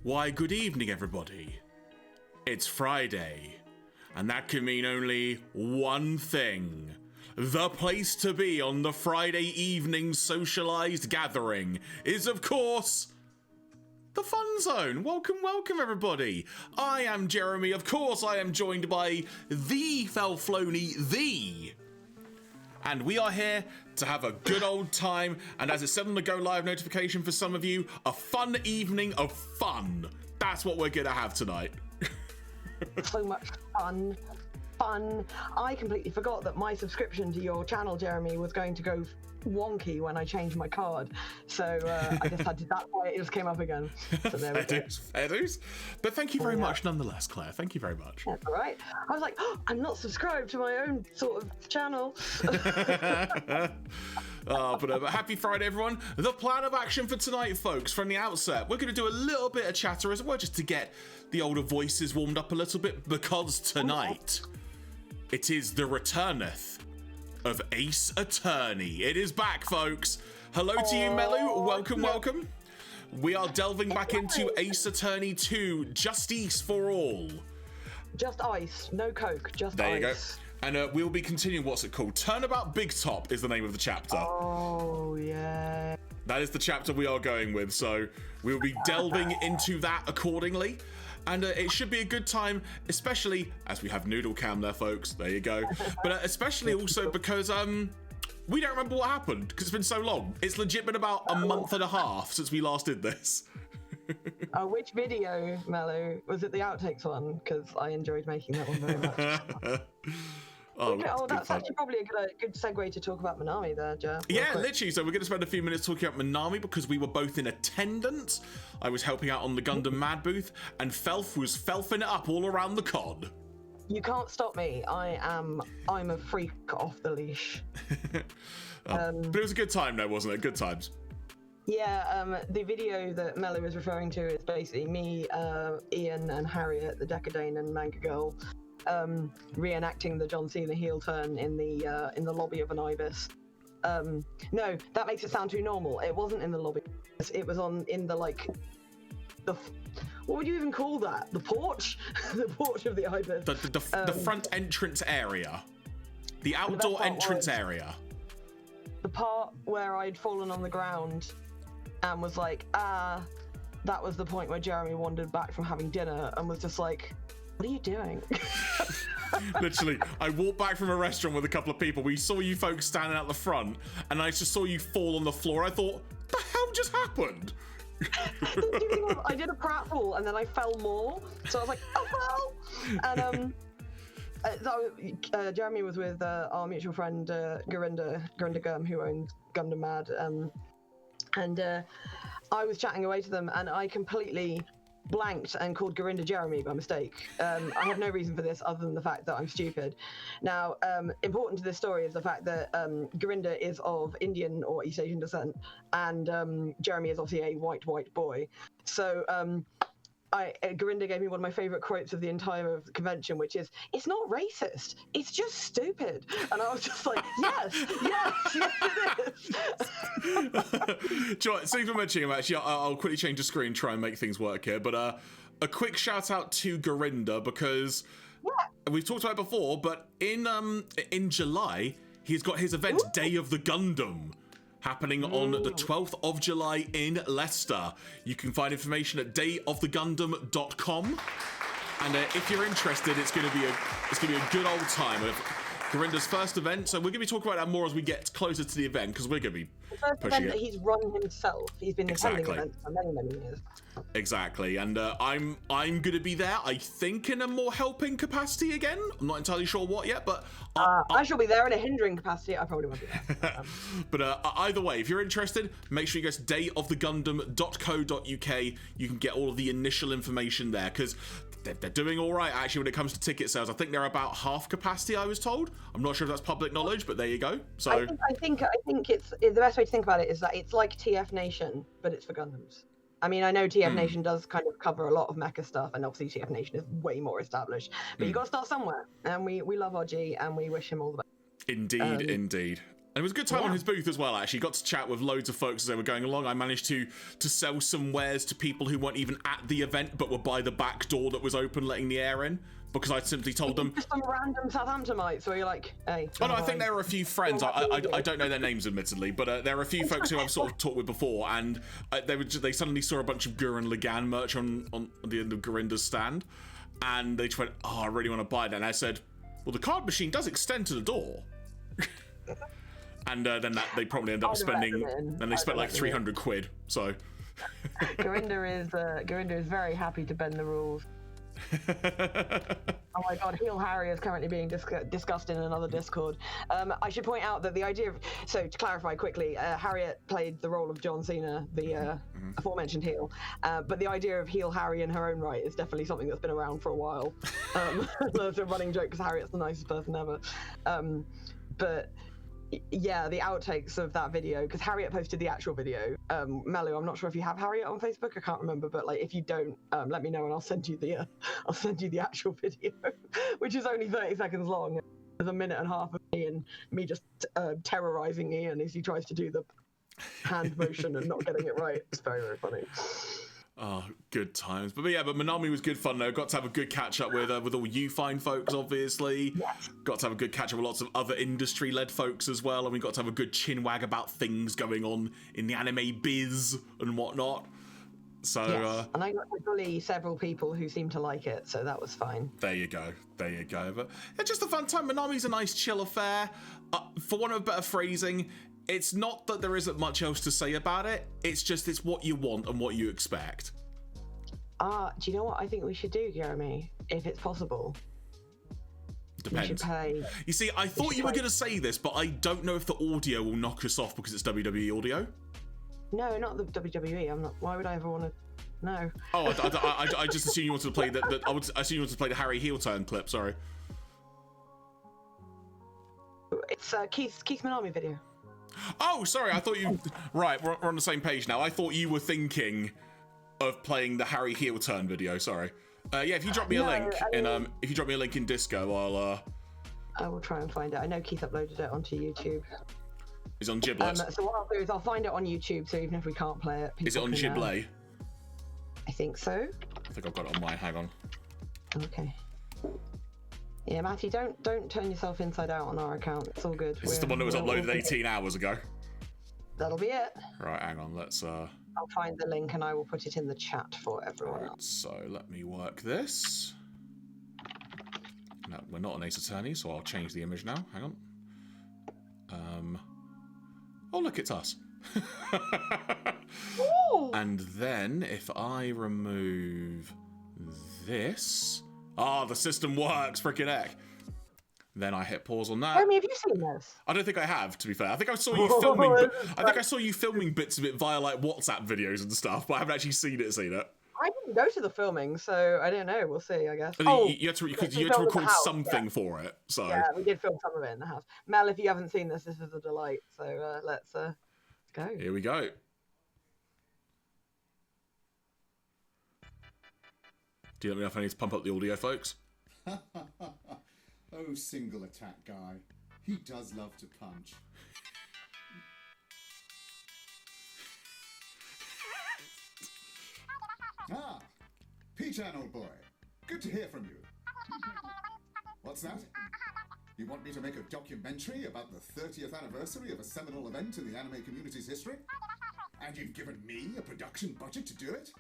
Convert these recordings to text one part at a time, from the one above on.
Why, good evening, everybody. It's Friday, and that can mean only one thing. The place to be on the Friday evening socialized gathering is, of course, the Fun Zone. Welcome, welcome, everybody. I am Jeremy. Of course, I am joined by the Felflowne, and we are here to have a good old time, and as it said on the Go Live notification for some of you, a fun evening of fun. That's what we're gonna have tonight. So much fun. I completely forgot that my subscription to your channel, Jeremy, was going to go wonky when I changed my card. So I just had to, that's why it just came up again. So there we go. Fair dues. But thank you very much nonetheless, Claire. Thank you very much. That's all right. I was like, oh, I'm not subscribed to my own sort of channel. But happy Friday, everyone. The plan of action for tonight, folks, from the outset, we're going to do a little bit of chatter as well, just to get the older voices warmed up a little bit, because tonight it is the returneth of Ace Attorney. It is back, folks. Hello to you, Melu. Welcome, welcome. We are delving back into Ace Attorney 2, Justice for All. Just ice, no coke, just there ice. You go. And we'll be continuing, what's it called? Turnabout Big Top is the name of the chapter. Oh, yeah. That is the chapter we are going with, so we'll be delving into that accordingly. And it should be a good time, especially as we have Noodle Cam there, folks. There you go. But especially also because we don't remember what happened, because it's been so long. It's legit been about a month and a half since we last did this. Which video, Melu? Was it the outtakes one? Because I enjoyed making that one very much. That's actually probably a good segue to talk about Minami there, Jer. Yeah, literally. So we're going to spend a few minutes talking about Minami because we were both in attendance. I was helping out on the Gundam Mad booth, and Felf was felfing it up all around the COD. You can't stop me. I'm a freak off the leash. But it was a good time, though, wasn't it? Good times. Yeah, the video that Melu is referring to is basically me, Ian, and Harriet, the Decadane and Manga Girl, reenacting the John Cena heel turn in the lobby of an Ibis. No, that makes it sound too normal. It wasn't in the lobby. It was in the what would you even call that? The porch? The porch of the Ibis. The front entrance area. The outdoor entrance area. The part where I'd fallen on the ground and was like, that was the point where Jeremy wandered back from having dinner and was just like, what are you doing? Literally, I walked back from a restaurant with a couple of people. We saw you folks standing at the front, and I just saw you fall on the floor. I thought, the hell just happened? I did a pratfall, and then I fell more. So I was like, oh, well. And Jeremy was with our mutual friend, Garinda Gurm, who owns Gundam Mad. And I was chatting away to them, and I completely blanked and called Garinda Jeremy by mistake. I have no reason for this other than the fact that I'm stupid. Now, important to this story is the fact that Garinda is of Indian or East Asian descent, and Jeremy is obviously a white boy. So Garinda gave me one of my favorite quotes of the entire convention, which is, "It's not racist, it's just stupid." And I was just like, yes, it is. Do you know what, since we're mentioning him, actually, I'll quickly change the screen, try and make things work here. But a quick shout out to Garinda, Yeah. because we've talked about it before, but in July, he's got his event, Day of the Gundam, happening on the 12th of July in Leicester. You can find information at dayofthegundam.com. And if you're interested, it's going to be a good old time. Garinda's first event, so we're going to be talking about that more as we get closer to the event, because we're going to be pushing it. That he's run himself. He's been attending events for many years. Exactly, and I'm going to be there, I think, in a more helping capacity again. I'm not entirely sure what yet, but I shall be there in a hindering capacity. I probably won't be there. But either way, if you're interested, make sure you go to dayofthegundam.co.uk. You can get all of the initial information there, because they're doing all right, actually, when it comes to ticket sales. I think they're about half capacity, I was told. I'm not sure if that's public knowledge, but there you go. So I think it's the best way to think about it is that it's like TF Nation, but it's for Gundams. I mean, I know TF Nation does kind of cover a lot of mecha stuff, and obviously TF Nation is way more established. But you got to start somewhere, and we love our G, and we wish him all the best. Indeed. And it was a good time on his booth as well, actually. Got to chat with loads of folks as they were going along. I managed to sell some wares to people who weren't even at the event, but were by the back door that was open, letting the air in. Because I simply told them... Just some random Southamptonites where you're like, hey... Oh, no, I think there were a few friends. I don't know their names, admittedly, but there are a few folks who I've sort of talked with before, and they suddenly saw a bunch of Gurren Lagann merch on the end of Gorinda's stand, and they just went, oh, I really want to buy that. And I said, well, the card machine does extend to the door. And then they probably end up spending... Then they spent like 300 quid, so... Gorinda is very happy to bend the rules. Oh my god, Heel Harry is currently being discussed in another Discord. I should point out that the idea of... So, to clarify quickly, Harriet played the role of John Cena, the aforementioned heel. But the idea of Heel Harry in her own right is definitely something that's been around for a while. It's a running joke because Harriet's the nicest person ever. But... yeah, the outtakes of that video, because Harriet posted the actual video. Melu, I'm not sure if you have Harriet on Facebook. I can't remember, but like if you don't, let me know and I'll send you the actual video, which is only 30 seconds long. There's a minute and a half of me just terrorizing Ian as he tries to do the hand motion and not getting it right. It's very, very funny. Oh, good times. But Minami was good fun though. Got to have a good catch up with all you fine folks, obviously. Yes. Got to have a good catch up with lots of other industry led folks as well. And we got to have a good chinwag about things going on in the anime biz and whatnot. So, yes. And I got to bully several people who seemed to like it, so that was fine. There you go. But it's just a fun time. Minami's a nice chill affair. For want of better phrasing, it's not that there isn't much else to say about it. It's just it's what you want and what you expect. Do you know what I think we should do, Jeremy? If it's possible. Depends. We should pay. You see, I thought you were going to say this, but I don't know if the audio will knock us off because it's WWE audio. No, not the WWE. I'm not. Why would I ever want to? No. Oh, I just assumed you wanted to play I would assume you wanted to play the Harry heel turn clip. Sorry. It's Keith Minami video. Oh, sorry. I thought you. Right, we're on the same page now. I thought you were thinking of playing the Harry heel turn video. Sorry. Yeah, if you drop me a link if you drop me a link in Disco, I will try and find it. I know Keith uploaded it onto YouTube. Is it on Giblet? So what I'll do is I'll find it on YouTube. So even if we can't play it, is it on Giblet? I think so. I think I've got it on mine. Hang on. Okay. Yeah, Matthew, don't turn yourself inside out on our account. It's all good. Is this the one that was uploaded 18 hours ago? That'll be it. Right, hang on. Let's. I'll find the link and I will put it in the chat for everyone else. So let me work this. No, we're not an Ace Attorney, so I'll change the image now. Hang on. Oh, look, it's us. And then if I remove this... Ah, the system works, freaking heck. Then I hit pause on that. Jeremy, have you seen this? I don't think I have, to be fair. I think I saw you filming. I think I saw you filming bits of it via like WhatsApp videos and stuff, but I haven't actually seen it. I didn't go to the filming, so I don't know. We'll see, I guess. You had to record something for it. So yeah, we did film some of it in the house. Mel, if you haven't seen this, this is a delight. So let's go. Here we go. Do you let me know if I need to pump up the audio, folks? Oh, single attack guy. He does love to punch. Ah, Peter, old boy. Good to hear from you. What's that? You want me to make a documentary about the 30th anniversary of a seminal event in the anime community's history? And you've given me a production budget to do it?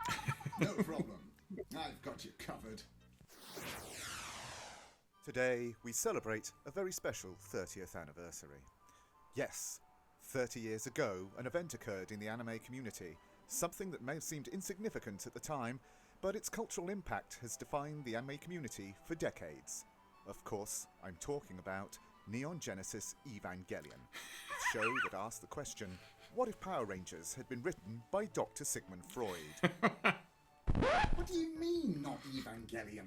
No problem. I've got you covered. Today, we celebrate a very special 30th anniversary. Yes, 30 years ago, an event occurred in the anime community, something that may have seemed insignificant at the time, but its cultural impact has defined the anime community for decades. Of course, I'm talking about Neon Genesis Evangelion, a show that asked the question, what if Power Rangers had been written by Dr. Sigmund Freud? What do you mean, not Evangelion?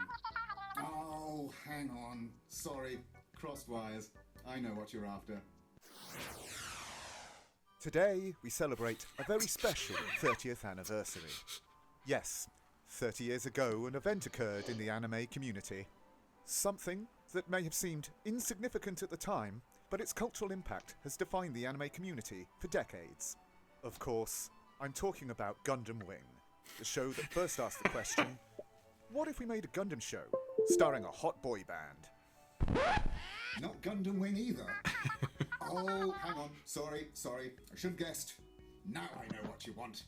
Oh, hang on. Sorry. Crossed wires. I know what you're after. Today, we celebrate a very special 30th anniversary. Yes, 30 years ago, an event occurred in the anime community. Something that may have seemed insignificant at the time, but its cultural impact has defined the anime community for decades. Of course, I'm talking about Gundam Wing, the show that first asked the question, what if we made a Gundam show starring a hot boy band? Not Gundam Wing either. Oh, hang on. Sorry. I should have guessed. Now I know what you want.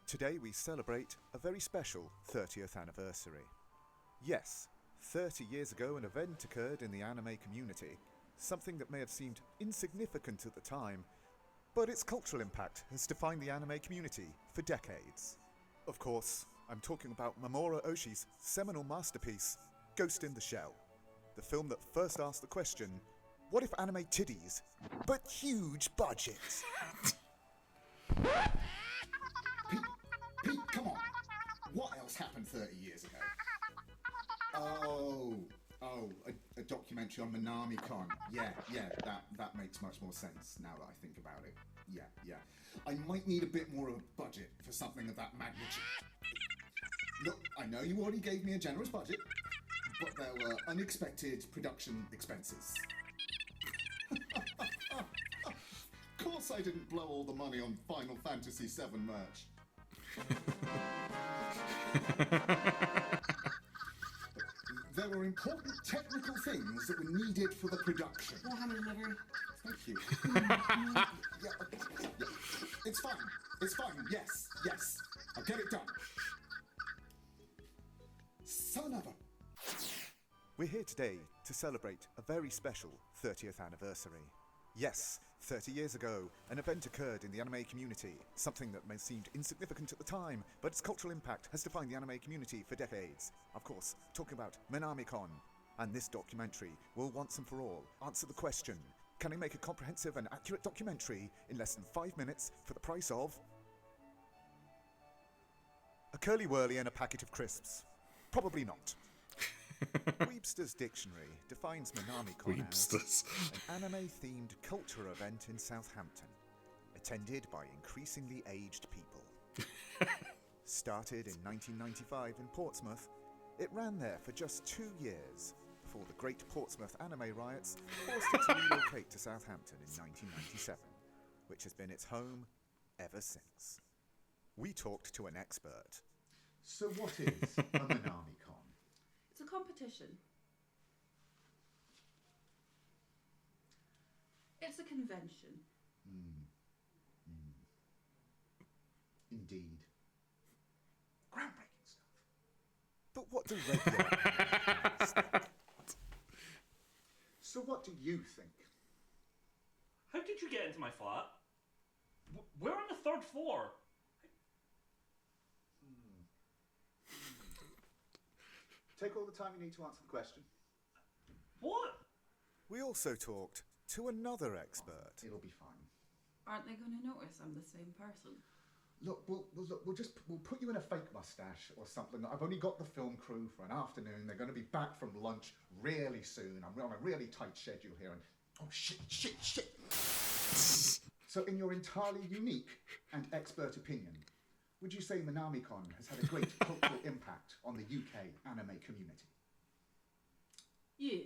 Today we celebrate a very special 30th anniversary. Yes, 30 years ago an event occurred in the anime community, something that may have seemed insignificant at the time, but its cultural impact has defined the anime community for decades. Of course, I'm talking about Mamoru Oshii's seminal masterpiece, Ghost in the Shell, the film that first asked the question, what if anime titties, but huge budgets? Pete, come on. What else happened 30 years ago? Oh, a documentary on Minami Con. Yeah, that makes much more sense now that I think about it. Yeah. I might need a bit more of a budget for something of that magnitude. Look, I know you already gave me a generous budget, but there were unexpected production expenses. Of course I didn't blow all the money on Final Fantasy VII merch. There were important technical things that were needed for the production. Warhammer delivery. Thank you. Yeah. It's fine. Yes. I'll get it done. Son of a... We're here today to celebrate a very special 30th anniversary. Yes, 30 years ago, an event occurred in the anime community, something that may have seemed insignificant at the time, but its cultural impact has defined the anime community for decades. Of course, talking about Minami Con. And this documentary will once and for all answer the question, can I make a comprehensive and accurate documentary in less than 5 minutes for the price of a curly whirly and a packet of crisps? Probably not. Weebster's Dictionary defines Minami Con as an anime-themed culture event in Southampton, attended by increasingly aged people. Started in 1995 in Portsmouth, it ran there for just 2 years before the Great Portsmouth Anime Riots forced it to relocate to Southampton in 1997, which has been its home ever since. We talked to an expert. So what is a Minami Con? It's a competition. It's a convention. Indeed. Groundbreaking stuff. But what do regular anime think? So what do you think? How did you get into my flat? We're on the 3rd floor. Take all the time you need to answer the question. What? We also talked to another expert. It'll be fine. Aren't they going to notice I'm the same person? Look, we'll put you in a fake mustache or something. I've only got the film crew for an afternoon. They're going to be back from lunch really soon. I'm on a really tight schedule here, and oh shit. So, in your entirely unique and expert opinion, would you say Minami Con has had a great cultural impact on the UK anime community? Yes.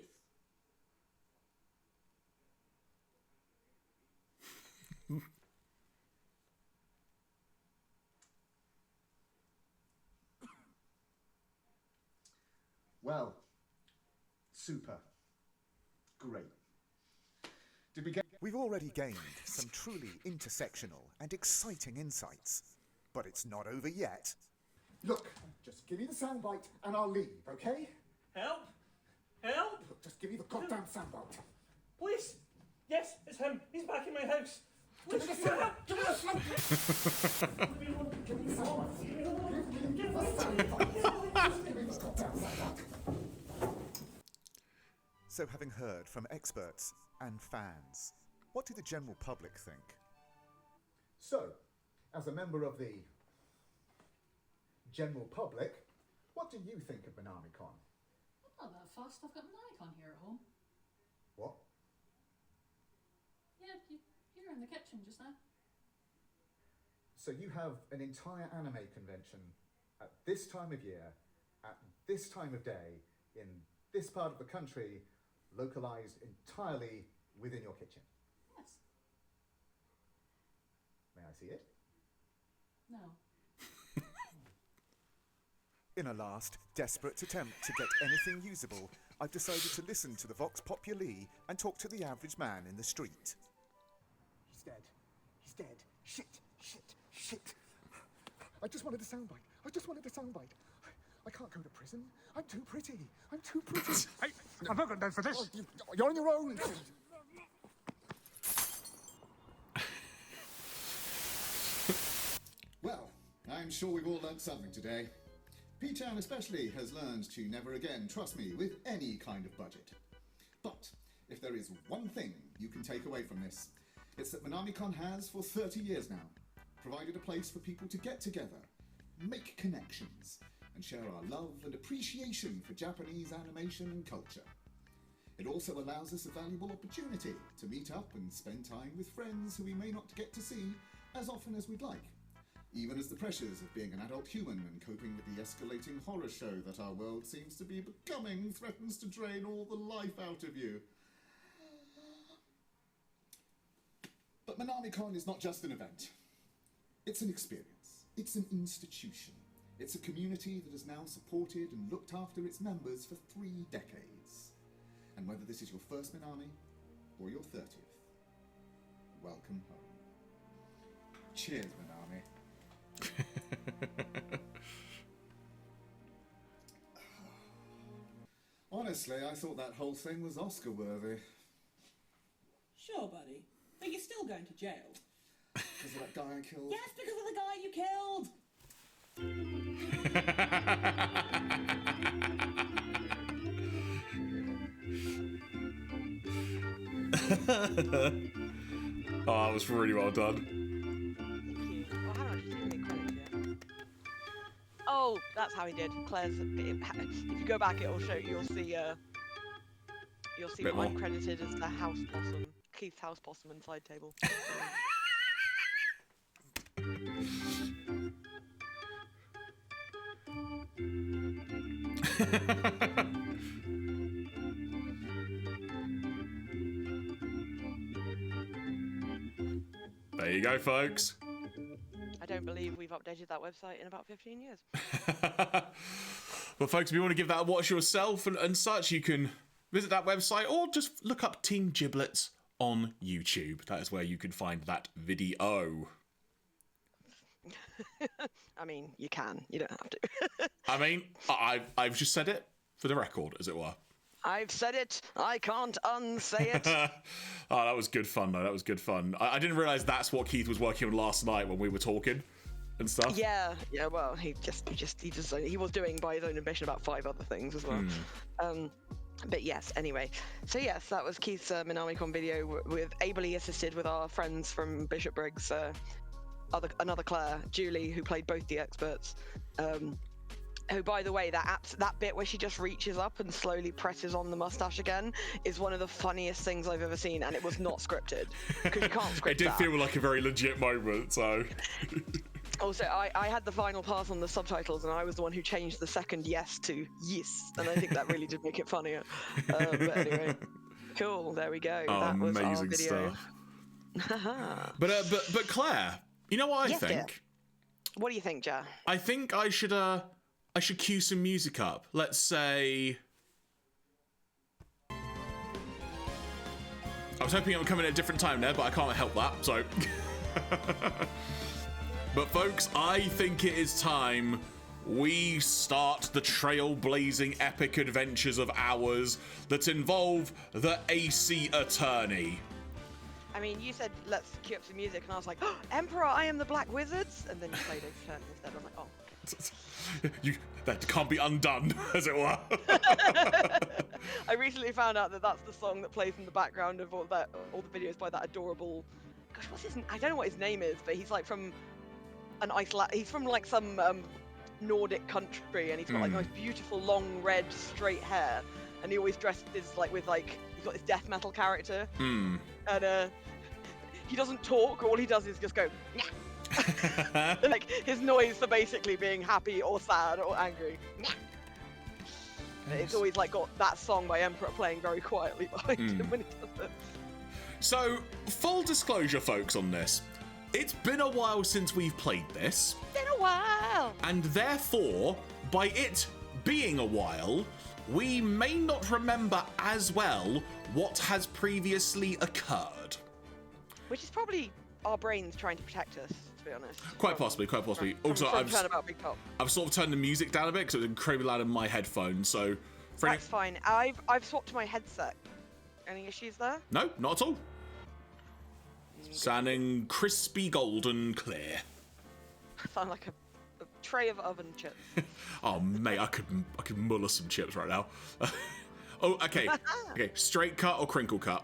Well, super. Great. Did we get... We've already gained some truly intersectional and exciting insights. But it's not over yet. Look, just give me the soundbite and I'll leave, okay? Help! Help! Look, just give me the goddamn soundbite. Please! Yes, it's him. He's back in my house. Please, Give me the soundbite. Give me the soundbite. Give me the soundbite. Give me the goddamn soundbite. So having heard from experts and fans, what do the general public think? So, as a member of the general public, what do you think of Minami Con? Not that fast. I've got Minami Con here at home. What? Yeah, you were in the kitchen just now. So you have an entire anime convention at this time of year, at this time of day, in this part of the country, localized entirely within your kitchen. Yes. May I see it? No. In a last, desperate attempt to get anything usable, I've decided to listen to the Vox Populi and talk to the average man in the street. He's dead. He's dead. Shit. I just wanted a soundbite. I can't go to prison. I'm too pretty. I'm not going down for this. You're on your own. Well, I'm sure we've all learnt something today. P-Town especially has learned to never again trust me with any kind of budget. But if there is one thing you can take away from this, it's that Minami Con has, for 30 years now, provided a place for people to get together, make connections, and share our love and appreciation for Japanese animation and culture. It also allows us a valuable opportunity to meet up and spend time with friends who we may not get to see as often as we'd like, even as the pressures of being an adult human and coping with the escalating horror show that our world seems to be becoming threatens to drain all the life out of you. But Minami Con is not just an event. It's an experience. It's an institution. It's a community that has now supported and looked after its members for 3 decades. And whether this is your first Minami or your 30th, welcome home. Cheers, Minami. Honestly, I thought that whole thing was Oscar-worthy. Sure, buddy. But you're still going to jail. Because of that guy I killed? Yes, because of the guy you killed! Oh, that was really well done. Thank you. Oh, hang on, did you give me credit yet? Oh, that's how he did. Claire's. If you go back, it'll show. You'll see Bit what I'm more. credited as the house possum, Keith's house possum and side table. There you go, folks. I don't believe we've updated that website in about 15 years. Well, folks, if you want to give that a watch yourself and such, you can visit that website or just look up Team Giblets on YouTube. That is where you can find that video. I mean, you can. You don't have to. I mean, I've just said it for the record, as it were. I've said it. I can't unsay it. Oh, that was good fun, though. That was good fun. I didn't realise that's what Keith was working on last night when we were talking and stuff. Yeah. Well, he was doing by his own admission about 5 other things as well. But yes, anyway. So yes, that was Keith's Minami Con video with ably assisted with our friends from Bishop Briggs, another Claire, Julie, who played both the experts. Who, by the way, that bit where she just reaches up and slowly presses on the mustache again is one of the funniest things I've ever seen, and it was not scripted because you can't script It did that. feel like a very legit moment, so. Also, I had the final pass on the subtitles, and I was the one who changed the second yes to yes, and I think that really did make it funnier. But anyway, cool. There we go. Oh, that was our amazing video. stuff. But Claire, you know what I Yes, think? dear. What do you think, Ja? I think I should cue some music up. Let's say. I was hoping it would come in at a different time there, but I can't help that, so. But folks, I think it is time we start the trailblazing epic adventures of ours that involve the AC Attorney. I mean, you said let's cue up some music, and I was like, oh, Emperor, I am the Black Wizards, and then you played Ace Attorney instead. I was like, oh. That can't be undone, as it were. I recently found out that that's the song that plays in the background of all the videos by that adorable. Gosh, what's his? I don't know what his name is, but he's like from an Iceland. He's from like some Nordic country, and he's got like nice, beautiful, long, red, straight hair, and he always dresses like with like he's got this death metal character, and he doesn't talk. All he does is just go. Nyah. Like his noise for basically being happy or sad or angry. It's always like got that song by Emperor playing very quietly behind him when he does it. So, full disclosure, folks, on this. It's been a while since we've played this. Been a while. And therefore, by it being a while, we may not remember as well what has previously occurred. Which is probably our brains trying to protect us, to be honest. Quite possibly. Also, I've sort of turned the music down a bit because it was incredibly loud in my headphones, so... That's fine. I've swapped to my headset. Any issues there? No, not at all. Sounding crispy golden clear. I sound like a tray of oven chips. Oh, mate, I could muller some chips right now. Oh, okay. Okay, straight cut or crinkle cut?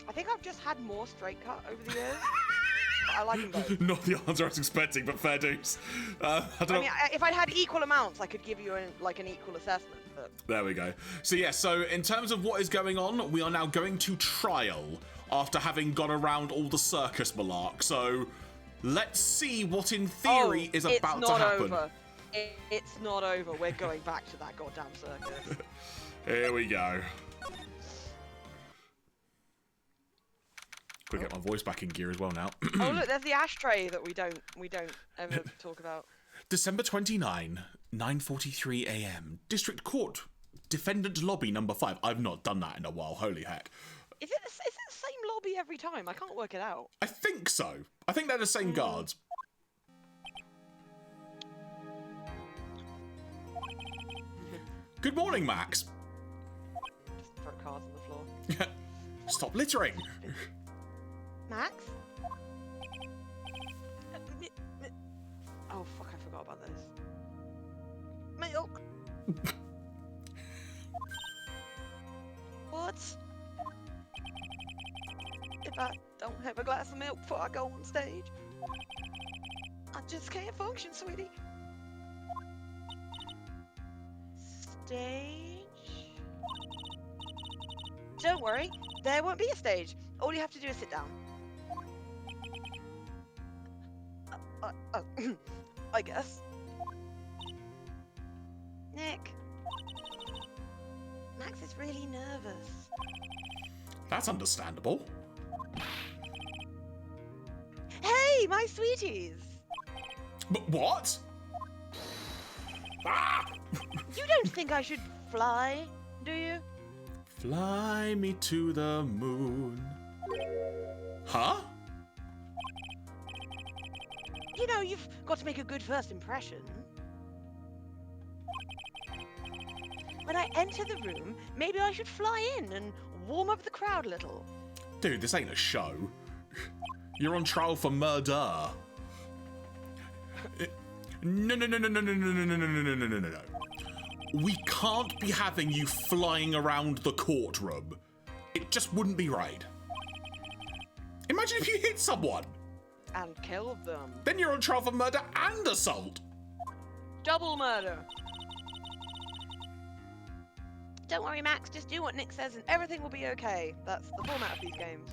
I think I've just had more straight cut over the years. I like them both. Not the answer I was expecting, but fair dues. I mean, if I'd had equal amounts, I could give you an equal assessment. But... There we go. So yeah, so in terms of what is going on, we are now going to trial after having gone around all the circus malark. So let's see what in theory is about to happen. Over. It's not over. We're going back to that goddamn circus. Here we go. Quick, get my voice back in gear as well now. Oh look, there's the ashtray that we don't ever talk about. December 29, 9:43 a.m. District Court, Defendant Lobby number 5. I've not done that in a while. Holy heck! Is it the same lobby every time? I can't work it out. I think so. I think they're the same guards. Good morning, Max. Just throw cards on the floor. Stop littering. Max? Oh fuck, I forgot about this. Milk! What? If I don't have a glass of milk before I go on stage, I just can't function, sweetie. Stage? Don't worry, there won't be a stage. All you have to do is sit down. I guess. Nick. Max is really nervous. That's understandable. Hey, my sweeties! But what? Ah! You don't think I should fly, do you? Fly me to the moon. Huh? You know, you've got to make a good first impression. When I enter the room, maybe I should fly in and warm up the crowd a little. Dude, this ain't a show. You're on trial for murder. No. We can't be having you flying around the courtroom. It just wouldn't be right. Imagine if you hit someone. And killed them. Then you're on trial for murder and assault. Double murder. Don't worry, Max. Just do what Nick says and everything will be okay. That's the format of these games.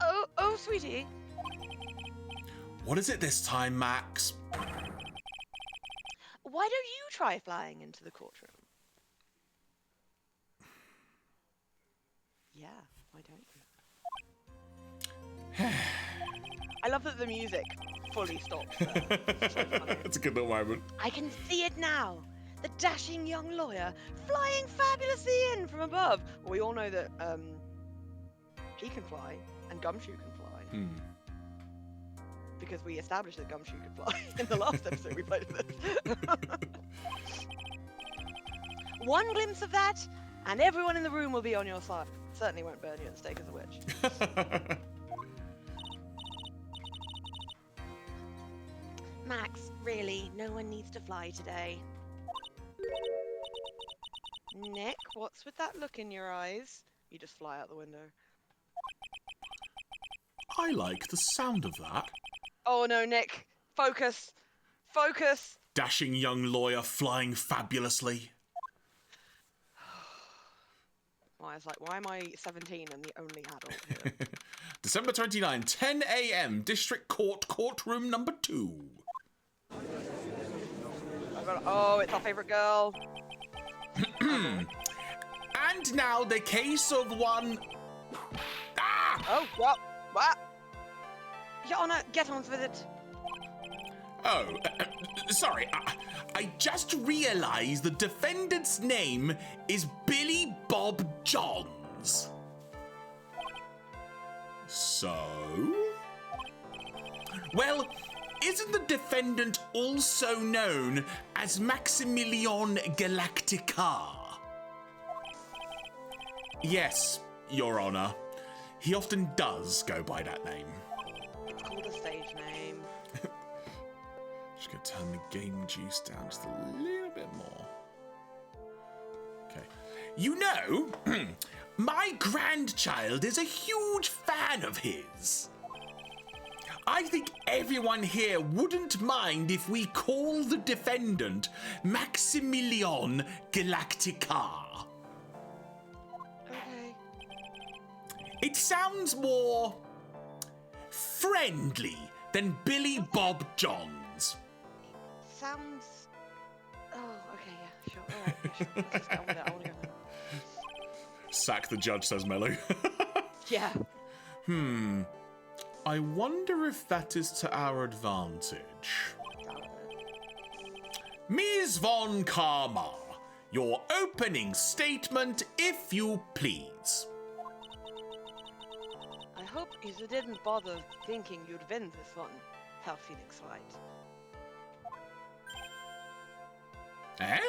Oh, sweetie. What is it this time, Max? Why don't you try flying into the courtroom? Yeah, why don't you? I love that the music fully stops there. It's so funny. It's a good little moment. I can see it now. The dashing young lawyer flying fabulously in from above. Well, we all know that he can fly and Gumshoe can fly. Because we established that Gumshoe could fly in the last episode we played of this. One glimpse of that, and everyone in the room will be on your side. Certainly won't burn you at the stake as a witch. Max, really, no one needs to fly today. Nick, what's with that look in your eyes? You just fly out the window. I like the sound of that. Oh no, Nick. Focus. Focus. Dashing young lawyer flying fabulously. Well, I was like, why am I 17 and the only adult here? December 29, 10 a.m. District Court, courtroom number 2. Oh, it's our favorite girl. And now the case of one... Ah! Oh, what? What? Your Honor, get on with it. Oh, sorry. I just realized the defendant's name is Billy Bob Johns. So? Well, isn't the defendant also known as Maximilian Galactica? Yes, Your Honor. He often does go by that name. It's called a stage name. Just gonna turn the game juice down just a little bit more. Okay. You know, my grandchild is a huge fan of his. I think everyone here wouldn't mind if we call the defendant Maximilian Galactica. Okay. It sounds more friendly than Billy Bob Johns. Sounds... Oh, okay, yeah, sure. All right, yeah, sure. Let's just get on with it. I want to go now. Sack the judge, says Mello. Yeah. I wonder if that is to our advantage. Ms. Von Karma, your opening statement, if you please. I hope you didn't bother thinking you'd win this one, Herr Phoenix Wright. Eh?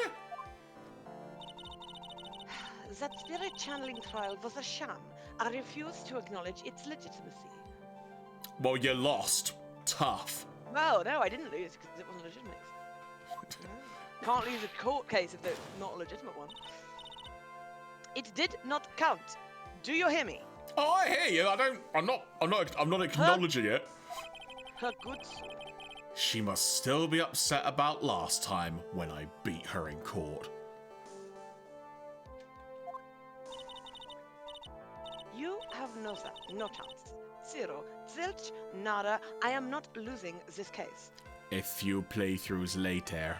That spirit channeling trial was a sham. I refuse to acknowledge its legitimacy. Well, you lost. Tough. No, I didn't lose because it wasn't legitimate. Can't lose a court case if it's not a legitimate one. It did not count. Do you hear me? Oh, I hear you. I'm not acknowledging it. Her good soul. She must still be upset about last time when I beat her in court. You have no chance. Zero. Zilch. Nada. I am not losing this case. A few playthroughs later.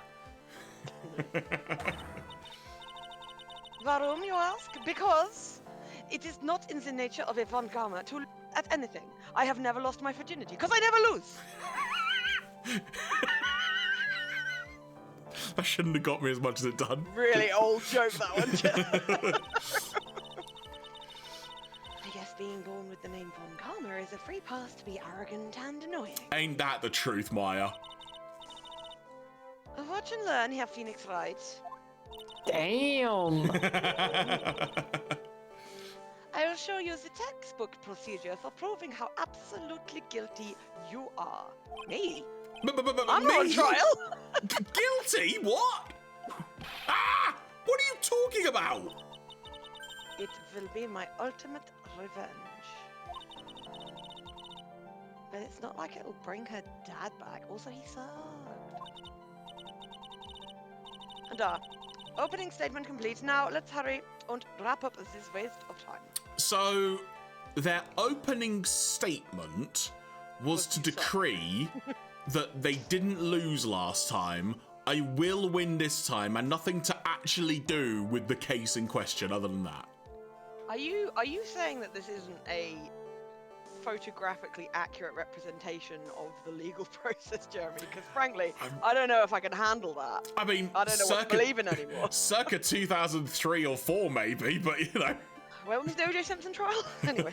Warum, you ask? Because it is not in the nature of a Von Karma to at anything. I have never lost my virginity, because I never lose! That shouldn't have got me as much as it done. Really old joke, that one. I guess being born with the name Von Karma is a free pass to be arrogant and annoying. Ain't that the truth, Maya? Watch and learn, Herr Phoenix Wright. Damn. I will show you the textbook procedure for proving how absolutely guilty you are. Me? I'm me? on trial. Guilty? What? Ah! What are you talking about? It will be my ultimate revenge. But it's not like it'll bring her dad back. Also, he sucked. And opening statement complete. Now, let's hurry and wrap up this waste of time. So, their opening statement was to decree that they didn't lose last time, I will win this time, and nothing to actually do with the case in question other than that. Are you saying that this isn't a photographically accurate representation of the legal process, Jeremy? Because frankly, I don't know if I can handle that. I mean, I don't know what to believe in anymore. Circa 2003 or 4 maybe, but you know. When was the O.J. Simpson trial? Anyway.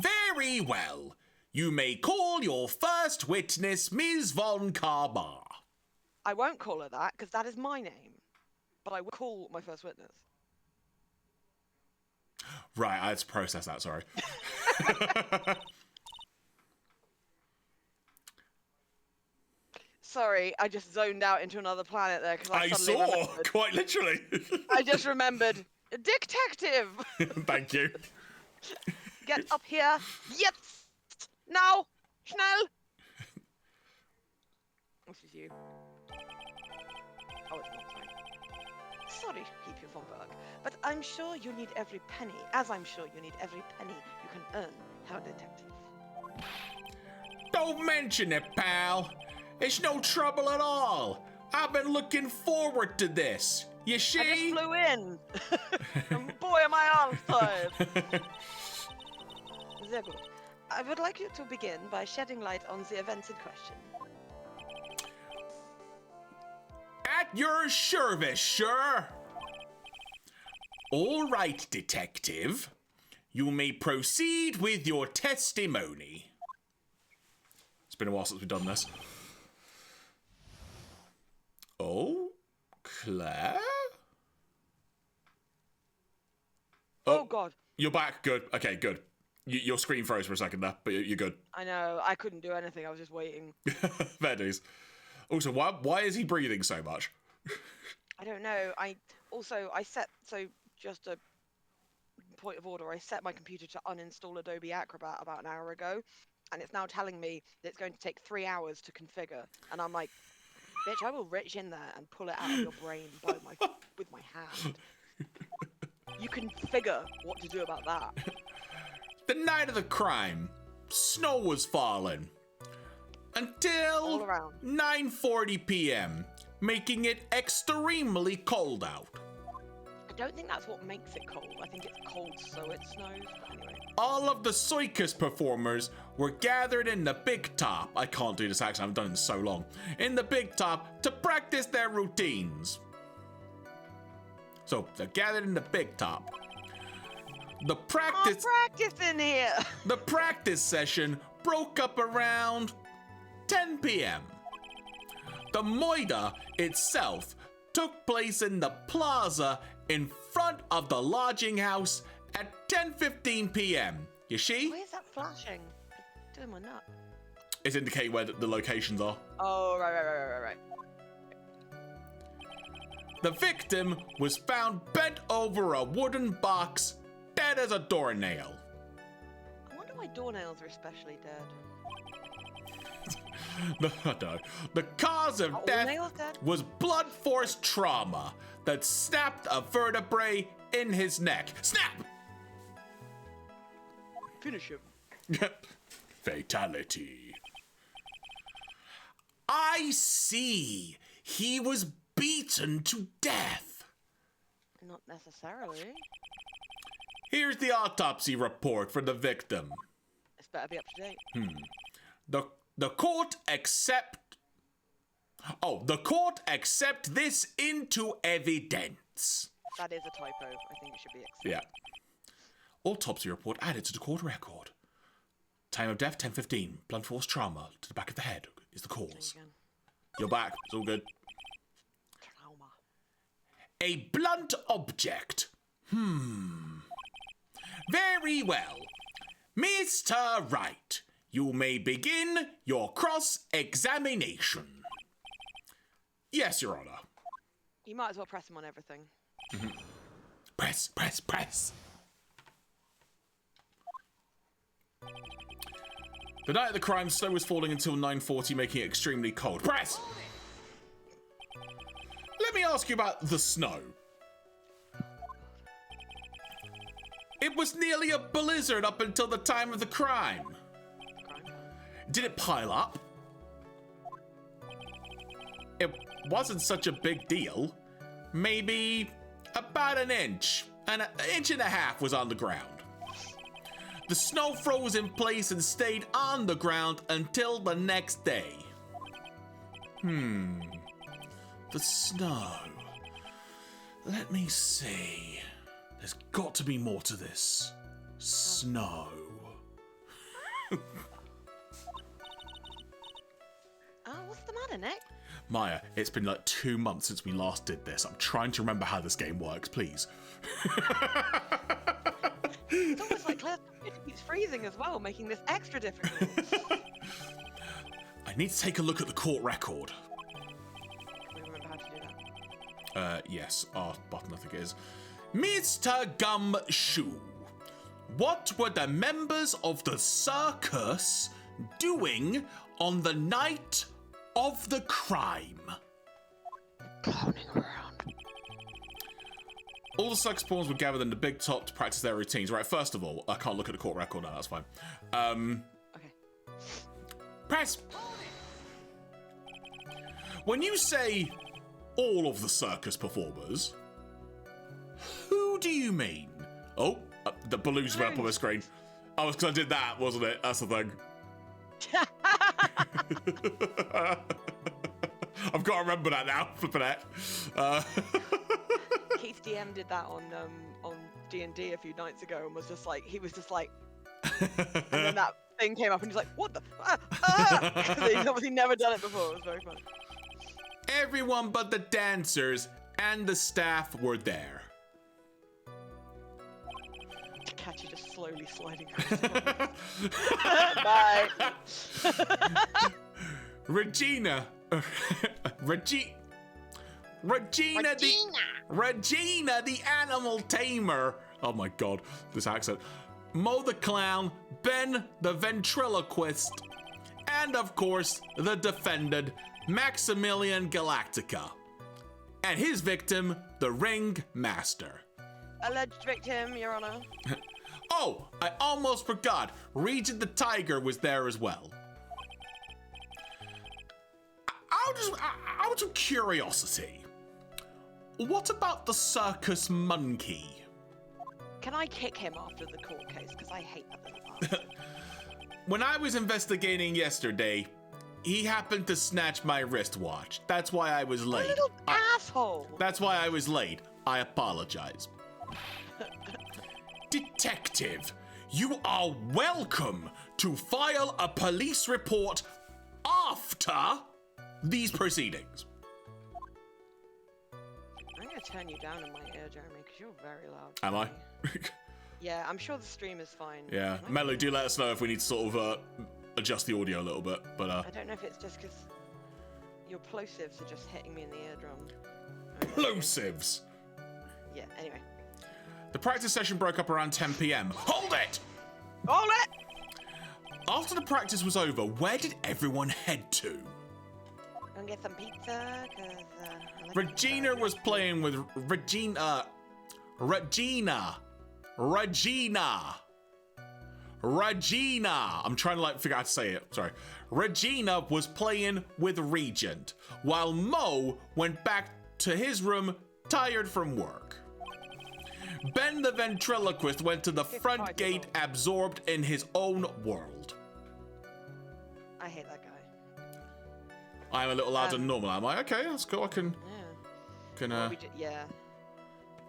Very well. You may call your first witness Ms. Von Karma. I won't call her that, because that is my name. But I will call my first witness. Right, I had to process that, sorry. Sorry, I just zoned out into another planet there because I suddenly saw, remembered. Quite literally. I just remembered. Detective! Thank you. Get up here. Yes! Now! Schnell! This is you. Oh, it's not, sorry. Sorry, Heap von Berg, but I'm sure you need every penny, as I'm sure you need every penny you can earn, Herr Detective. Don't mention it, pal. It's no trouble at all. I've been looking forward to this. You see? I just flew in. And boy, am I arms tired. Sehr gut. I would like you to begin by shedding light on the events in question. At your service, sir. All right, detective. You may proceed with your testimony. It's been a while since we've done this. Oh, Claire? Oh God. You're back. Good. Okay, good. Your screen froze for a second there, but you're good. I know. I couldn't do anything. I was just waiting. Fair dues. Also, why is he breathing so much? I don't know. Just a point of order, I set my computer to uninstall Adobe Acrobat about an hour ago, and it's now telling me that it's going to take 3 hours to configure. And I'm like, bitch, I will reach in there and pull it out of your brain with my hand. You can figure what to do about that. The night of the crime, snow was falling until 9:40 p.m., making it extremely cold out. I don't think that's what makes it cold. I think it's cold so it snows. But anyway. All of the circus performers were gathered in the big top. I can't do this accent, I haven't done it in so long. In the big top to practice their routines. So they're gathered in the big top. The practice in here. The practice session broke up around 10 p.m. The moida itself took place in the plaza in front of the lodging house at 10:15 p.m. You see? Why is that flashing? Doing my nut. It's indicating where the locations are. Oh, right. The victim was found bent over a wooden box, dead as a doornail. I wonder why doornails are especially dead. The cause of death was blunt force trauma that snapped a vertebrae in his neck. Snap! Finish him. Fatality. I see. He was beaten to death. Not necessarily. Here's the autopsy report for the victim. It's better be up to date. The court accept this into evidence. That is a typo. I think it should be accepted. Yeah. Autopsy report added to the court record. Time of death 10:15. Blunt force trauma to the back of the head is the cause. You're back. It's all good. Trauma. A blunt object. Very well. Mr. Wright, you may begin your cross-examination. Yes, Your Honor. You might as well press him on everything. Press. The night of the crime, snow was falling until 9:40, making it extremely cold. Press! Let me ask you about the snow. It was nearly a blizzard up until the time of the crime. Did it pile up? It wasn't such a big deal. Maybe about an inch. An inch and a half was on the ground. The snow froze in place and stayed on the ground until the next day. The snow. Let me see. There's got to be more to this. Snow. What's the matter, Nick? Maya, it's been like 2 months since we last did this. I'm trying to remember how this game works, please. It's almost like Claire's computer keeps freezing as well, making this extra difficult. I need to take a look at the court record. Do we remember how to do that? Yes, R button I think it is. Mr. Gumshoe, what were the members of the circus doing on the night of the crime? Clowning around. All the circus performers were gathered in the big top to practice their routines. Right, first of all, I can't look at the court record now, that's fine. Okay. Press! When you say all of the circus performers, who do you mean? Oh, the balloons went up on my screen. Oh, it's because I did that, wasn't it? That's the thing. I've got to remember that now, flipping it. Keith DM did that on D&D a few nights ago and was just like, he was just like, and then that thing came up and he's like, what the? Because he'd obviously never done it before. It was very fun. Everyone but the dancers and the staff were there. Catchy just slowly sliding across the Bye. Regina the animal tamer. Oh my god, this accent. Mo the clown, Ben the ventriloquist, and of course the defended Maximilian Galactica, and his victim, the Ring Master. Alleged victim, Your Honor. Oh, I almost forgot. Regent the Tiger was there as well. Out of curiosity, what about the circus monkey? Can I kick him after the court case? Because I hate that little bastard. When I was investigating yesterday, he happened to snatch my wristwatch. That's why I was late. Little asshole. That's why I was late. I apologize. Detective, you are welcome to file a police report after these proceedings. I'm going to turn you down in my ear, Jeremy, because you're very loud. Am I? Yeah, I'm sure the stream is fine. Yeah. Mello, do let us know if we need to sort of adjust the audio a little bit. But I don't know if it's just because your plosives are just hitting me in the eardrum. Plosives? Yeah, anyway. The practice session broke up around 10 p.m. Hold it! Hold it! After the practice was over, where did everyone head to? Go and get some pizza, because Regina was playing with Regina. I'm trying to figure out how to say it. Sorry. Regina was playing with Regent, while Mo went back to his room, tired from work. Ben the ventriloquist went to the front gate, absorbed in his own world. I hate that guy. I'm a little louder than normal, am I? Okay, that's cool. I can. Yeah. Yeah.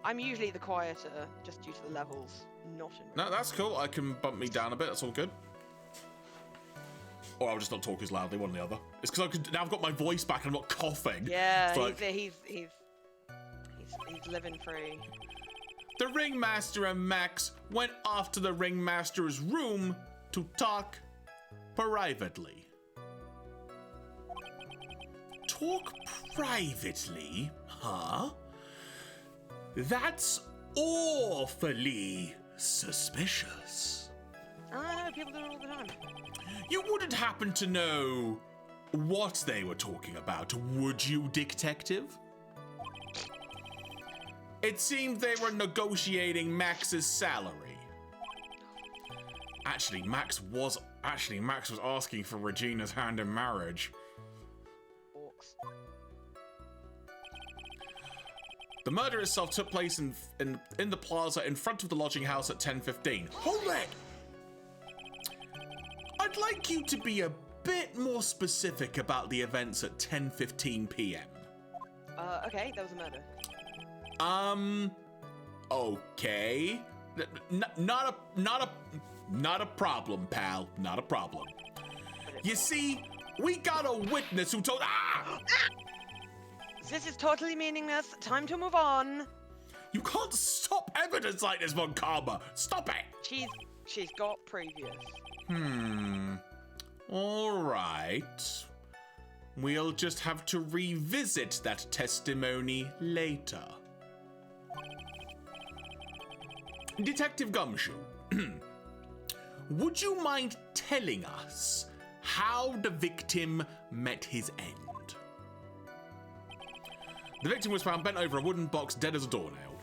I'm usually the quieter, just due to the levels, not in. No, that's cool. I can bump me down a bit. That's all good. Or I'll just not talk as loudly, one or the other. It's because now I've got my voice back and I'm not coughing. Yeah, he's living free. The Ringmaster and Max went off to the Ringmaster's room to talk privately. Talk privately? Huh? That's awfully suspicious. I know, people do it all the time. You wouldn't happen to know what they were talking about, would you, detective? It seemed they were negotiating Max's salary. Actually, Max was asking for Regina's hand in marriage. Orcs. The murder itself took place in the plaza in front of the lodging house at 10:15. Hold it! I'd like you to be a bit more specific about the events at 10:15 p.m. Okay, that was a murder. Okay. Not a problem, pal. Not a problem. You see, we got a witness who told. This is totally meaningless. Time to move on. You can't stop evidence like this, Von Karma. Stop it. She's got previous. All right. We'll just have to revisit that testimony later. Detective Gumshoe, would you mind telling us how the victim met his end? The victim was found bent over a wooden box, dead as a doornail.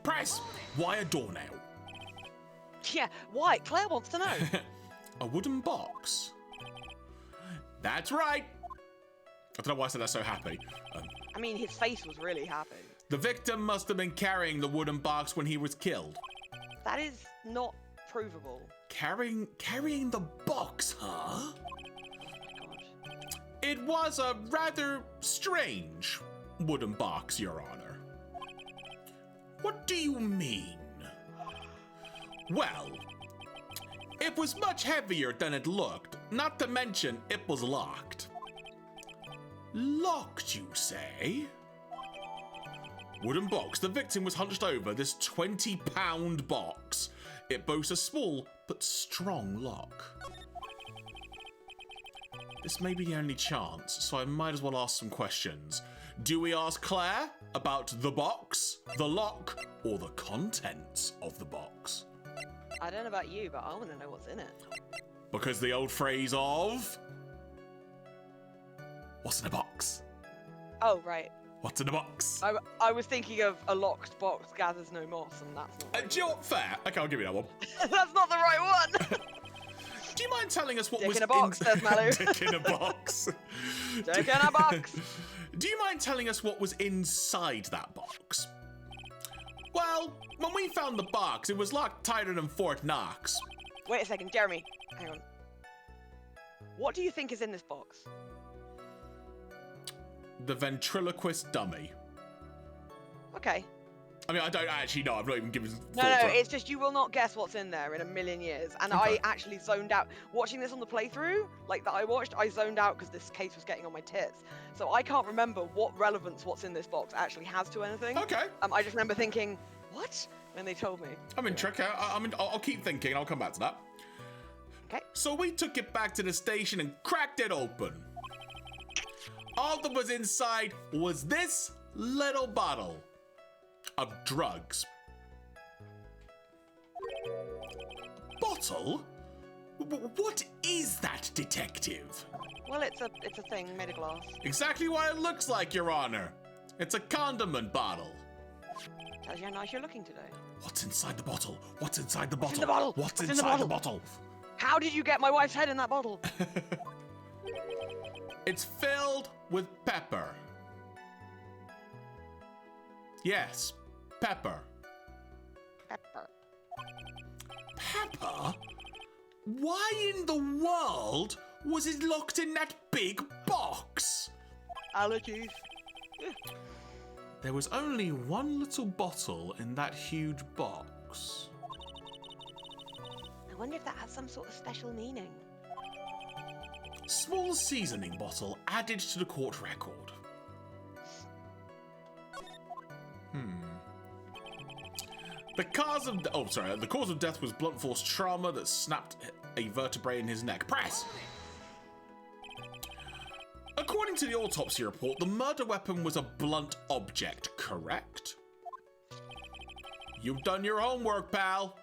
Press! Why a doornail? Yeah, why? Claire wants to know. A wooden box? That's right. I don't know why I said that so happy. I mean, his face was really happy. The victim must have been carrying the wooden box when he was killed. That is not provable. Carrying the box, huh? Oh my god. It was a rather strange wooden box, Your Honor. What do you mean? Well, it was much heavier than it looked, not to mention it was locked. Locked, you say? Wooden box. The victim was hunched over this 20-pound box. It boasts a small but strong lock. This may be the only chance, so I might as well ask some questions. Do we ask Claire about the box, the lock, or the contents of the box? I don't know about you, but I want to know what's in it. Because the old phrase of... What's in a box? Oh, right. What's in a box? I was thinking of a locked box gathers no moss, and that's not right. Do you know what? Fair. Okay, I'll give you that one. That's not the right one! Do you mind telling us what Dick was in a box, says Malu. Dick in a box. Dick in a box! Do you mind telling us what was inside that box? Well, when we found the box, it was locked tighter than Fort Knox. Wait a second, Jeremy. Hang on. What do you think is in this box? The ventriloquist dummy. Okay. I mean, I don't actually know. I've not even given No, thought to it. it's just you will not guess what's in there in a million years. And Okay. I actually zoned out. Watching this on the playthrough, like that I watched, I zoned out because this case was getting on my tits. So I can't remember what relevance what's in this box actually has to anything. Okay. I just remember thinking, what? When they told me. I'm in trick. I'll keep thinking. I'll come back to that. Okay. So we took it back to the station and cracked it open. All that was inside was this little bottle of drugs. Bottle? What is that, detective? Well, it's a thing made of glass. Exactly what it looks like, Your Honor. It's a condiment bottle. Tells you how nice you're looking today. What's inside the bottle? What's inside the bottle? in the bottle? What's What's in the inside the bottle? bottle? How did you get my wife's head in that bottle? It's filled with pepper. Yes, pepper. Pepper. Pepper? Why in the world was it locked in that big box? Allergies. There was only one little bottle in that huge box. I wonder if that has some sort of special meaning. Small seasoning bottle added to the court record. The cause of death was blunt force trauma that snapped a vertebrae in his neck. Press! According to the autopsy report, the murder weapon was a blunt object, correct? You've done your homework, pal.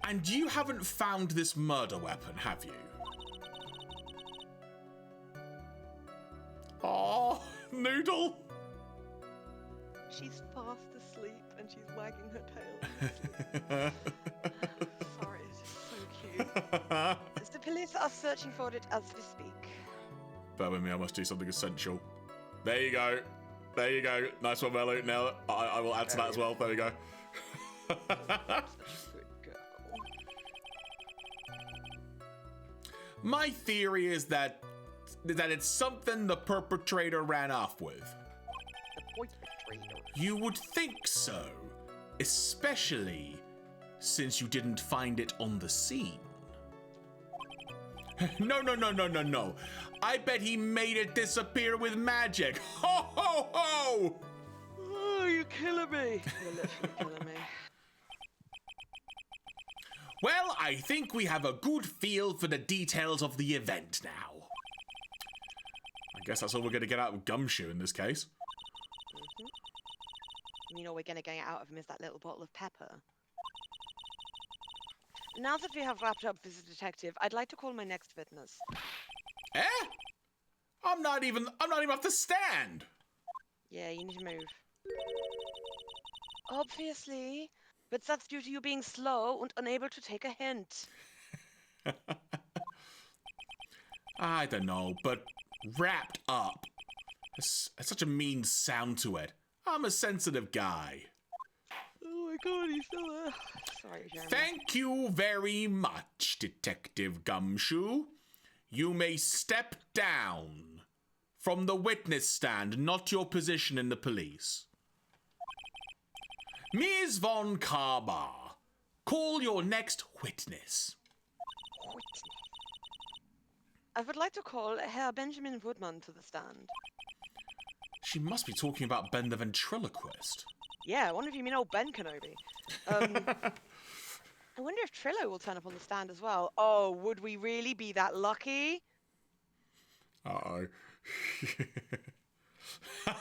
And you haven't found this murder weapon, have you? Oh, Noodle. She's fast asleep and she's wagging her tail. Sorry, it's so cute. The police are searching for it as we speak. Bear with me, I must do something essential. There you go. There you go. Nice one, Melu. Now I will add to that as well. There we go. Good girl. My theory is that it's something the perpetrator ran off with. The perpetrator. You would think so, especially since you didn't find it on the scene. No. I bet he made it disappear with magic. Ho, ho, ho! Oh, you're killing me. You're literally killing me. Well, I think we have a good feel for the details of the event now. I guess that's all we're going to get out of Gumshoe in this case. You know, we're going to get out of him is that little bottle of pepper. Now that we have wrapped up this detective, I'd like to call my next witness. Eh? I'm not even off the stand. Yeah, you need to move. Obviously, but that's due to you being slow and unable to take a hint. I don't know, but Wrapped up. It's such a mean sound to it. I'm a sensitive guy. Oh my god, he's still there. Sorry, Jeremy. Thank you very much, Detective Gumshoe. You may step down from the witness stand, not your position in the police. Ms. Von Karma, call your next witness. I would like to call Herr Benjamin Woodman to the stand. She must be talking about Ben the ventriloquist. Yeah, I wonder if you mean old Ben Kenobi. I wonder if Trillo will turn up on the stand as well. Oh, would we really be that lucky? Uh-oh.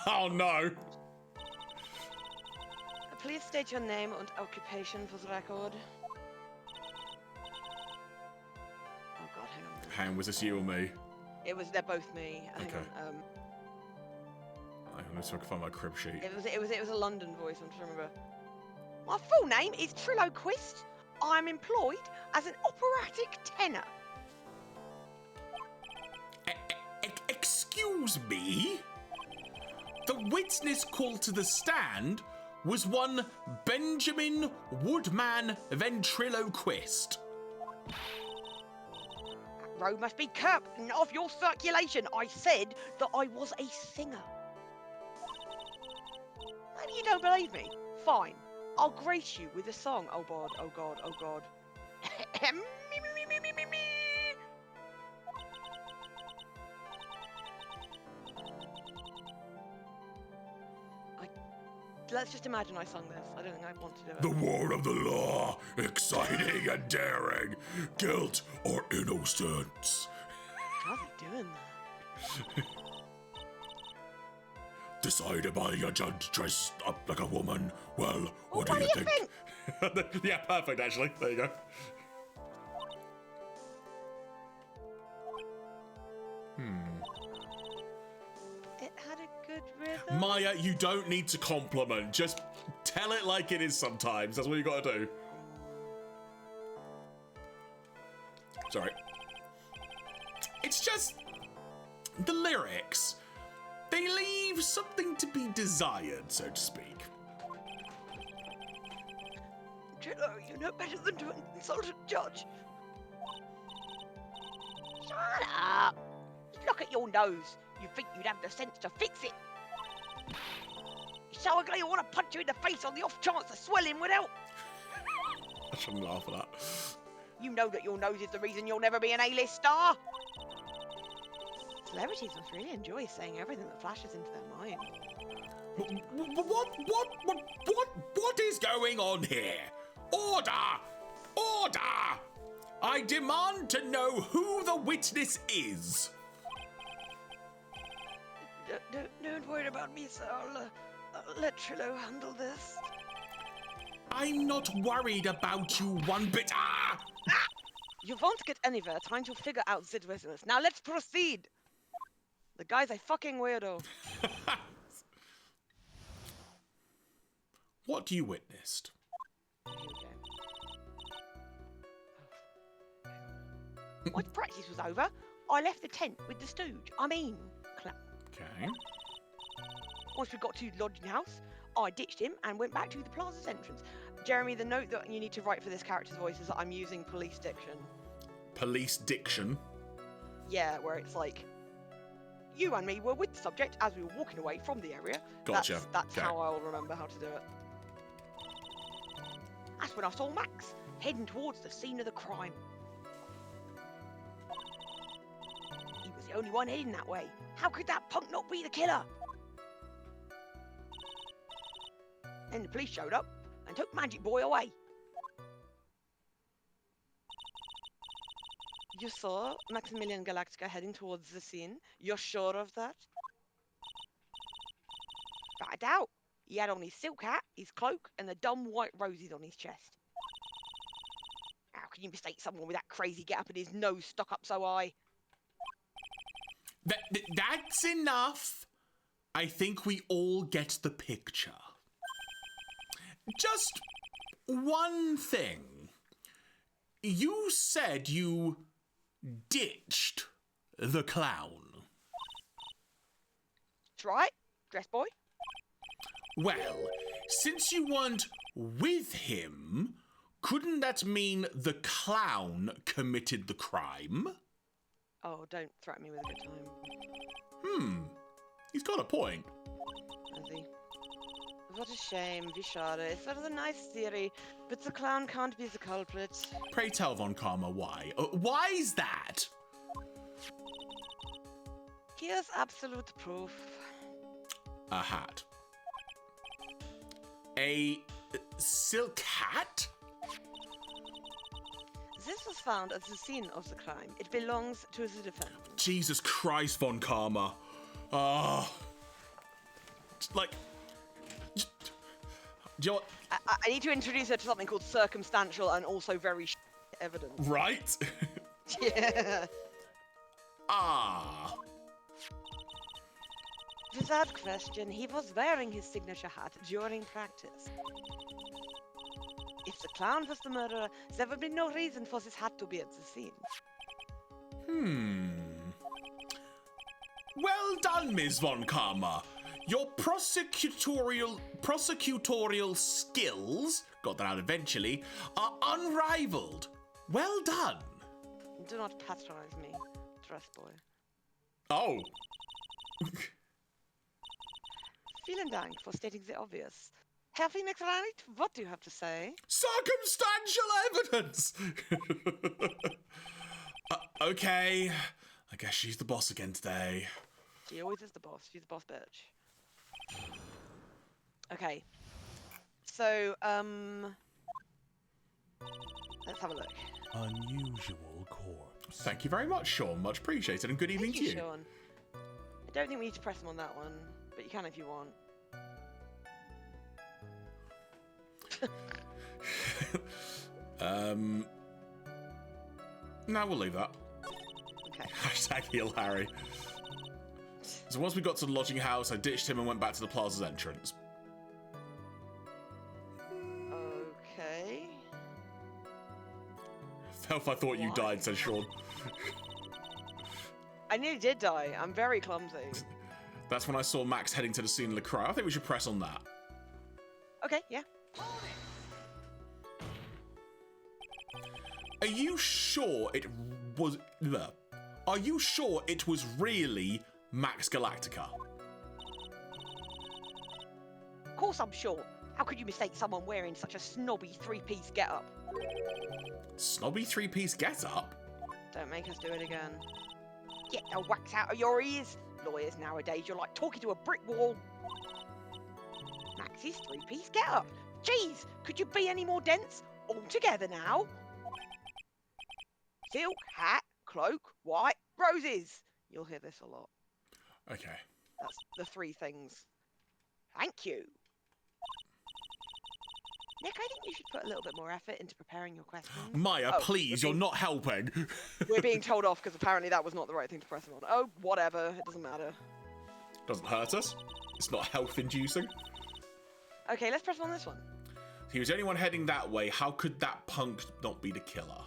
Oh, no. Please state your name and occupation for the record. Oh god, hang on. Hang on, was this you or me? They're both me. Hang Okay. on. I'm going to find my crib sheet. It was a London voice, I'm trying to remember. My full name is Trillo Quist. I'm employed as an operatic tenor. Excuse me? The witness called to the stand was one Benjamin Woodman Ventriloquist. That road must be curbed and off your circulation. I said that I was a singer. Maybe you don't believe me. Fine. I'll grace you with a song. Oh god, oh god, oh god. Let's just imagine I sung this. I don't think I want to do it. The word of the law, exciting and daring, guilt or innocence. How's he doing that? Decided by a judge dressed up like a woman. Well, what do you think? Yeah, perfect, actually. There you go. It had a good rhythm. Maya, you don't need to compliment. Just tell it like it is sometimes. That's what you gotta do. Sorry. It's just the lyrics. They leave something to be desired, so to speak. Trillo, you know better than to insult a judge. Shut up! Look at your nose. You think you'd have the sense to fix it? You're so ugly I want to punch you in the face on the off chance the swelling would help. I shouldn't laugh at that. You know that your nose is the reason you'll never be an A-list star. Celebrities must really enjoy saying everything that flashes into their mind. What is going on here? Order! Order! I demand to know who the witness is. Don't worry about me, sir. I'll let Trillo handle this. I'm not worried about you one bit. Ah! You won't get anywhere trying to figure out the business. Now let's proceed. The guy's a fucking weirdo. What you witnessed? Once practice was over, I left the tent with the stooge. Clown. Okay. Once we got to the lodging house, I ditched him and went back to the plaza's entrance. Jeremy, the note that you need to write for this character's voice is that I'm using police diction. Police diction? Yeah, where it's like, you and me were with the subject as we were walking away from the area. Gotcha. That's okay. how I'll remember how to do it. That's when I saw Max, heading towards the scene of the crime. He was the only one heading that way. How could that punk not be the killer? Then the police showed up and took Magic Boy away. You saw Maximilian Galactica heading towards the scene? You're sure of that? But I doubt. He had on his silk hat, his cloak, and the dumb white roses on his chest. How can you mistake someone with that crazy get-up and his nose stuck up so high? That's enough. I think we all get the picture. Just one thing. You said you ditched the clown. That's right, dress boy. Well, since you weren't with him, couldn't that mean the clown committed the crime? Oh, don't threaten me with a good time. He's got a point. Has he? What a shame, Vishara. It's sort of a nice theory, but the clown can't be the culprit. Pray tell, Von Karma, why? Why is that? Here's absolute proof. A hat. A silk hat? This was found at the scene of the crime. It belongs to the defendant. Jesus Christ, Von Karma. Like... Do you know what? I need to introduce her to something called circumstantial and also very evidence. Right? Yeah. Without question, he was wearing his signature hat during practice. If the clown was the murderer, there would be no reason for this hat to be at the scene. Well done, Ms. Von Karma. Your prosecutorial skills, got that out eventually, are unrivaled. Well done. Do not patronize me, dress boy. Oh. Vielen Dank for stating the obvious. Herr Phoenix Wright, what do you have to say? Circumstantial evidence! Okay. I guess she's the boss again today. She always is the boss. She's the boss bitch. Okay. So, let's have a look. Unusual corpse. Thank you very much, Sean. Much appreciated, and good evening to you. Sean. I don't think we need to press them on that one, but you can if you want. No, we'll leave that. Okay. Hashtag heal Harry. So once we got to the lodging house, I ditched him and went back to the plaza's entrance. Okay. Felf, I thought you died, said Sean. I nearly did die. I'm very clumsy. That's when I saw Max heading to the scene of the crime. I think we should press on that. Okay, yeah. Are you sure it was... Are you sure it was really Max Galactica? Of course I'm sure. How could you mistake someone wearing such a snobby three-piece get-up? Snobby three-piece get-up? Don't make us do it again. Get the wax out of your ears. Lawyers nowadays, you're like talking to a brick wall. Max's three-piece get-up. Jeez, could you be any more dense? All together now. Silk, hat, cloak, white, roses. You'll hear this a lot. Okay. That's the three things. Thank you. Nick, I think you should put a little bit more effort into preparing your questions. Maya, please, you're not helping. We're being told off because apparently that was not the right thing to press him on. Oh, whatever. It doesn't matter. Doesn't hurt us. It's not health-inducing. Okay, let's press on this one. He was the only one heading that way. How could that punk not be the killer?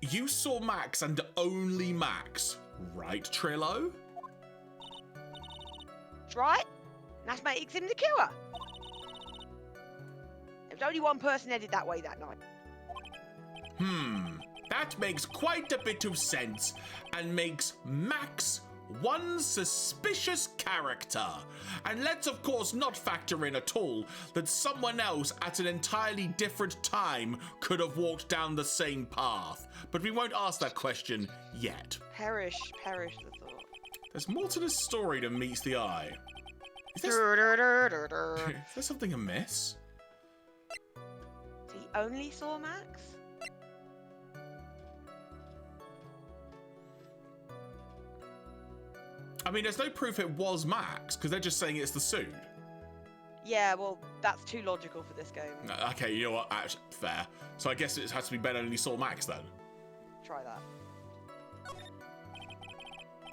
You saw Max and only Max, right, Trillo? That's right. That makes him the killer. There was only one person headed that way that night. That makes quite a bit of sense and makes Max one suspicious character. And let's of course not factor in at all that someone else at an entirely different time could have walked down the same path. But we won't ask that question yet. Perish the thought. There's more to this story than meets the eye. Is there something amiss? He only saw Max? I mean, there's no proof it was Max, because they're just saying it's the suit. Yeah, well, that's too logical for this game. Okay, you know what? Actually, fair. So I guess it has to be Ben only saw Max then. Try that.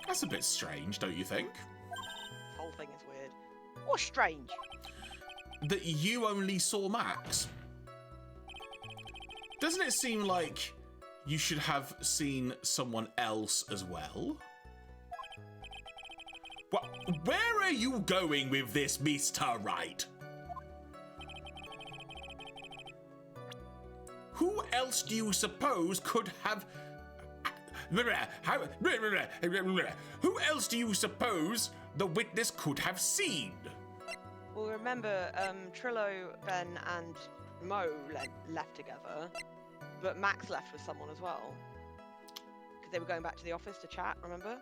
That's a bit strange, don't you think? This whole thing is weird. What's strange? That you only saw Max. Doesn't it seem like you should have seen someone else as well? Where are you going with this, Mr. Wright? Who else do you suppose could have... Who else do you suppose the witness could have seen? Well, remember, Trillo, Ben, and Mo left together, but Max left with someone as well. Because they were going back to the office to chat, remember?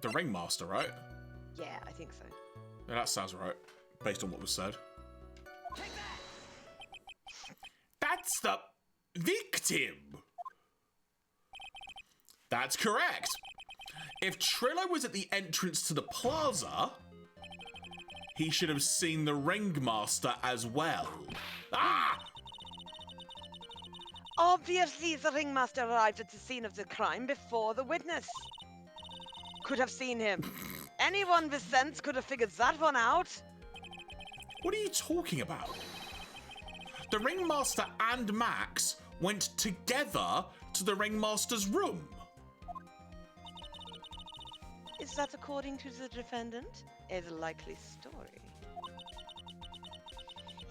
The ringmaster, right? Yeah, I think so. Yeah, that sounds right, based on what was said. That's the victim! That's correct. If Trillo was at the entrance to the plaza, he should have seen the ringmaster as well. Ah! Obviously, the ringmaster arrived at the scene of the crime before the witness. Could have seen him. Anyone with sense could have figured that one out. What are you talking about? The ringmaster and Max went together to the ringmaster's room. Is that according to the defendant? A likely story.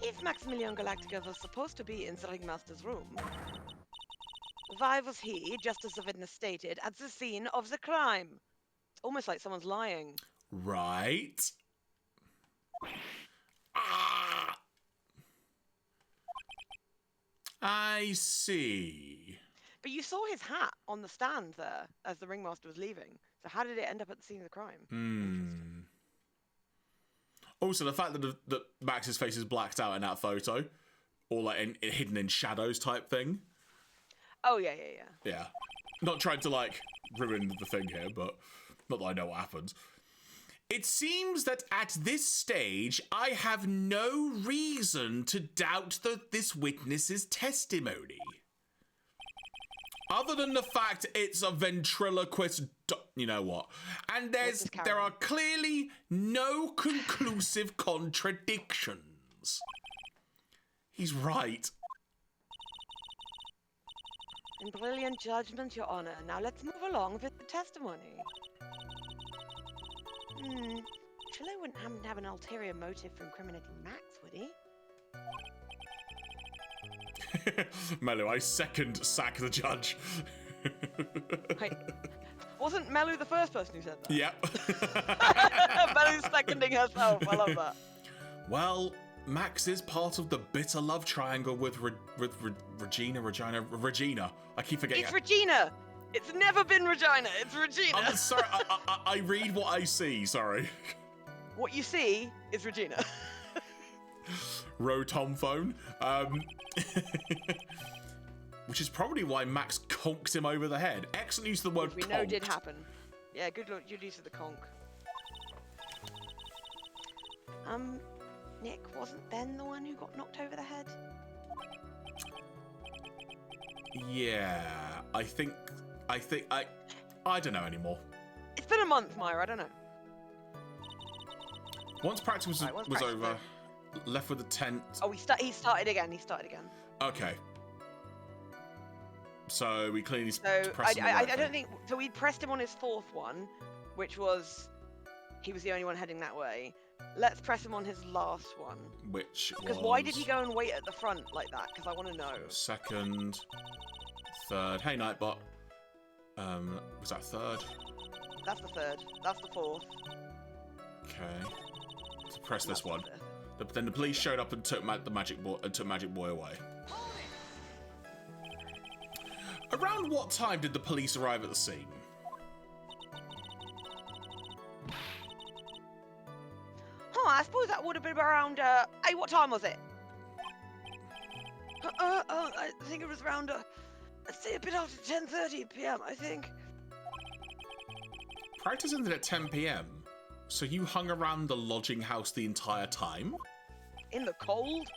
If Maximilian Galactica was supposed to be in the ringmaster's room, why was he, just as the witness stated, at the scene of the crime? It's almost like someone's lying. Right. Ah! I see. But you saw his hat on the stand there as the ringmaster was leaving. So how did it end up at the scene of the crime? Also, the fact that Max's face is blacked out in that photo, or like hidden in shadows type thing. Oh, yeah. Yeah. Not trying to, like, ruin the thing here, but not that I know what happens. It seems that at this stage, I have no reason to doubt this witness's testimony. Other than the fact it's a ventriloquist... You know what? And there are clearly no conclusive contradictions. He's right. In brilliant judgment, Your Honor. Now let's move along with the testimony. Trillo wouldn't happen to have an ulterior motive for incriminating Max, would he? Melu, I second sack the judge. Wait, wasn't Melu the first person who said that? Yep. Melu's seconding herself. I love that. Well, Max is part of the bitter love triangle with Regina. I keep forgetting. It's Regina. It's never been Regina. It's Regina. I'm sorry. I read what I see. Sorry. What you see is Regina. Rotomphone. Which is probably why Max conked him over the head. Excellent use of the word Which we know did happen. Yeah, good use of the conk. Nick, wasn't Ben the one who got knocked over the head? Yeah, I don't know anymore. It's been a month, Myra, I don't know. Once practice was over, left with the tent. Oh, he started again. Okay. So we clearly So pressed him. I don't think so. We pressed him on his fourth one, which was he was the only one heading that way. Let's press him on his last one. Which because why did he go and wait at the front like that? Because I want to know. Second, third. Hey, Nightbot. Was that third? That's the third. That's the fourth. Okay. So press this one. But then the police showed up and took the Magic Boy away. Around what time did the police arrive at the scene? I suppose that would have been around, hey, what time was it? I think it was around, let's say a bit after 10:30 p.m., I think. Practice ended at 10 p.m. So you hung around the lodging house the entire time? In the cold?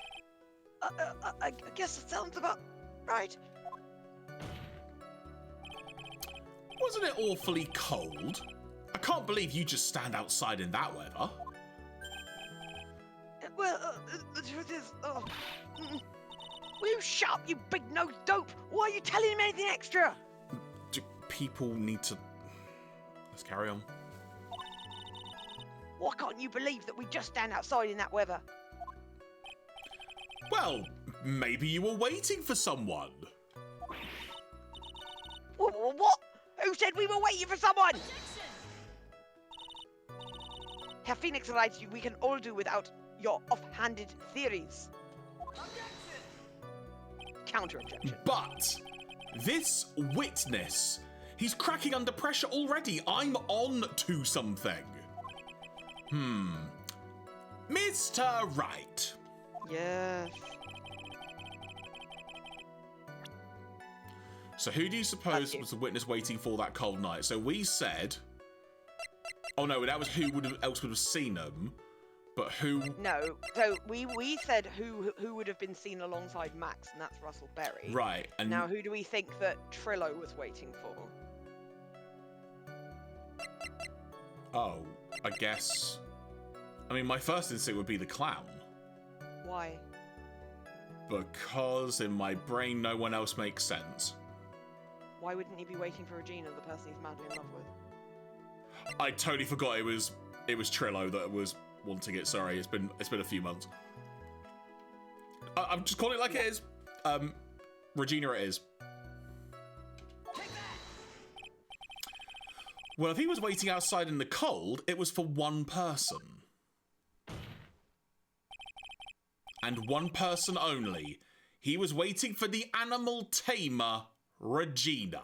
I guess it sounds about right. Wasn't it awfully cold? I can't believe you just stand outside in that weather. Well, the truth is, will you shut up, you big-nosed dope? Why are you telling him anything extra? Do people need to... Let's carry on. Why can't you believe that we just stand outside in that weather? Well, maybe you were waiting for someone. What? Who said we were waiting for someone? Herr Phoenix writes we can all do without your off-handed theories. Counter-objection. But this witness, he's cracking under pressure already. I'm on to something. Mr. Right. Yes. So who do you suppose was the witness waiting for that cold night? So we said... Oh no, that was who else would have seen them. But who... No, so we said who would have been seen alongside Max, and that's Russell Berry. Right, and... Now who do we think that Trillo was waiting for? Oh, I guess... I mean, my first instinct would be the clown. Why? Because in my brain, no one else makes sense. Why wouldn't he be waiting for Regina, the person he's madly in love with? I totally forgot it was Trillo that was wanting it. Sorry, it's been a few months. I'm just calling it like it is. Regina it is. Well, if he was waiting outside in the cold, it was for one person. And one person only. He was waiting for the animal tamer, Regina.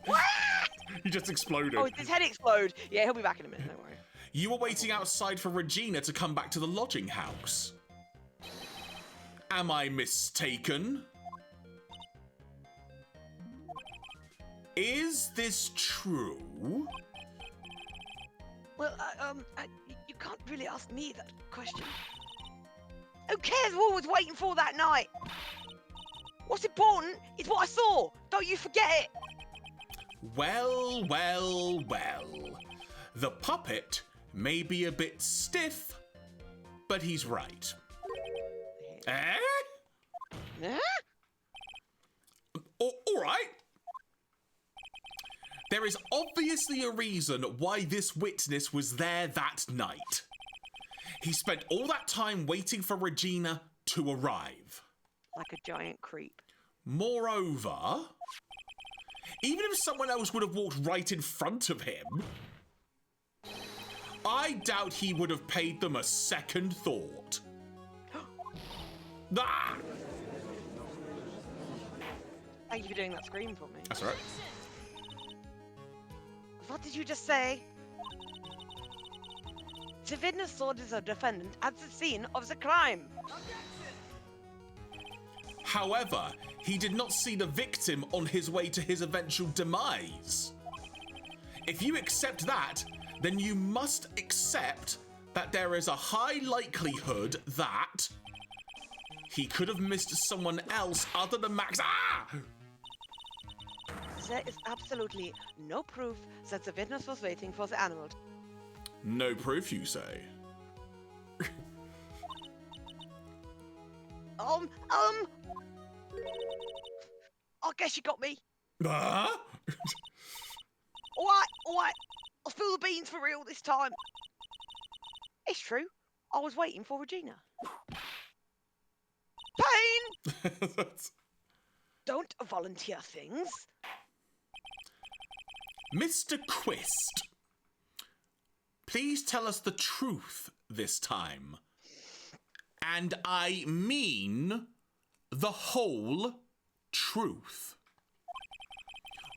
What? He just exploded. Oh, did his head explode? Yeah, he'll be back in a minute, don't worry. You were waiting outside for Regina to come back to the lodging house. Am I mistaken? Is this true? Well, you can't really ask me that question. Who cares what I was waiting for that night? What's important is what I saw. Don't you forget it. Well. The puppet may be a bit stiff, but he's right. Eh? Eh? All right. There is obviously a reason why this witness was there that night. He spent all that time waiting for Regina to arrive. Like a giant creep. Moreover, even if someone else would have walked right in front of him, I doubt he would have paid them a second thought. Ah! Thank you for doing that scream for me. That's all right. What did you just say? The witness saw the defendant at the scene of the crime. However, he did not see the victim on his way to his eventual demise. If you accept that, then you must accept that there is a high likelihood that he could have missed someone else other than Max. Ah! There is absolutely no proof that the witness was waiting for the animal. No proof, you say? I guess you got me. Ah? All right. I'll spill the beans for real this time. It's true. I was waiting for Regina. Pain! Don't volunteer things. Mr. Quist, please tell us the truth this time. And I mean the whole truth.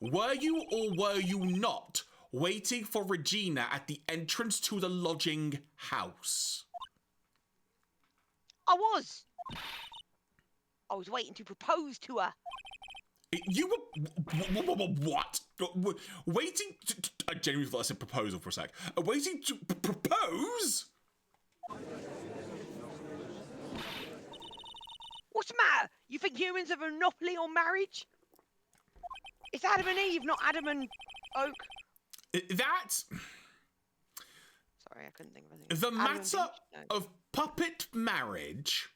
Were you or were you not waiting for Regina at the entrance to the lodging house? I was. I was waiting to propose to her. You were... What? Waiting to... I genuinely thought I said proposal for a sec. Waiting to propose? What's the matter? You think humans have a monopoly on marriage? It's Adam and Eve, not Adam and Oak. That's... Sorry, I couldn't think of anything. The matter of puppet marriage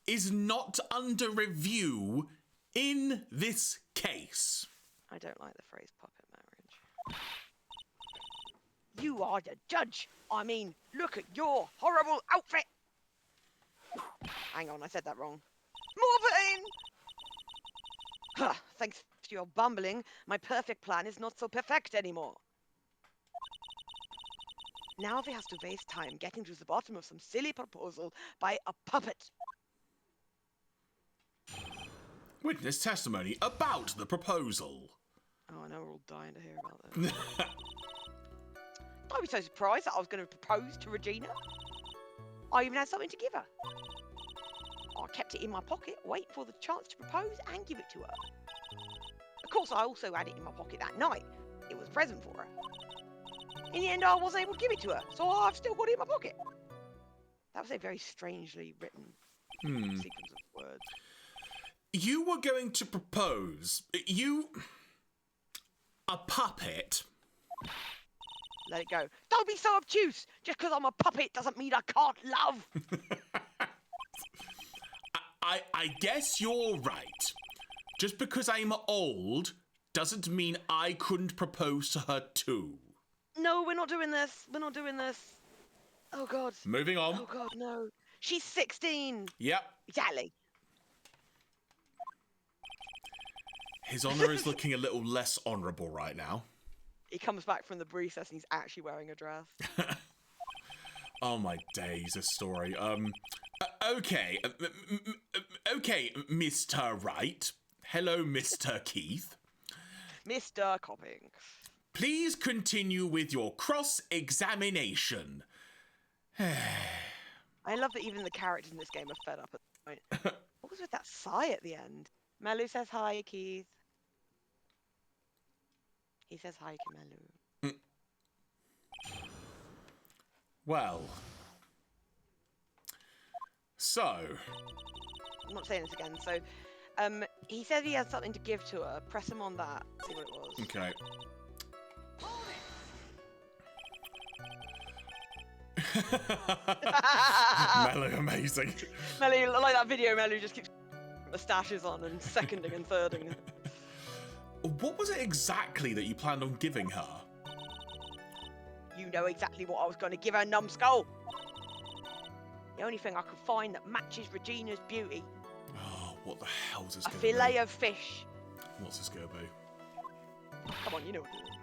is not under review in this case. I don't like the phrase puppet marriage. You are the judge. I mean, look at your horrible outfit. Hang on, I said that wrong. More pain! Thanks to your bumbling, my perfect plan is not so perfect anymore. Now he has to waste time getting to the bottom of some silly proposal by a puppet. Witness testimony about the proposal. Oh, I know we're all dying to hear about this. Don't be so surprised that I was going to propose to Regina. I even had something to give her. I kept it in my pocket, waiting for the chance to propose and give it to her. Of course, I also had it in my pocket that night. It was a present for her. In the end, I wasn't able to give it to her, so I've still got it in my pocket. That was a very strangely written sequence of words. You were going to propose. A puppet? Let it go. Don't be so obtuse! Just because I'm a puppet doesn't mean I can't love! I guess you're right. Just because I'm old doesn't mean I couldn't propose to her too. No, we're not doing this. We're not doing this. Oh, God. Moving on. Oh, God, no. She's 16. Yep. Exactly. His honour is looking a little less honourable right now. He comes back from the recess and he's actually wearing a dress. Oh my days, this story. Okay. Okay, Mr. Wright. Hello, Mr. Keith. Mr. Copping. Please continue with your cross-examination. I love that even the characters in this game are fed up at the point. What was with that sigh at the end? Melu says hi, Keith. He says hi to Melu. Well. So. I'm not saying this again. So, he said he had something to give to her. Press him on that. See what it was. Okay. Melu, amazing. Melu, like that video, Melu just keeps moustaches on and seconding and thirding. What was it exactly that you planned on giving her? You know exactly what I was going to give her, numbskull. The only thing I could find that matches Regina's beauty. Oh, what the hell's this A going to be? fillet of fish. What's this going to be? Come on, you know what it is.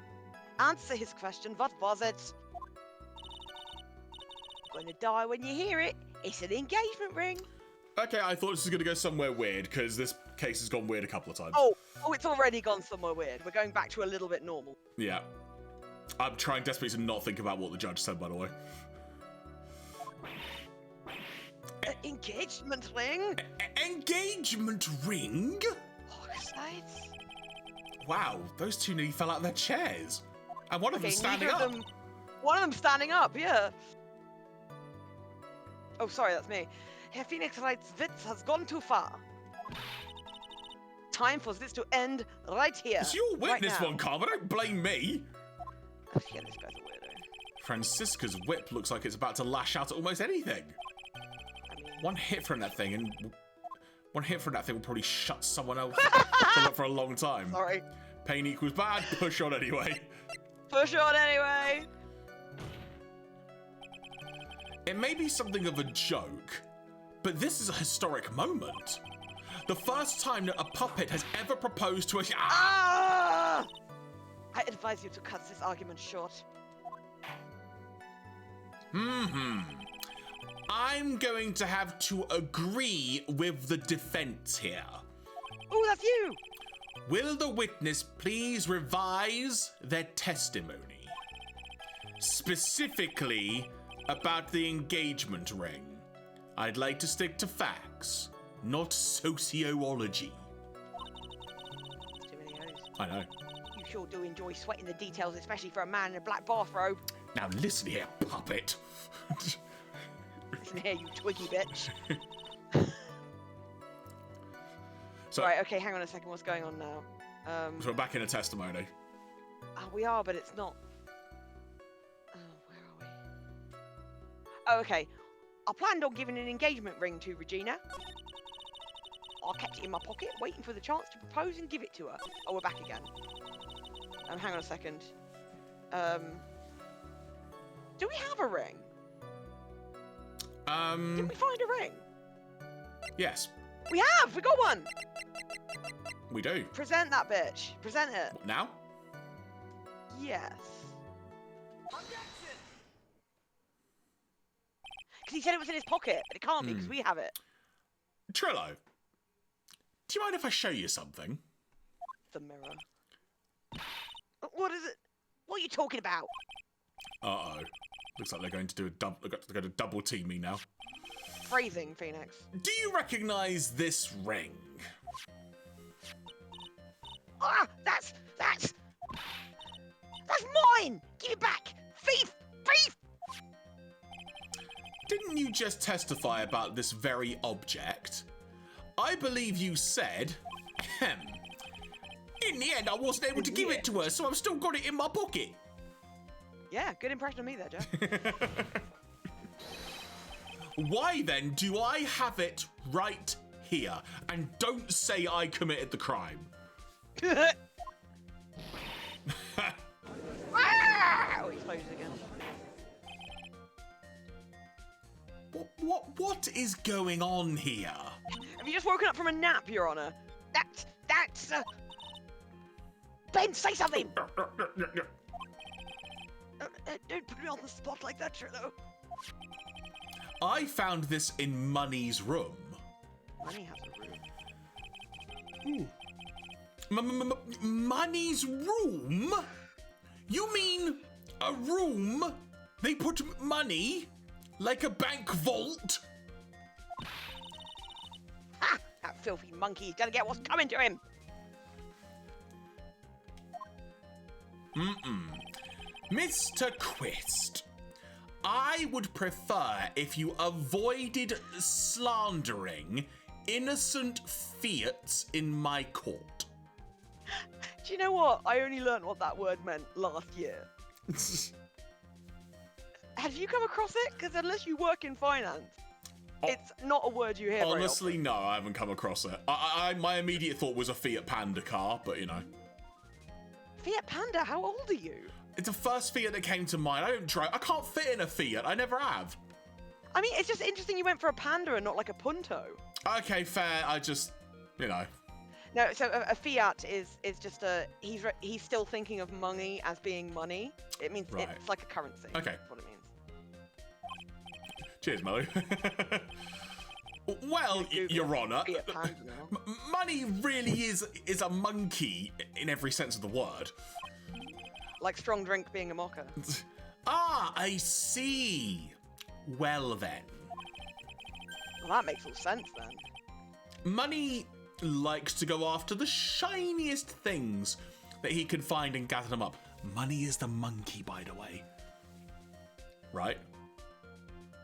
Answer his question. What was it? You're going to die when you hear it. It's an engagement ring. Okay, I thought this was going to go somewhere weird, because this case has gone weird a couple of times. Oh, it's already gone somewhere weird. We're going back to a little bit normal. Yeah. I'm trying desperately to not think about what the judge said, by the way. Engagement ring? Engagement ring? Oh, exciting. Wow, those two nearly fell out of their chairs. And one of them standing up. One of them standing up, yeah. Oh, sorry, that's me. Herr Phoenix Wright's witz has gone too far. Time for this to end right here. It's your witness right one, Karma. Don't blame me. Yeah, this guy's a weirdo. Francisca's whip looks like it's about to lash out at almost anything. One hit from that thing, and one hit from that thing will probably shut someone else up for a long time. Sorry. Pain equals bad. Push on anyway. Push on anyway. It may be something of a joke, but this is a historic moment. The first time that a puppet has ever proposed to a... Ah! I advise you to cut this argument short. I'm going to have to agree with the defense here. Oh, that's you! Will the witness please revise their testimony? Specifically about the engagement ring. I'd like to stick to facts, not sociology. Too many O's. I know. You sure do enjoy sweating the details, especially for a man in a black bathrobe. Now listen here, puppet. Listen here, you twiggy bitch. So, right, okay, hang on a second. What's going on now? So we're back in a testimony. We are, but it's not. Oh, where are we? Oh, okay. I planned on giving an engagement ring to Regina. I kept it in my pocket, waiting for the chance to propose and give it to her. Oh, we're back again. Hang on a second. Do we have a ring? Did we find a ring? Yes, We have! We got one! we do. Present that bitch. Present it. What, now? Yes. Because he said it was in his pocket, but it can't be because we have it. Trillo, do you mind if I show you something? The mirror. What is it? What are you talking about? Uh-oh. Looks like they're going to do a they're going to double team me now. Phrasing, Phoenix. Do you recognise this ring? Ah, that's mine! Give it back! Thief! Thief! Didn't you just testify about this very object? I believe you said, in the end I wasn't able to give it to her, so I've still got it in my pocket. Yeah, good impression of me there, Joe. Why then do I have it right here? And don't say I committed the crime. Ah! Oh, explosion again. What is going on here? Have you just woken up from a nap, Your Honor? That's Ben, say something! Don't put me on the spot like that, Trillo. I found this in Money's room. Money has a room. Money's room? You mean a room they put money like a bank vault? Ha! That filthy monkey's gonna get what's coming to him. Mr. Quist, I would prefer if you avoided slandering innocent fiats in my court. Do you know what? I only learned what that word meant last year. Have you come across it? Because unless you work in finance, it's not a word you hear Honestly, very no, I haven't come across it. My immediate thought was a Fiat Panda car, but you know. Fiat Panda, how old are you? It's the first Fiat that came to mind. I don't drive. I can't fit in a Fiat. I never have. I mean, it's just interesting you went for a Panda and not like a Punto. Okay, fair. I just, you know. No, so a fiat is just he's still thinking of money as being money. It means Right. it's like a currency. Okay. That's what it means. Cheers, Mo. Well, Your Honour, Fiat Panda now. money really is a monkey in every sense of the word. Like strong drink being a mocha. Ah, I see. Well then. Well, that makes all sense then. Money likes to go after the shiniest things that he can find and gather them up. Money is the monkey, by the way. Right?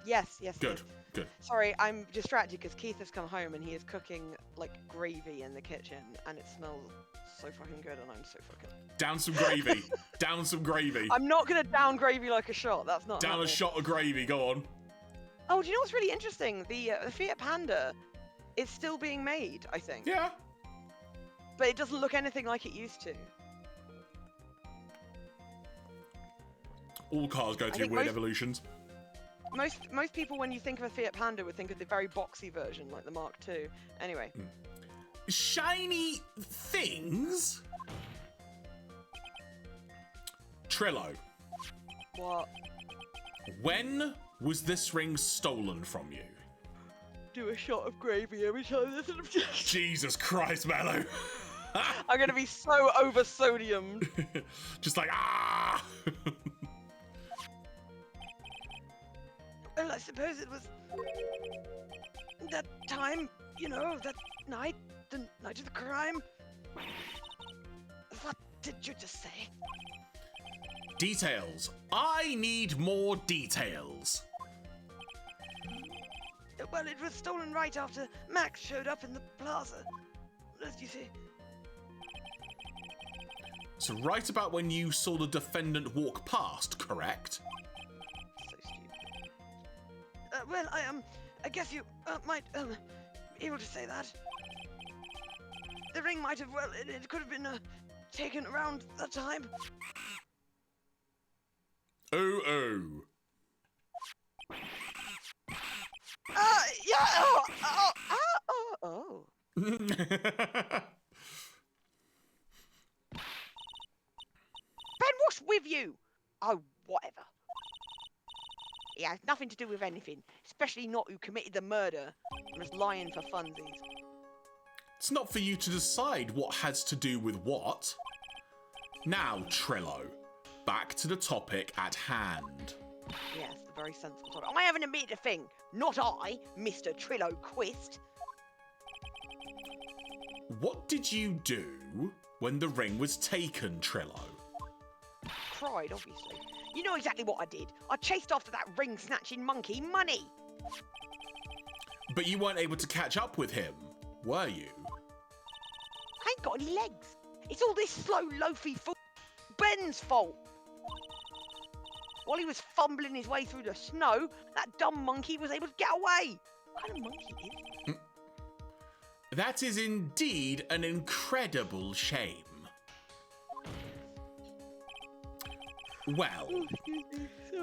Yes. Good, good. Sorry, I'm distracted because Keith has come home and he is cooking like gravy in the kitchen and it smells so fucking good and I'm so fucking... Down some gravy. Down some gravy. I'm not gonna down gravy like a shot, that's not Down happening. a shot of gravy, go on. Oh, do you know what's really interesting? The Fiat Panda is still being made, I think. Yeah. But it doesn't look anything like it used to. All cars go through weird evolutions. Most people, when you think of a Fiat Panda, would think of the very boxy version, like the Mark II. Anyway. Shiny things? Trillo. What? When was this ring stolen from you? Do a shot of gravy every time there's an objection. Jesus Christ, Mallow. I'm gonna be so over sodiumed. Just like, ah! Well, I suppose it was that time, you know, that night, the night of the crime. What did you just say? Details. I need more details. Well, it was stolen right after Max showed up in the plaza. As you see. So right about when you saw the defendant walk past, correct? So stupid. Well, I guess you might be able to say that. The ring might have, well, it could have been taken around that time. Oh. Oh. Ben, what's with you? Oh, whatever. It has nothing to do with anything, especially not who committed the murder. I'm just lying for funsies. It's not for you to decide what has to do with what. Now, Trillo, back to the topic at hand. Yes, the very sensible topic. I haven't admitted a thing. Not I, Mr. Trillo Quist. What did you do when the ring was taken, Trillo? Cried, obviously. You know exactly what I did. I chased after that ring-snatching monkey Money. But you weren't able to catch up with him, were you? I ain't got any legs. It's all this slow, loafy fool Ben's fault. While he was fumbling his way through the snow, that dumb monkey was able to get away. What kind of monkey is? That is indeed an incredible shame. Well,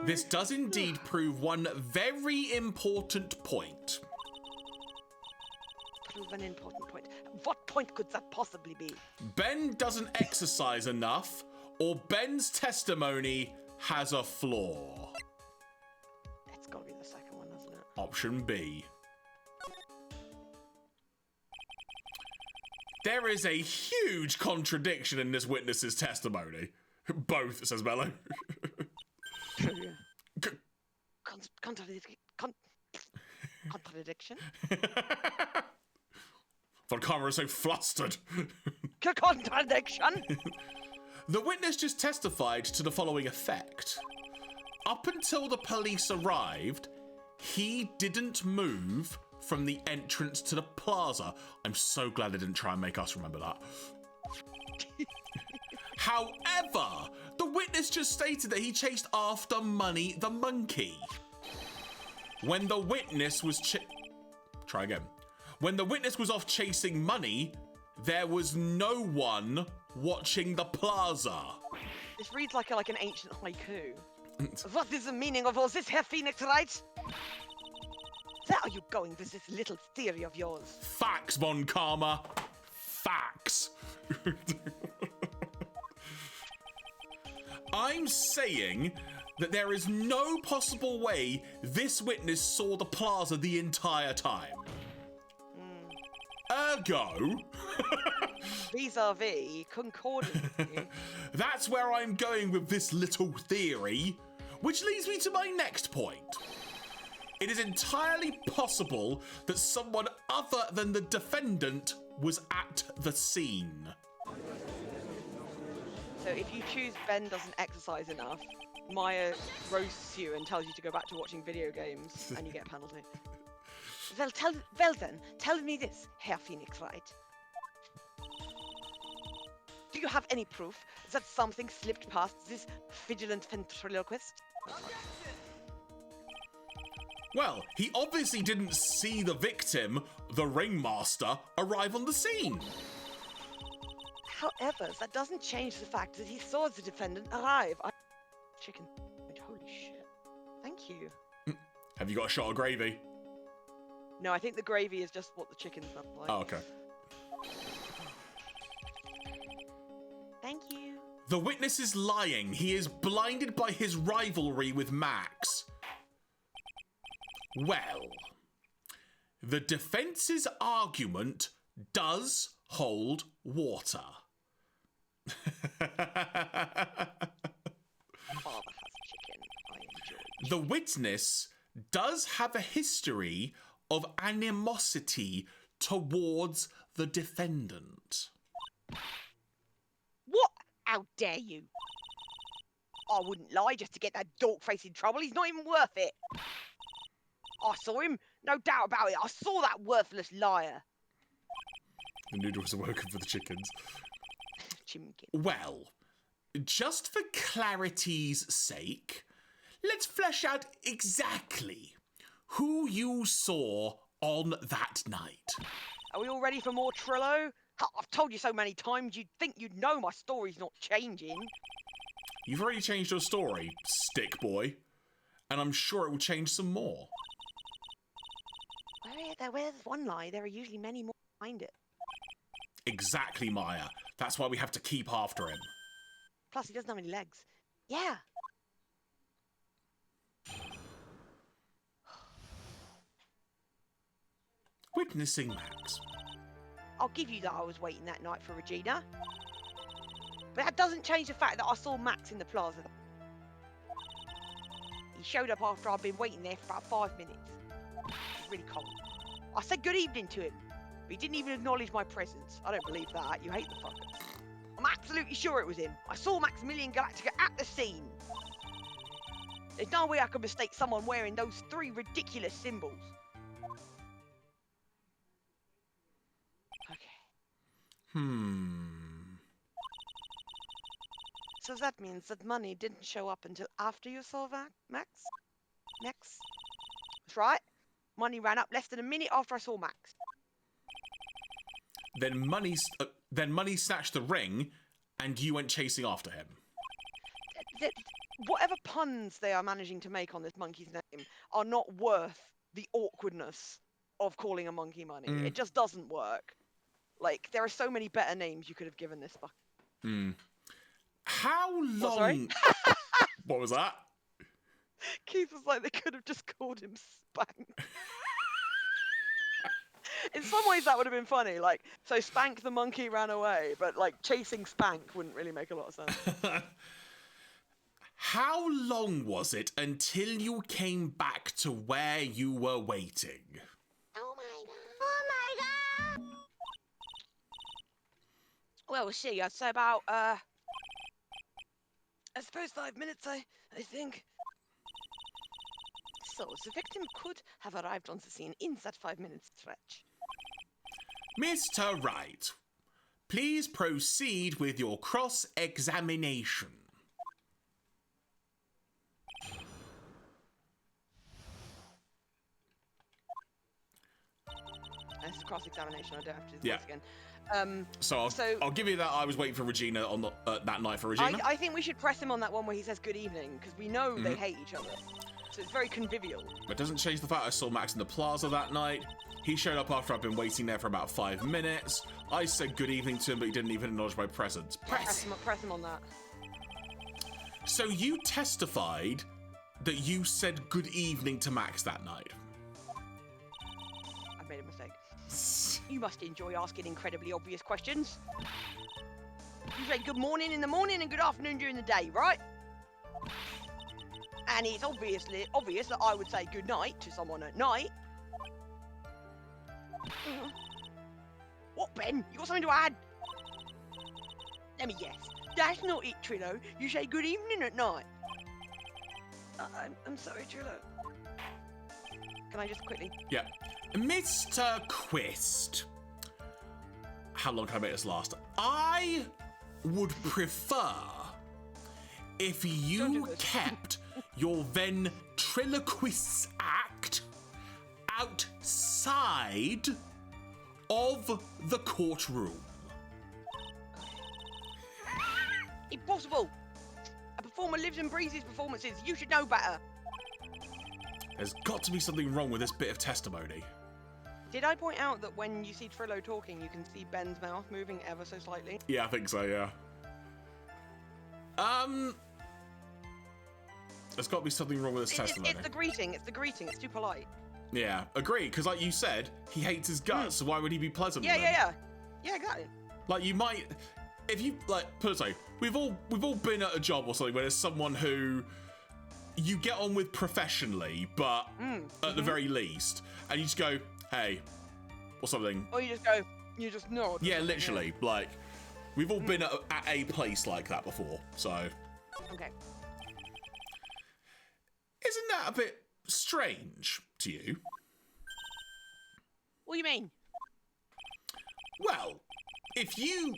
this does indeed prove one very important point. Prove an important point. What point could that possibly be? Ben doesn't exercise enough, or Ben's testimony has a flaw. It's got to be the second one, hasn't it? Option B. There is a huge contradiction in this witness's testimony. Both, says Mello. Contradiction? Von Karma is so flustered. Contradiction? The witness just testified to the following effect. Up until the police arrived, he didn't move from the entrance to the plaza. I'm so glad they didn't try and make us remember that. However, the witness just stated that he chased after Money the monkey. When the witness was When the witness was off chasing Money, there was no one watching the plaza. This reads like an ancient haiku. What is the meaning of all this, Herr Phoenix, right? Where are you going with this little theory of yours? Facts, Von Karma. Facts. I'm saying that there is no possible way this witness saw the plaza the entire time. Ergo... Vis-a-vis, concordantly. That's where I'm going with this little theory, which leads me to my next point. It is entirely possible that someone other than the defendant was at the scene. So if you choose Ben doesn't exercise enough, Maya roasts you and tells you to go back to watching video games, and you get a penalty. Well then, tell me this, Herr Phoenix, right? Do you have any proof that something slipped past this vigilant ventriloquist? Well, he obviously didn't see the victim, the ringmaster, arrive on the scene. However, that doesn't change the fact that he saw the defendant arrive. Chicken. Holy shit. Thank you. Have you got a shot of gravy? No, I think the gravy is just what the chicken smelled like. Oh, okay. Thank you. The witness is lying. He is blinded by his rivalry with Max. Well, the defense's argument does hold water. The witness does have a history of animosity towards the defendant. What? How dare you? I wouldn't lie just to get that dork face in trouble. He's not even worth it. I saw him. No doubt about it. I saw that worthless liar. The noodles are working for the chickens. Well, just for clarity's sake, let's flesh out exactly who you saw on that night. Are we all ready for more Trillo? I've told you so many times, you'd think you'd know my story's not changing. You've already changed your story, stick boy, and I'm sure it will change some more. Where Where's one lie, there are usually many more behind it. Exactly, Maya. That's why we have to keep after him. Plus, he doesn't have any legs. Yeah. Witnessing Max. I'll give you that I was waiting that night for Regina. But that doesn't change the fact that I saw Max in the plaza. He showed up after I'd been waiting there for about 5 minutes. It was really cold. I said good evening to him, but he didn't even acknowledge my presence. I don't believe that. You hate the fucker. I'm absolutely sure it was him. I saw Maximilian Galactica at the scene. There's no way I could mistake someone wearing those 3 ridiculous symbols. Okay. So that means that money didn't show up until after you saw Max? Max? That's right. Money ran up less than a minute after I saw Max. Then money snatched the ring, and you went chasing after him. Whatever puns they are managing to make on this monkey's name are not worth the awkwardness of calling a monkey money. It just doesn't work. Like, there are so many better names you could have given this fucker. How long... What, sorry? What was that? Keith was like, they could have just called him Spank. In some ways, that would have been funny. Like, so Spank the monkey ran away, but, like, chasing Spank wouldn't really make a lot of sense. How long was it until you came back to where you were waiting? Oh my god. Oh my god! Well, we'll see. I'd say about, I suppose 5 minutes, I think. So, the victim could have arrived on the scene in that 5 minute stretch. Mr. Wright, please proceed with your cross-examination. This is cross-examination. I don't have to do this again. So I'll give you that. I was waiting for Regina on the, that night for Regina. I think we should press him on that one where he says good evening, because we know they hate each other. So it's very convivial. But it doesn't change the fact I saw Max in the plaza that night. He showed up after I've been waiting there for about 5 minutes. I said good evening to him, but he didn't even acknowledge my presence. Press him on that. So you testified that you said good evening to Max that night. I've made a mistake. You must enjoy asking incredibly obvious questions. You say good morning in the morning and good afternoon during the day, right? And it's obvious that I would say good night to someone at night. What, Ben? You got something to add? Let me guess. That's not it, Trillo. You say good evening at night. I'm sorry, Trillo. Can I just quickly? Yeah. Mr. Quist. How long can I make this last? I would prefer if you kept your ventriloquist's act outside of the courtroom. Impossible! A performer lives and breathes his performances. You should know better. There's got to be something wrong with this bit of testimony. Did I point out that when you see Trillo talking, you can see Ben's mouth moving ever so slightly? Yeah, I think so, yeah. There's got to be something wrong with this testimony. It's the greeting. It's the greeting. It's too polite. Yeah, agree. Because like you said, he hates his guts. So why would he be pleasant? Yeah, with him? Yeah, exactly. Like you might, if you like, put it this way, we've all been at a job or something where there's someone who you get on with professionally, but at the very least, and you just go, hey, or something. Or you just nod. Yeah, literally. Yeah. Like we've all been at a place like that before. So. Okay. Isn't that a bit strange to you? What do you mean? Well, if you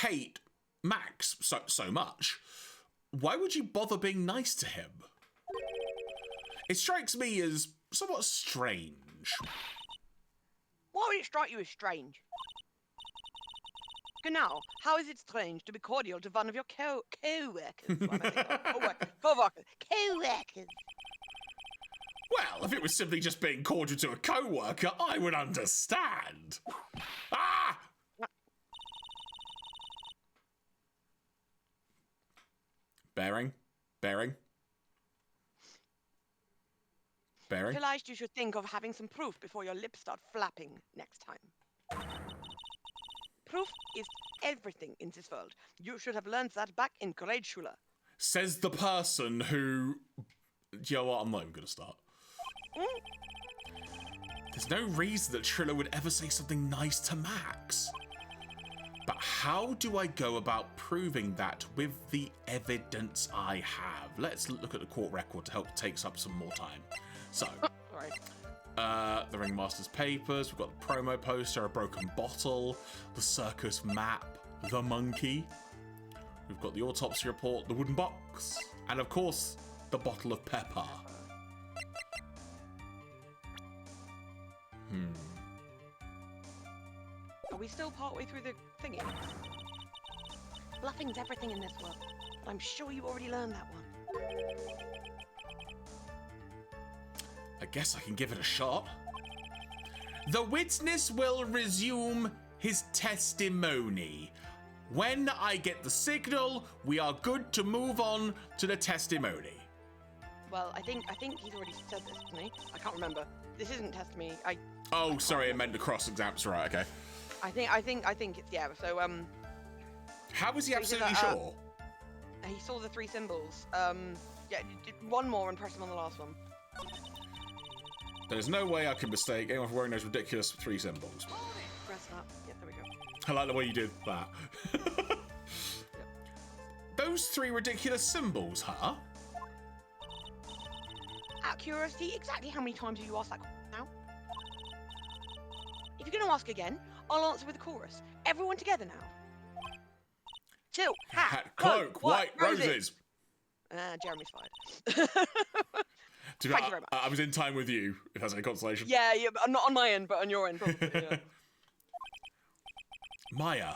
hate Max so much, why would you bother being nice to him? It strikes me as somewhat strange. Why would it strike you as strange? Genau, how is it strange to be cordial to one of your co-workers? Co-workers. Well, if it was simply just being cordial to a co-worker, I would understand. Ah! Bearing. Realized you should think of having some proof before your lips start flapping next time. Proof is everything in this world. You should have learned that back in grade Schule. Says the person who... You know what? I'm not even going to start. There's no reason that Triller would ever say something nice to Max. But how do I go about proving that with the evidence I have? Let's look at the court record to help take up some more time. So, the Ringmaster's papers, we've got the promo poster, a broken bottle, the circus map, the monkey. We've got the autopsy report, the wooden box, and of course, the bottle of pepper. Are we still partway through the thingy? Bluffing's everything in this world. I'm sure you already learned that one. I guess I can give it a shot. The witness will resume his testimony. When I get the signal, we are good to move on to the testimony. Well, I think he's already said this to me. I can't remember. This isn't testimony. Oh, sorry, I meant the cross exams. Right, okay. I think it's yeah. So How was he absolutely sure? He saw the 3 symbols. Yeah, one more and press him on the last one. There's no way I can mistake anyone for wearing those ridiculous 3 symbols. Press that. Yep, there we go. I like the way you did that. Yep. Those 3 ridiculous symbols, huh? Out of curiosity, exactly how many times have you asked that question now? If you're going to ask again, I'll answer with a chorus. Everyone together now. Tilt, hat, cloak, white roses. Jeremy's fired. Thank you very much. I was in time with you, if that's any consolation. Yeah, but not on my end, but on your end, probably. Yeah. Maya,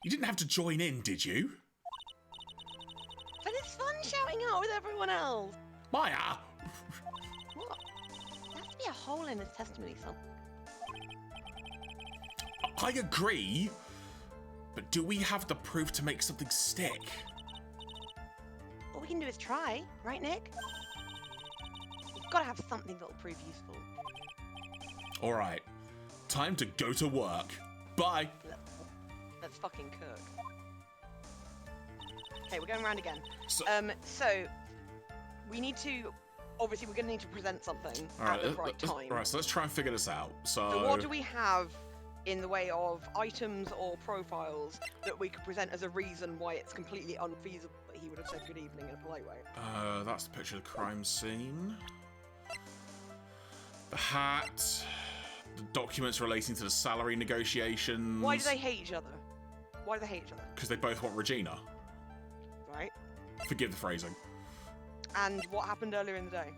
you didn't have to join in, did you? But it's fun shouting out with everyone else. Maya! What? There has to be a hole in his testimony, son. I agree, but do we have the proof to make something stick? All we can do is try, right, Nick? We've got to have something that'll prove useful. All right, time to go to work. Bye. Let's fucking cook. Okay, we're going around again. So we need to. Obviously, we're going to need to present something at the right time. All right, so let's try and figure this out. So what do we have in the way of items or profiles that we could present as a reason why it's completely unfeasible that he would have said good evening in a polite way? That's the picture of the crime scene. The hat. The documents relating to the salary negotiations. Why do they hate each other? Why do they hate each other? Because they both want Regina. Right. Forgive the phrasing. And what happened earlier in the day?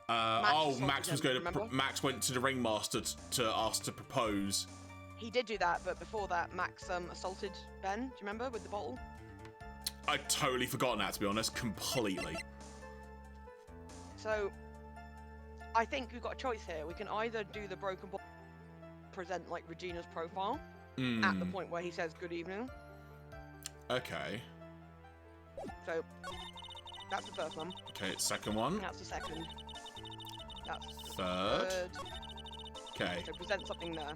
Max was going to. Max went to the ringmaster to ask to propose. He did do that, but before that, Max assaulted Ben. Do you remember with the bottle? I'd totally forgotten that, to be honest, completely. So, I think we've got a choice here. We can either do the broken bottle, present like Regina's profile at the point where he says good evening. Okay. So, that's the first one. Okay, second one. That's the second. That's the third. Okay. So present something there.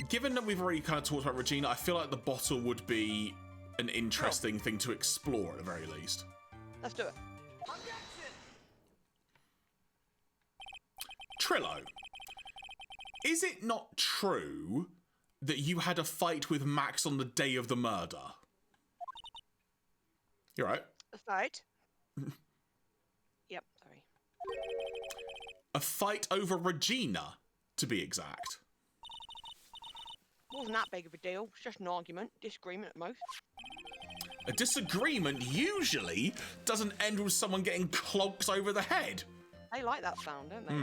Given that we've already kind of talked about Regina, I feel like the bottle would be an interesting thing to explore at the very least. Let's do it. Trillo, is it not true that you had a fight with Max on the day of the murder? You're right. A fight? Yep, sorry. A fight over Regina, to be exact. Wasn't that big of a deal. It's just an argument, disagreement at most. A disagreement usually doesn't end with someone getting clonked over the head. They like that sound, don't they?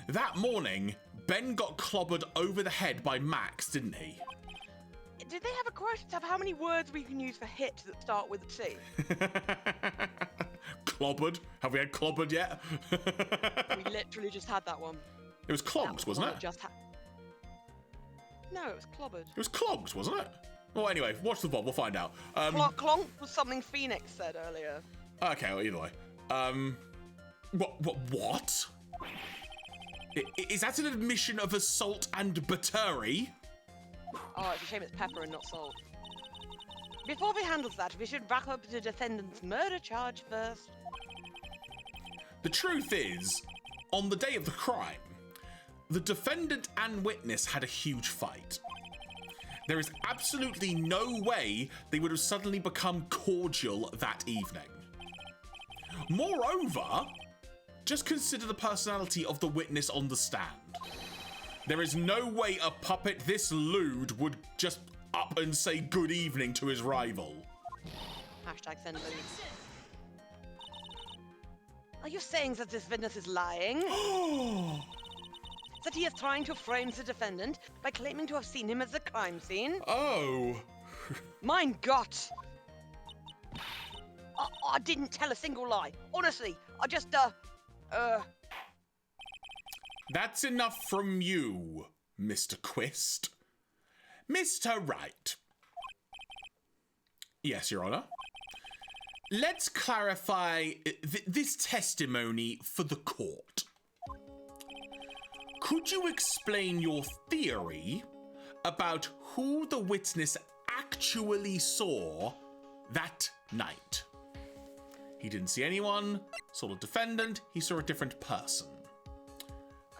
That morning, Ben got clobbered over the head by Max, didn't he? Did they have a quote of how many words we can use for hit that start with a T? Clobbered? Have we had clobbered yet? We literally just had that one. It was clogged, wasn't it? No, it was clobbered. It was clogged, wasn't it? Well, anyway, watch the VOD, we'll find out. Clonk was something Phoenix said earlier. Okay, well, either way. What? Is that an admission of assault and battery? Oh, it's a shame it's pepper and not salt. Before we handle that, we should wrap up the defendant's murder charge first. The truth is, on the day of the crime, the defendant and witness had a huge fight. There is absolutely no way they would have suddenly become cordial that evening. Moreover, just consider the personality of the witness on the stand. There is no way a puppet this lewd would just up and say good evening to his rival. Hashtag send lewd. Are you saying that this witness is lying? That he is trying to frame the defendant by claiming to have seen him at the crime scene? Oh. Mein Gott! I didn't tell a single lie. Honestly, I just, That's enough from you, Mr. Quist. Mr. Wright. Yes, Your Honor. Let's clarify this testimony for the court. Could you explain your theory about who the witness actually saw that night? He didn't see anyone, saw the defendant, he saw a different person.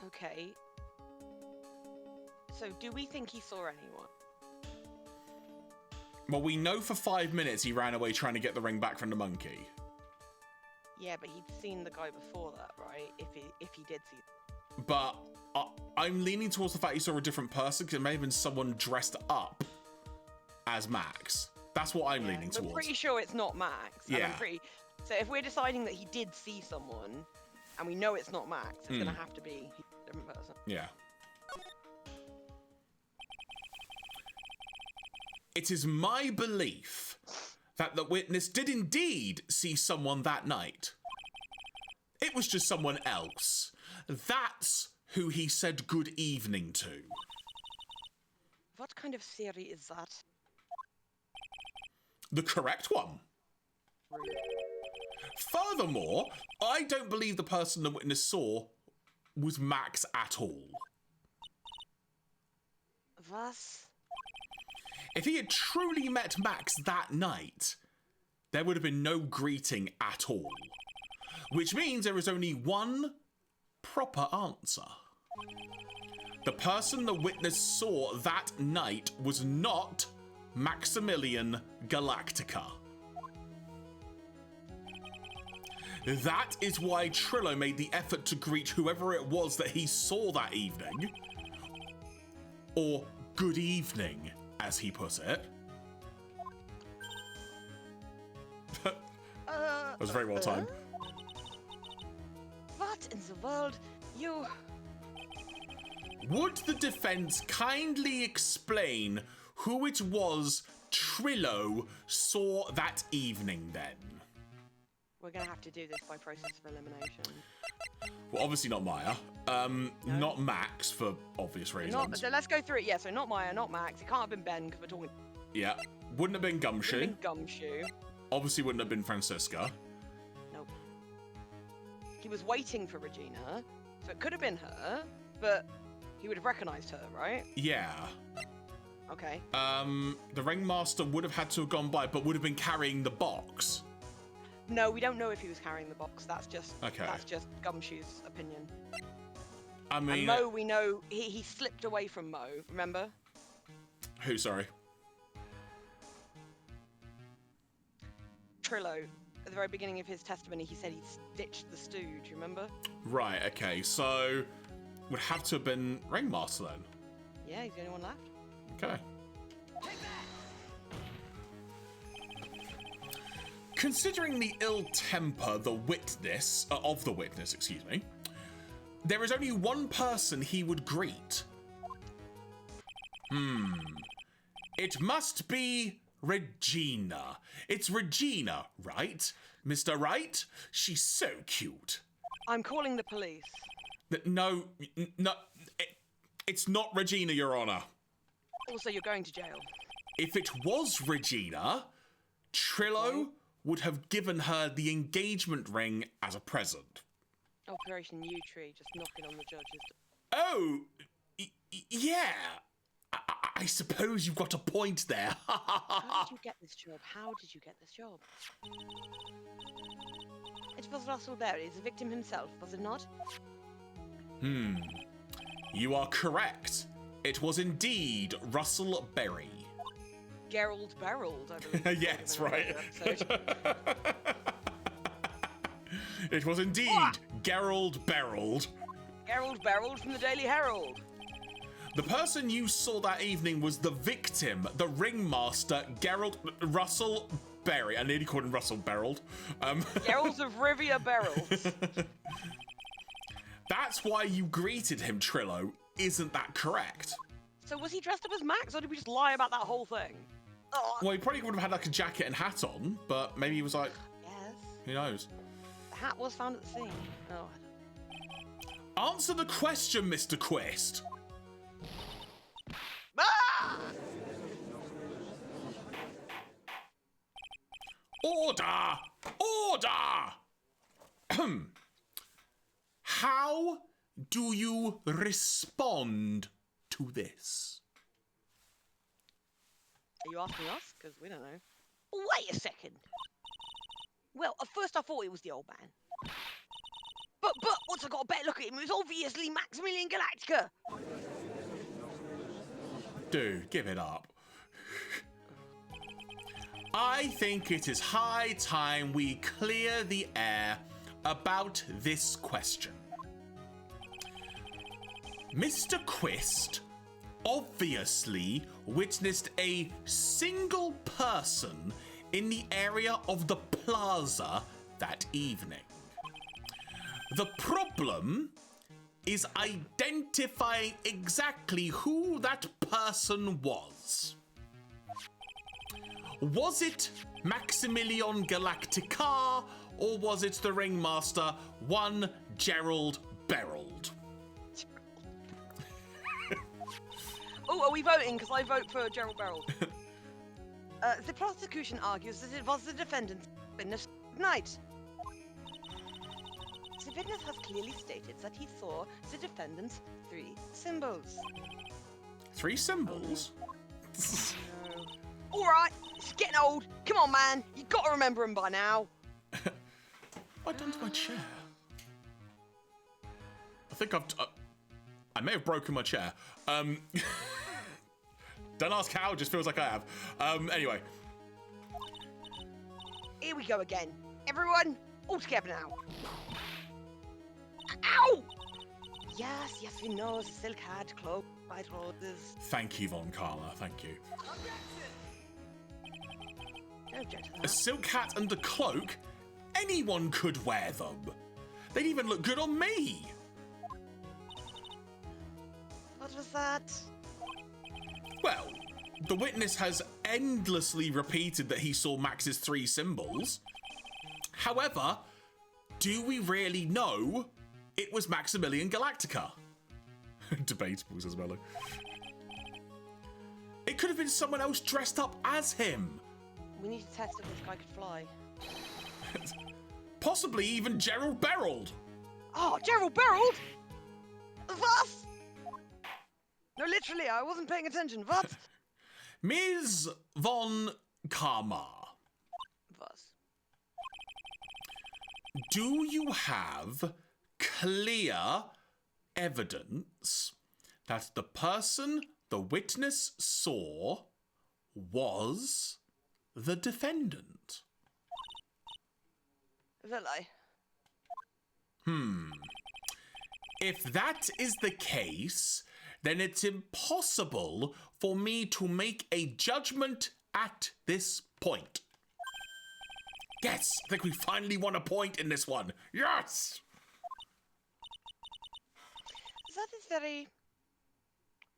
Okay. So, do we think he saw anyone? Well, we know for 5 minutes he ran away trying to get the ring back from the monkey. Yeah, but he'd seen the guy before that, right? If he did see. But I'm leaning towards the fact he saw a different person, because it may have been someone dressed up as Max. That's what I'm leaning towards. I'm pretty sure it's not Max. Yeah. So if we're deciding that he did see someone, and we know it's not Max, it's going to have to be a different person. Yeah. It is my belief that the witness did indeed see someone that night. It was just someone else. That's who he said good evening to. What kind of theory is that? The correct one. Furthermore, I don't believe the person the witness saw was Max at all. Was? If he had truly met Max that night, there would have been no greeting at all. Which means there is only one proper answer. The person the witness saw that night was not Maximilian Galactica. That is why Trillo made the effort to greet whoever it was that he saw that evening. Or good evening, as he put it. That was very well timed. What in the world? You... Would the defense kindly explain who it was Trillo saw that evening then? We're going to have to do this by process of elimination. Well, obviously not Maya. Not Max, for obvious reasons. So let's go through it. Yeah, so not Maya, not Max. It can't have been Ben, because we're talking... Yeah. Wouldn't have been Gumshoe. Wouldn't have been Gumshoe. Obviously wouldn't have been Francisca. Nope. He was waiting for Regina, so it could have been her, but he would have recognised her, right? Yeah. Okay. The ringmaster would have had to have gone by, but would have been carrying the box. No, we don't know if he was carrying the box. That's just okay. That's just Gumshoe's opinion. I mean, and Mo, we know he slipped away from Mo. Remember? Who? Sorry. Trillo. At the very beginning of his testimony, he said he ditched the stew. Do you remember? Right. Okay. So would have to have been ringmaster then. Yeah, he's the only one left. Okay. Considering the ill temper of the witness, excuse me, there is only one person he would greet. It must be Regina. It's Regina, right? Mr. Right? She's so cute. I'm calling the police. No, it's not Regina, Your Honor. Also, you're going to jail. If it was Regina, Trillo would have given her the engagement ring as a present. Operation New Tree, just knocking on the judge's door. Oh, yeah. I suppose you've got a point there. How did you get this job? How did you get this job? It was Russell Berry, the victim himself, was it not? You are correct. It was indeed Russell Berry. Gerald Barreled, I believe. Yes, right. It was indeed Gerald Barreled. Gerald Barreled from the Daily Herald. The person you saw that evening was the victim, the ringmaster, Russell Berry. I nearly called him Russell Barreled. Gerald of Rivia Barrels. That's why you greeted him, Trillo. Isn't that correct? So was he dressed up as Max, or did we just lie about that whole thing? Oh. Well, he probably would have had like a jacket and hat on, but maybe he was like... Yes. Who knows? The hat was found at the scene. Oh, I don't... Answer the question, Mr. Quist. Ah! Order! Order! How do you respond to this? Are you asking us? Because we don't know. Wait a second. Well, at first I thought it was the old man. But once I got a better look at him, it was obviously Maximilian Galactica. Dude, give it up. I think it is high time we clear the air about this question. Mr. Quist obviously witnessed a single person in the area of the plaza that evening. The problem is identifying exactly who that person was. Was it Maximilian Galactica, or was it the ringmaster, one Gerald Barreled? Oh, are we voting? Because I vote for Gerald Barreled. The prosecution argues that it was the defendant's witness night. The witness has clearly stated that he saw the defendant's 3 symbols. 3 symbols? No. All right, it's getting old. Come on, man. You got to remember him by now. What done to my chair? I think I may have broken my chair. Don't ask how, just feels like I have. Anyway. Here we go again. Everyone, all together now. Ow! Yes, we know the silk hat, cloak, white roses. Thank you, Von Carla, thank you. No objection to A that. silk hat and a cloak? Anyone could wear them. They'd even look good on me. What was that? Well, the witness has endlessly repeated that he saw Max's 3 symbols. However, do we really know it was Maximilian Galactica? Debatable, says Mello. It could have been someone else dressed up as him. We need to test if this guy could fly. Possibly even Gerald Barreled. Oh, Gerald Barreled? What? No, literally, I wasn't paying attention. What? Ms. Von Karma. What? Do you have clear evidence that the person the witness saw was the defendant? Will I? If that is the case, then it's impossible for me to make a judgment at this point. Yes, I think we finally won a point in this one. Yes! That is very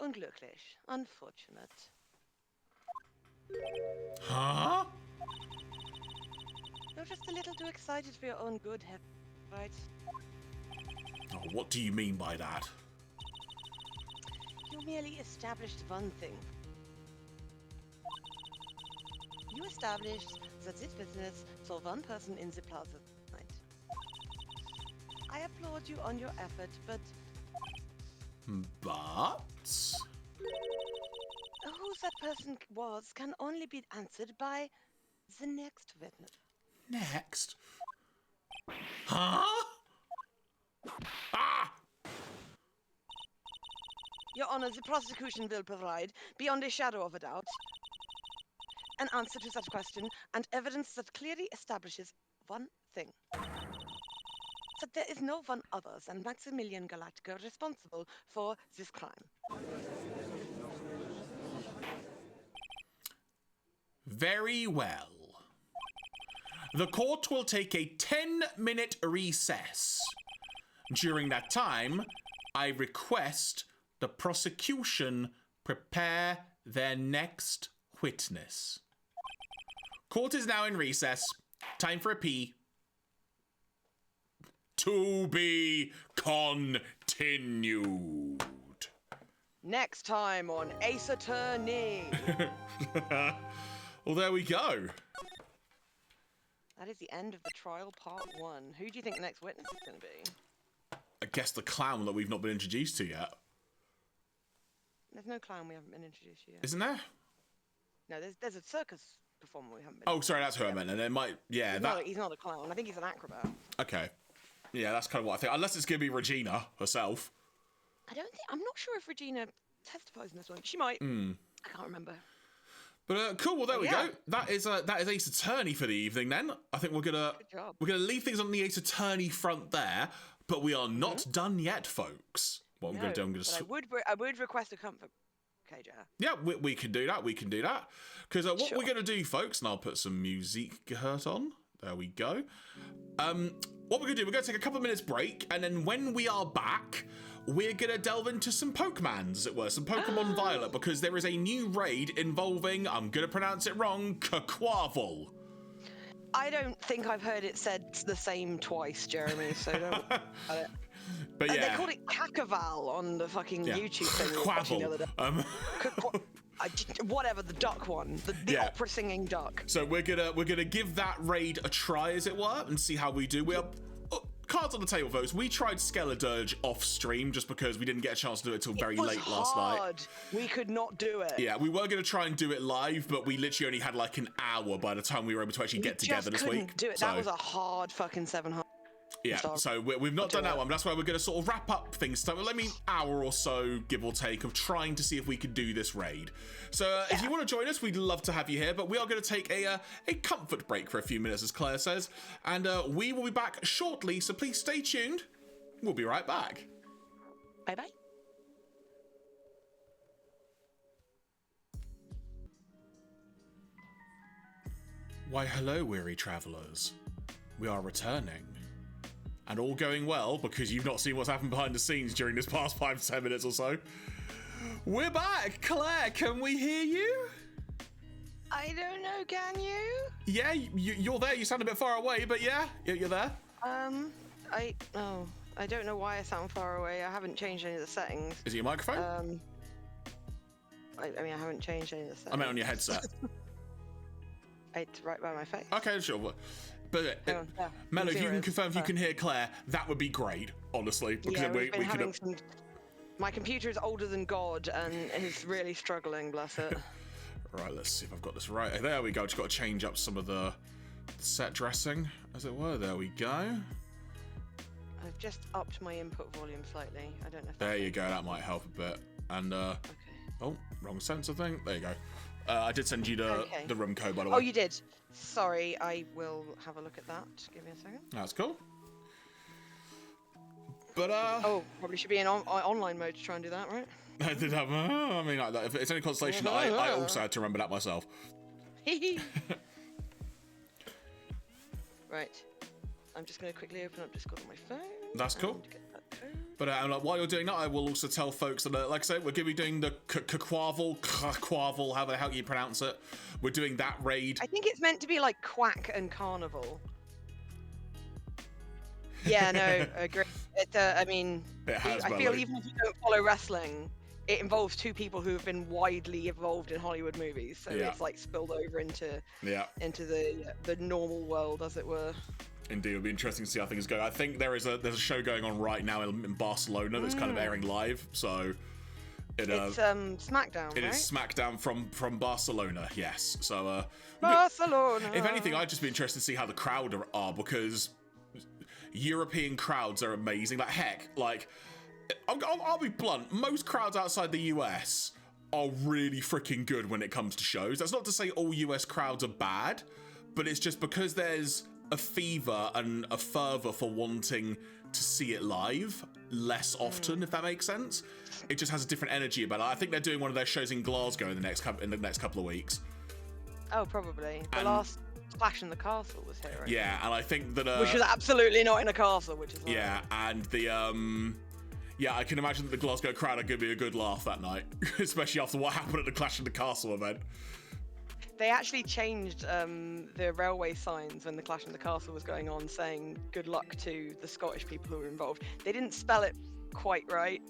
unglücklich, unfortunate. Huh? You're just a little too excited for your own good, right? Oh, what do you mean by that? You merely established one thing. You established that this business saw one person in the plaza tonight. I applaud you on your effort, but... But? Who that person was can only be answered by the next witness. Next? Huh? Ah! Your Honor, the prosecution will provide, beyond a shadow of a doubt, an answer to such question and evidence that clearly establishes one thing. That there is no one other than Maximilian Galactica responsible for this crime. Very well. The court will take a 10-minute recess. During that time, I request the prosecution prepare their next witness. Court is now in recess. Time for a pee. To be continued. Next time on Ace Attorney. Well, there we go. That is the end of the trial part 1. Who do you think the next witness is going to be? I guess the clown that we've not been introduced to yet. There's no clown we haven't been introduced to yet. Isn't there? No, there's a circus performer we haven't been. Oh, sorry, that's who I meant. And it might, yeah, He's not a clown. I think he's an acrobat. Okay. Yeah, that's kind of what I think. Unless it's going to be Regina herself. I'm not sure if Regina testifies in this one. She might. I can't remember. But cool. Well, there we go. That is Ace Attorney for the evening. Then I think we're gonna leave things on the Ace Attorney front there. But we are not done yet, folks. What I'm going to do, I would request a comfort, KJ. Yeah, we can do that. We can do that. Because what we're going to do, folks, and I'll put some music hurt on. There we go. What we're going to do, we're going to take a couple of minutes break, and then when we are back, we're going to delve into some Pokemons, as it were, some Pokemon Violet, because there is a new raid involving, I'm going to pronounce it wrong, Quaquaval. I don't think I've heard it said the same twice, Jeremy, so don't... But yeah. They called it Quaquaval on the fucking YouTube thing. Quaquaval. Whatever, the duck one, the opera singing duck. So we're gonna give that raid a try, as it were, and see how we do. We are cards on the table, folks. We tried Skeledirge off stream just because we didn't get a chance to do it till very late last night. We could not do it. Yeah, we were gonna try and do it live, but we literally only had like an hour by the time we were able to actually get together this week. Do it. So, that was a hard fucking 700. Yeah, so we've not done that one, but that's why we're going to sort of wrap up things. So let me hour or so, give or take, of trying to see if we could do this raid. So if you want to join us, we'd love to have you here, but we are going to take a comfort break for a few minutes, as Claire says, and we will be back shortly, so please stay tuned. We'll be right back. Bye-bye. Why, hello, weary travellers. We are returning. And all going well, because you've not seen what's happened behind the scenes during this past 5 to 10 minutes or so. We're back! Claire, can we hear you? I don't know, can you? Yeah, you're there. You sound a bit far away, but yeah, you're there. I don't know why I sound far away. I haven't changed any of the settings. Is it your microphone? I mean, I haven't changed any of the settings. I meant on your headset. It's right by my face. Okay, sure. But Mello, if you can confirm if you can hear Claire, that would be great, honestly. Because yeah, we could. My computer is older than God and is really struggling, bless it. Right, let's see if I've got this right. There we go. Just got to change up some of the set dressing, as it were. There we go. I've just upped my input volume slightly. I don't know if there you go. That might help a bit. And okay. Oh, wrong sensor thing. There you go. I did send you the room code, by the way. Oh, you did? Sorry, I will have a look at that. Give me a second. That's cool. But, Oh, probably should be in online mode to try and do that, right? I did have... I mean, like, if it's any consolation, I also had to remember that myself. Right. I'm just going to quickly open up Discord on my phone. That's cool. Get that But while you're doing that, I will also tell folks that, like I said, we're going to be doing the Quaquaval, however the hell you pronounce it. We're doing that raid. I think it's meant to be like Quack and Carnival. Yeah, no, agree. I mean, it has, I feel even if you don't follow wrestling, it involves two people who have been widely involved in Hollywood movies, so it's like spilled over into the normal world, as it were. Indeed, it'll be interesting to see how things go. I think there's a show going on right now in Barcelona that's kind of airing live, so it's SmackDown. It is SmackDown from Barcelona, yes. So Barcelona. If anything, I'd just be interested to see how the crowd are because European crowds are amazing. Like heck, like I'll be blunt. Most crowds outside the US are really freaking good when it comes to shows. That's not to say all US crowds are bad, but it's just because there's a fever and a fervor for wanting to see it live less often, if that makes sense. It just has a different energy about it. I think they're doing one of their shows in Glasgow in the next couple of weeks. Oh, probably. The last Clash in the Castle was here, right? Yeah, and I think that which was absolutely not in a castle, which is and the I can imagine that the Glasgow crowd are going to be a good laugh that night, especially after what happened at the Clash in the Castle event. They actually changed the railway signs when the Clash in the Castle was going on, saying good luck to the Scottish people who were involved. They didn't spell it quite right,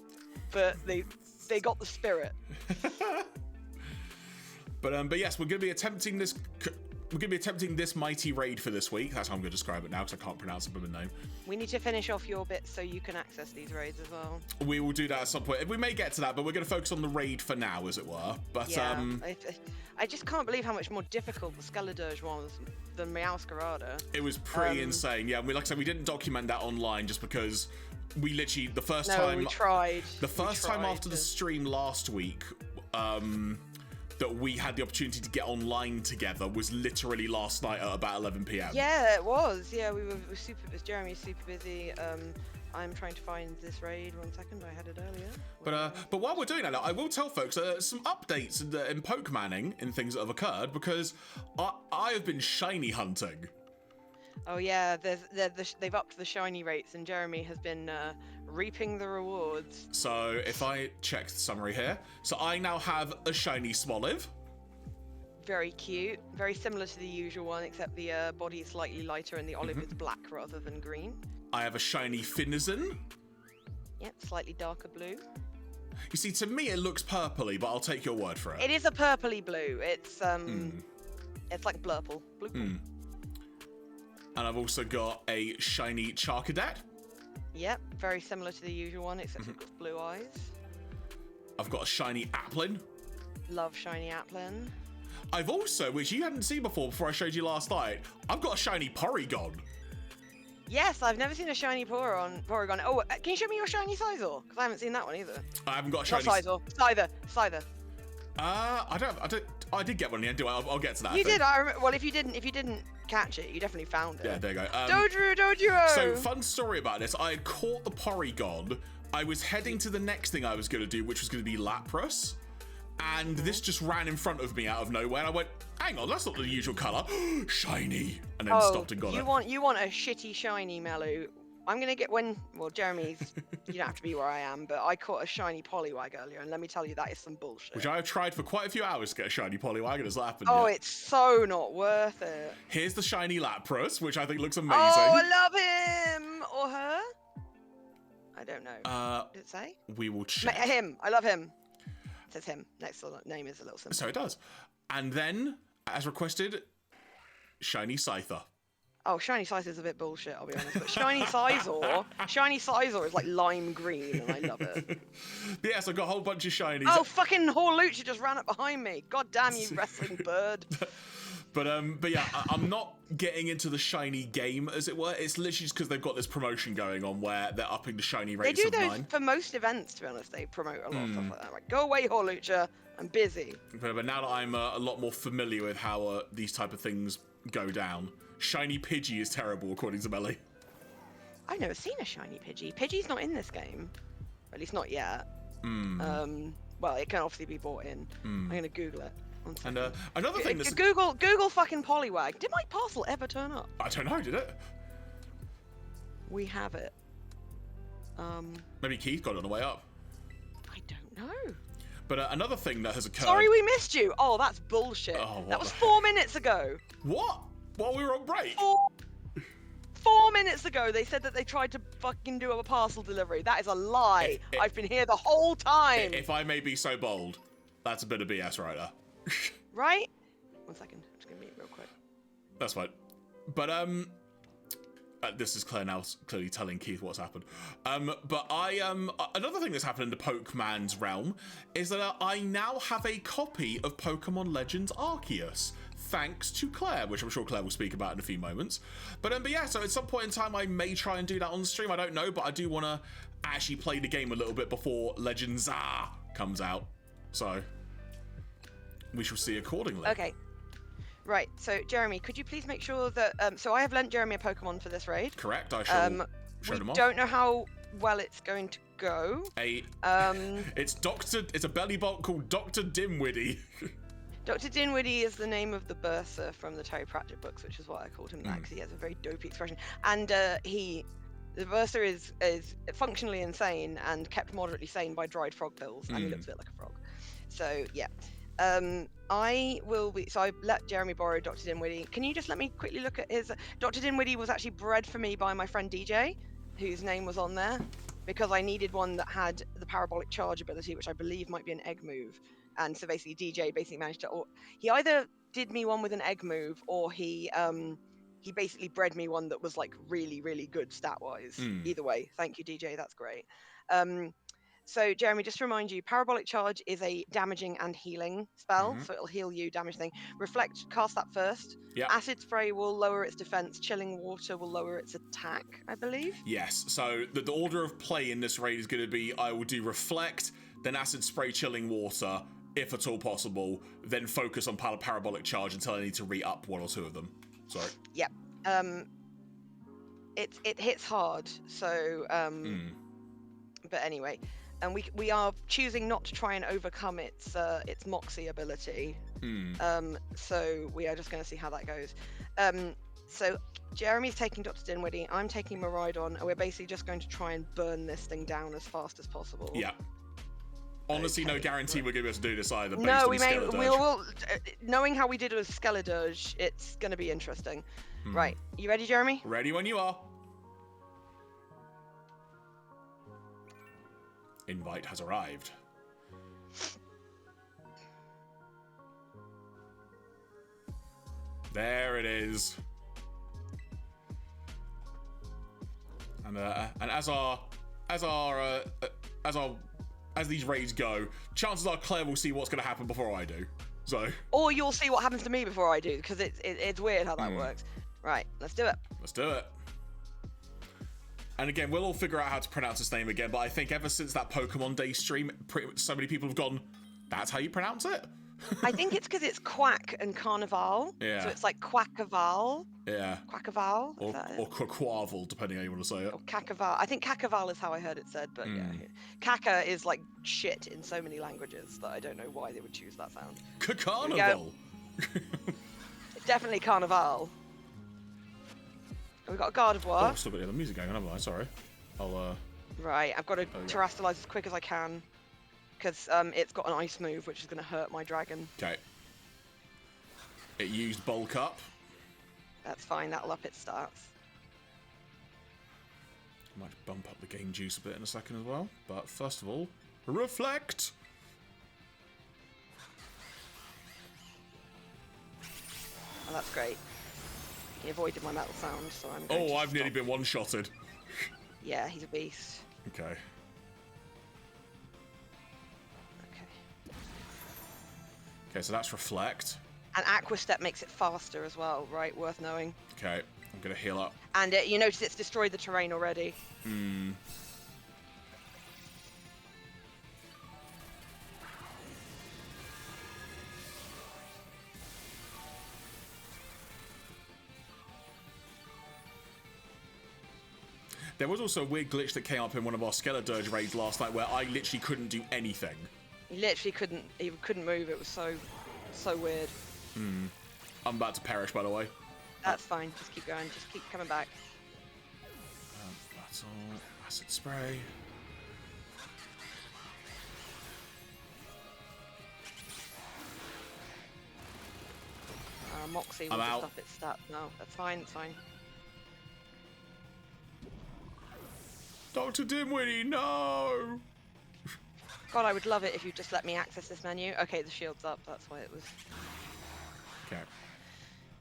but they got the spirit. But yes, we're going to be attempting this. We're going to be attempting this mighty raid for this week. That's how I'm going to describe it now, because I can't pronounce the woman's name. We need to finish off your bit so you can access these raids as well. We will do that at some point. We may get to that, but we're going to focus on the raid for now, as it were. But yeah, I just can't believe how much more difficult the Skeledirge was than Meowscarada. It was pretty insane. Yeah, like I said, we didn't document that online just because we literally the first time we tried. The first time after the stream last week, that we had the opportunity to get online together was literally last night at about 11 p.m. Yeah, it was. Yeah, we were super. Jeremy's super busy. I'm trying to find this raid. 1 second, I had it earlier. But while we're doing that, I will tell folks some updates in Pokemonning in things that have occurred because I have been shiny hunting. Oh yeah, they've upped the shiny rates, and Jeremy has been reaping the rewards. So if I check the summary here, so I now have a shiny Smoliv. Very cute, very similar to the usual one, except the body is slightly lighter and the olive is black rather than green. I have a shiny Finizen. Yep, slightly darker blue. You see, to me it looks purpley, but I'll take your word for it. It is a purpley blue. It's like Blurple. Blue. And I've also got a shiny Charcadet. Yep, very similar to the usual one, except it's got blue eyes. I've got a shiny Applin. Love shiny Applin. I've also, which you hadn't seen before I showed you last night, I've got a shiny Porygon. Yes, I've never seen a shiny Porygon. Oh, can you show me your shiny Scizor? Because I haven't seen that one either. I haven't got a shiny... Not Scizor. Scyther. I did get one in the end. I'll get to that. You did. Well, if you didn't catch it, you definitely found it. Yeah, there you go. Doduo! So, fun story about this. I had caught the Porygon. I was heading to the next thing I was going to do, which was going to be Lapras. And this just ran in front of me out of nowhere. And I went, hang on, that's not the usual colour. Shiny. And then stopped and got it. You want a shitty shiny Melu. I'm going to get Jeremy's, you don't have to be where I am, but I caught a shiny Poliwag earlier, and let me tell you, that is some bullshit. Which I have tried for quite a few hours to get a shiny Poliwag, and it's not happened yet. It's so not worth it. Here's the shiny Lapras, which I think looks amazing. Oh, I love him! Or her? I don't know. Did it say? We will check. Him. I love him. It says him. Next to the name is a little symbol. So it does. And then, as requested, shiny Scyther. Oh, shiny Scyther is a bit bullshit, I'll be honest. But shiny Scizor is like lime green, and I love it. Yes, I've got a whole bunch of shinies. Oh, fucking Horlucha just ran up behind me. God damn you, wrestling bird. But yeah, I'm not getting into the shiny game, as it were. It's literally just because they've got this promotion going on where they're upping the shiny rates of mine. They do those for most events, to be honest. They promote a lot of stuff like that. Like, go away, Horlucha. I'm busy. But now that I'm a lot more familiar with how these type of things go down, shiny Pidgey is terrible, according to Melly. I've never seen a shiny Pidgey. Pidgey's not in this game. At least not yet. Well, it can obviously be bought in. I'm going to Google it. And another thing that's... Google fucking Poliwag. Did my parcel ever turn up? I don't know, did it? We have it. Maybe Keith got it on the way up. I don't know. But another thing that has occurred... Sorry we missed you. Oh, that's bullshit. Oh, that was 4 minutes ago. What? While we were on break? 4 minutes ago, they said that they tried to fucking do a parcel delivery. That is a lie. I've been here the whole time. If I may be so bold, that's a bit of BS right there. Right? 1 second. I'm just going to mute real quick. That's fine. But, this is Claire now clearly telling Keith what's happened. But another thing that's happened in the Pokemon's realm is that I now have a copy of Pokemon Legends Arceus, thanks to Claire, which I'm sure Claire will speak about in a few moments. But yeah, so at some point in time, I may try and do that on the stream. I don't know, but I do want to actually play the game a little bit before Legends comes out. So we shall see accordingly. Okay. Right, so Jeremy, could you please make sure that... so I have lent Jeremy a Pokemon for this raid. Correct, I shall show them off. We don't know how well it's going to go. It's a belly bot called Dr. Dimwitty. Dr. Dinwiddie is the name of the bursar from the Terry Pratchett books, which is why I called him that, because he has a very dopey expression. And the bursar is functionally insane and kept moderately sane by dried frog pills, and he looks a bit like a frog. So, yeah. I let Jeremy borrow Dr. Dinwiddie. Can you just let me quickly look at his... Dr. Dinwiddie was actually bred for me by my friend DJ, whose name was on there, because I needed one that had the parabolic charge ability, which I believe might be an egg move. And so basically DJ managed to... he either did me one with an egg move, or he basically bred me one that was like really, really good stat-wise. Either way, thank you DJ, that's great. So, Jeremy, just to remind you, Parabolic Charge is a damaging and healing spell, so it'll heal you, damage thing. Reflect, cast that first. Yep. Acid Spray will lower its defense. Chilling Water will lower its attack, I believe. Yes, so the order of play in this raid is going to be, I will do Reflect, then Acid Spray, Chilling Water, if at all possible, then focus on Parabolic Charge until I need to re-up one or two of them. Sorry. Yep. It hits hard, so... But anyway... And we are choosing not to try and overcome its Moxie ability. So we are just going to see how that goes. So Jeremy's taking Dr. Dinwiddie, I'm taking Miraidon, and we're basically just going to try and burn this thing down as fast as possible. Yeah. Honestly, no guarantee we're going to be able to do this either. No, we'll knowing how we did with Skeledirge, it's going to be interesting. Right, you ready, Jeremy? Ready when you are. Invite has arrived. There it is. And as these raids go, chances are Claire will see what's going to happen before I do. So. Or you'll see what happens to me before I do, because it's weird how that works. Right, let's do it. Let's do it. And again, we'll all figure out how to pronounce his name again, but I think ever since that Pokemon Day stream, so many people have gone, that's how you pronounce it? I think it's because it's Quack and Carnival. Yeah. So it's like Quaquaval. Yeah. Quaquaval. Or Quaquaval, depending how you want to say it. Or Cacaval. I think Cacaval is how I heard it said, but yeah. Caca is like shit in so many languages that I don't know why they would choose that sound. Carnival! It's definitely Carnival. We've got a Gardevoir. Oh, still got the other music going on, haven't I? Sorry. Right, I've got to terrestrialize as quick as I can. Because it's got an ice move, which is going to hurt my dragon. Okay. It used Bulk Up. That's fine, that'll up its stats. I might bump up the game juice a bit in a second as well. But first of all, Reflect! Oh, that's great. He avoided my metal sound, so I'm going to I've nearly been one-shotted. Yeah, he's a beast. Okay. Okay, so that's Reflect. And Aqua Step makes it faster as well, right? Worth knowing. Okay, I'm going to heal up. And you notice it's destroyed the terrain already. There was also a weird glitch that came up in one of our Skeledirge raids last night where I literally couldn't do anything. He literally couldn't move. It was so weird. I'm about to perish, by the way. That's fine. Just keep going. Just keep coming back. Battle. Acid spray. Moxie will I'm just out. up its stat. No, that's fine, it's fine. Dr. Dimwitty, no! God, I would love it if you just let me access this menu. Okay, the shield's up, that's why it was... Okay.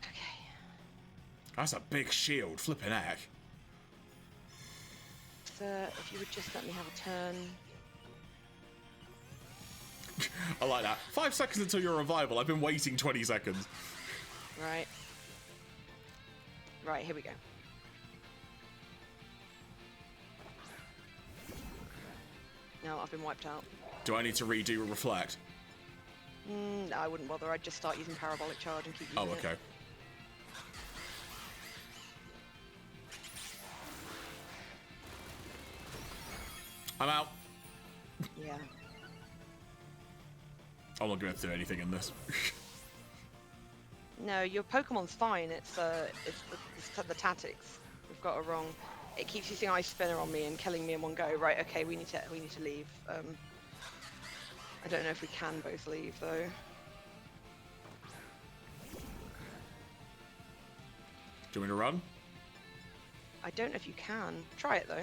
Okay. That's a big shield, flipping heck. Sir, if you would just let me have a turn. I like that. 5 seconds until your revival. I've been waiting 20 seconds. Right. Right, here we go. No, I've been wiped out. Do I need to redo Reflect? No, I wouldn't bother. I'd just start using Parabolic Charge and keep using Oh, okay. it. I'm out. Yeah. I'm not going to do anything in this. No, your Pokemon's fine. It's the tactics we've got it wrong. It keeps using Ice Spinner on me and killing me in one go. Right, okay, we need to leave. I don't know if we can both leave though. Do you want me to run? I don't know if you can. Try it though.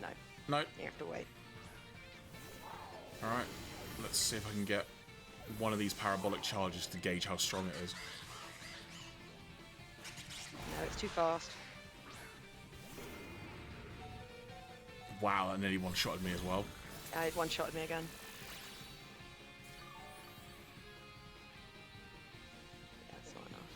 No. No. You have to wait. Alright. Let's see if I can get one of these parabolic charges to gauge how strong it is. No, it's too fast. Wow, that nearly one-shotted me as well. It one-shotted me again. Yeah, that's not enough.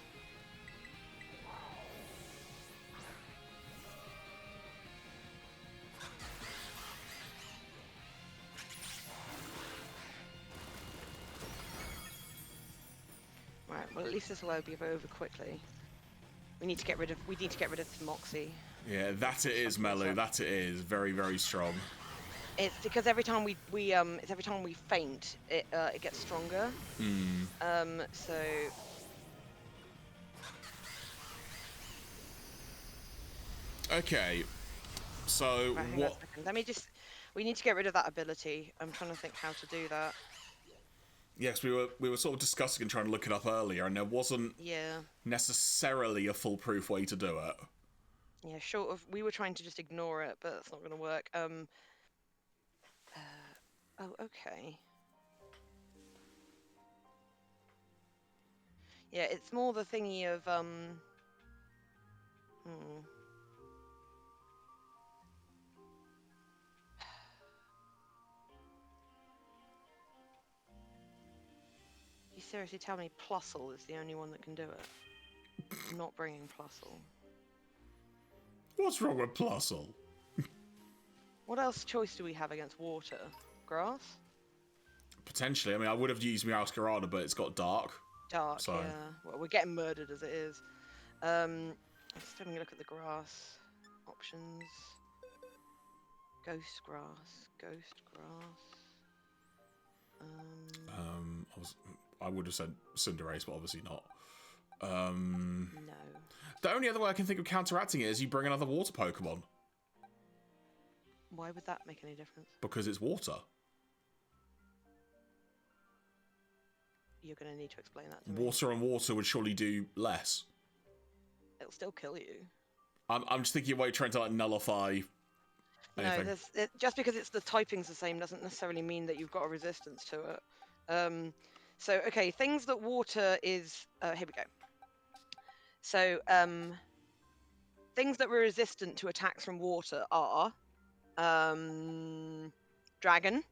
Right, well at least this will be over quickly. We need to get rid of the Moxie. Yeah, that it is, Melu. That it is. Very, very strong. It's because every time we faint, it gets stronger. So okay. So right, hang on what? a second. Let me just. We need to get rid of that ability. I'm trying to think how to do that. Yes, we were sort of discussing and trying to look it up earlier, and there wasn't necessarily a foolproof way to do it. Yeah, short of we were trying to just ignore it, but that's not going to work. Oh, okay. Yeah, it's more the thingy of You seriously tell me Plusle is the only one that can do it? I'm not bringing Plusle. What's wrong with Plusle? What else choice do we have against water? Grass? Potentially. I mean, I would have used Meowscarada, but it's got Dark. Dark, so. yeah. Well, we're getting murdered as it is. I'm just having a look at the grass options. Ghost grass. Ghost grass. I would have said Cinderace, but obviously not. No. The only other way I can think of counteracting it is you bring another water Pokemon. Why would that make any difference? Because it's water. You're going to need to explain that to me. Water on water would surely do less. It'll still kill you. I'm just thinking, wait, trying to like nullify anything. No, just because it's the typing's the same doesn't necessarily mean that you've got a resistance to it. So, okay, things that water is... here we go. So, things that were resistant to attacks from water are... Dragon.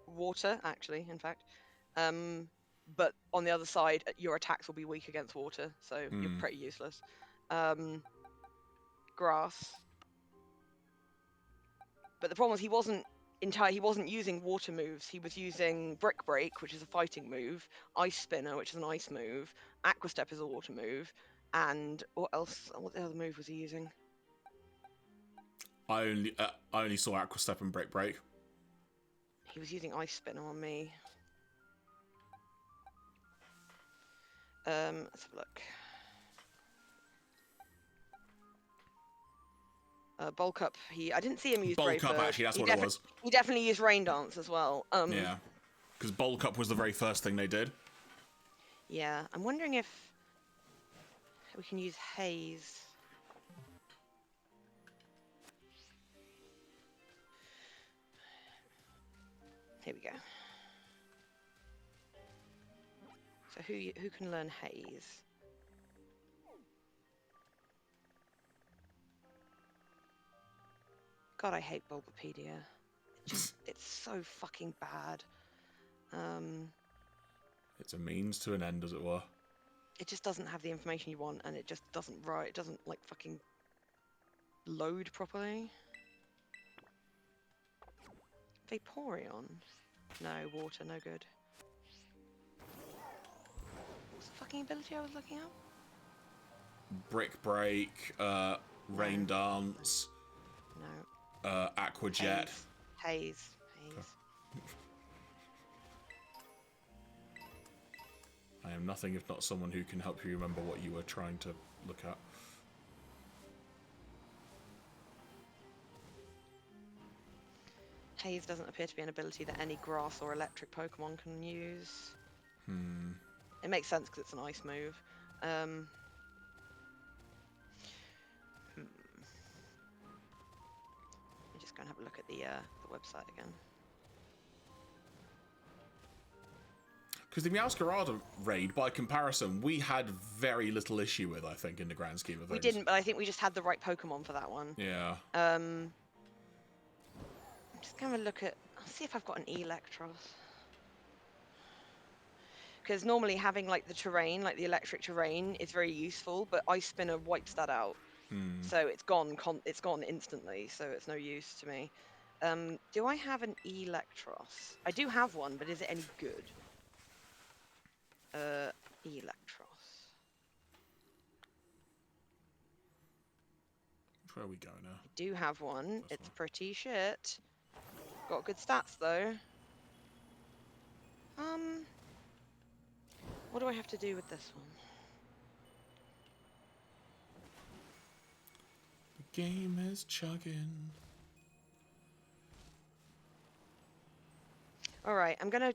Water, actually, in fact. But on the other side, your attacks will be weak against water, so you're pretty useless. Grass. But the problem was he wasn't using water moves. He was using Brick Break, which is a fighting move, Ice Spinner, which is an ice move, Aqua Step is a water move, and what else? What the other move was he using? I only saw Aqua Step and Brick Break. He was using Ice Spinner on me. Let's have a look. Bulk Up. I didn't see him use Bulk Brave Up, Bird. actually, that's what it was. He definitely used Rain Dance as well. Yeah, because Bulk Up was the very first thing they did. Yeah, I'm wondering if we can use Haze. Here we go. So who can learn Haze? God, I hate Bulbapedia. It's so fucking bad. It's a means to an end, as it were. It just doesn't have the information you want, and it just doesn't write. It doesn't like fucking load properly. Vaporeon. No, water, no good. What's the fucking ability I was looking at? Brick Break, Rain Dance, No. Aqua Jet. Haze. Okay. I am nothing if not someone who can help you remember what you were trying to look at. Haze doesn't appear to be an ability that any grass or electric Pokemon can use. It makes sense because it's an ice move. I'm just going to have a look at the website again. Because the Meowscarada raid, by comparison, we had very little issue with, I think, in the grand scheme of things. We didn't, but I think we just had the right Pokemon for that one. Yeah. I'm just going to look at... I'll see if I've got an Electros. Because normally having, like, the terrain, like the electric terrain, is very useful, but Ice Spinner wipes that out. So it's gone instantly, so it's no use to me. Do I have an Electros? I do have one, but is it any good? Electros. Where are we going now? I do have one. It's pretty shit. Got good stats though. What do I have to do with this one? The game is chugging. Alright, I'm gonna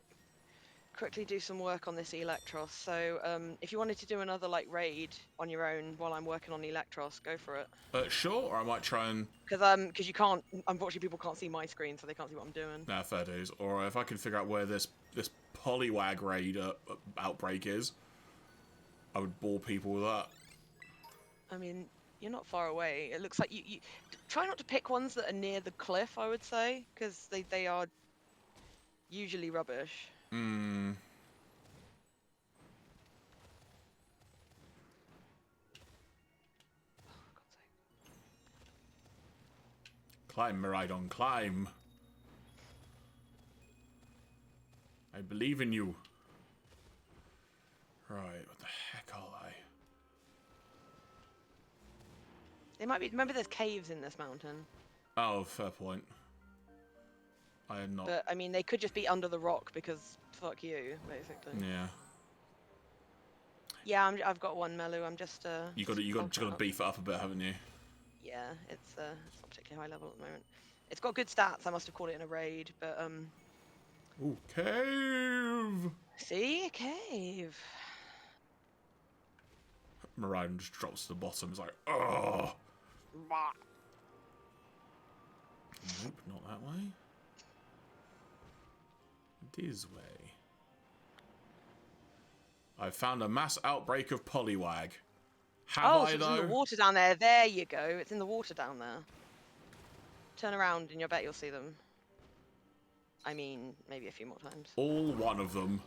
quickly do some work on this Electros. So, if you wanted to do another like raid on your own while I'm working on Electros, go for it. Sure, or I might try and... Because you can't, unfortunately people can't see my screen, so they can't see what I'm doing. Nah, fair dues. Or if I can figure out where this Poliwag raid outbreak is, I would bore people with that. I mean, you're not far away. It looks like you try not to pick ones that are near the cliff, I would say, because they are usually rubbish. Climb, Miraidon, climb. I believe in you. Right, what the heck are they? They might be. Remember, there's caves in this mountain. Oh, fair point. I had not. But I mean, they could just be under the rock because fuck you, basically. Yeah. Yeah, I've got one Melu. I'm just You got to beef it up a bit, haven't you? Yeah, it's not particularly high level at the moment. It's got good stats. I must have caught it in a raid, but Ooh, cave. See, a cave. Miraidon just drops to the bottom. It's like, oh. Nope, not that way. This way. I found a mass outbreak of Poliwag. Have I, so it's though? in the water down there. There you go. It's in the water down there. Turn around and I bet you'll see them. I mean, maybe a few more times. All one of them.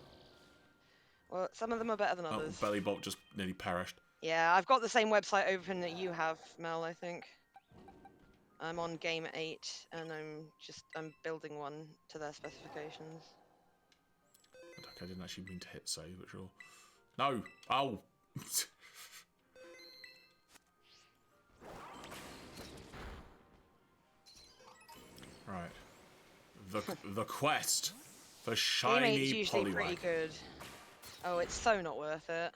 Well, some of them are better than others. Oh, Bellybolt just nearly perished. Yeah, I've got the same website open that you have, Mel, I think. I'm on Game 8, and I'm building one to their specifications. I didn't actually mean to hit save, but sure. No! Oh! Right. The quest for shiny Game 8's usually Poliwag. pretty good. Oh, it's so not worth it.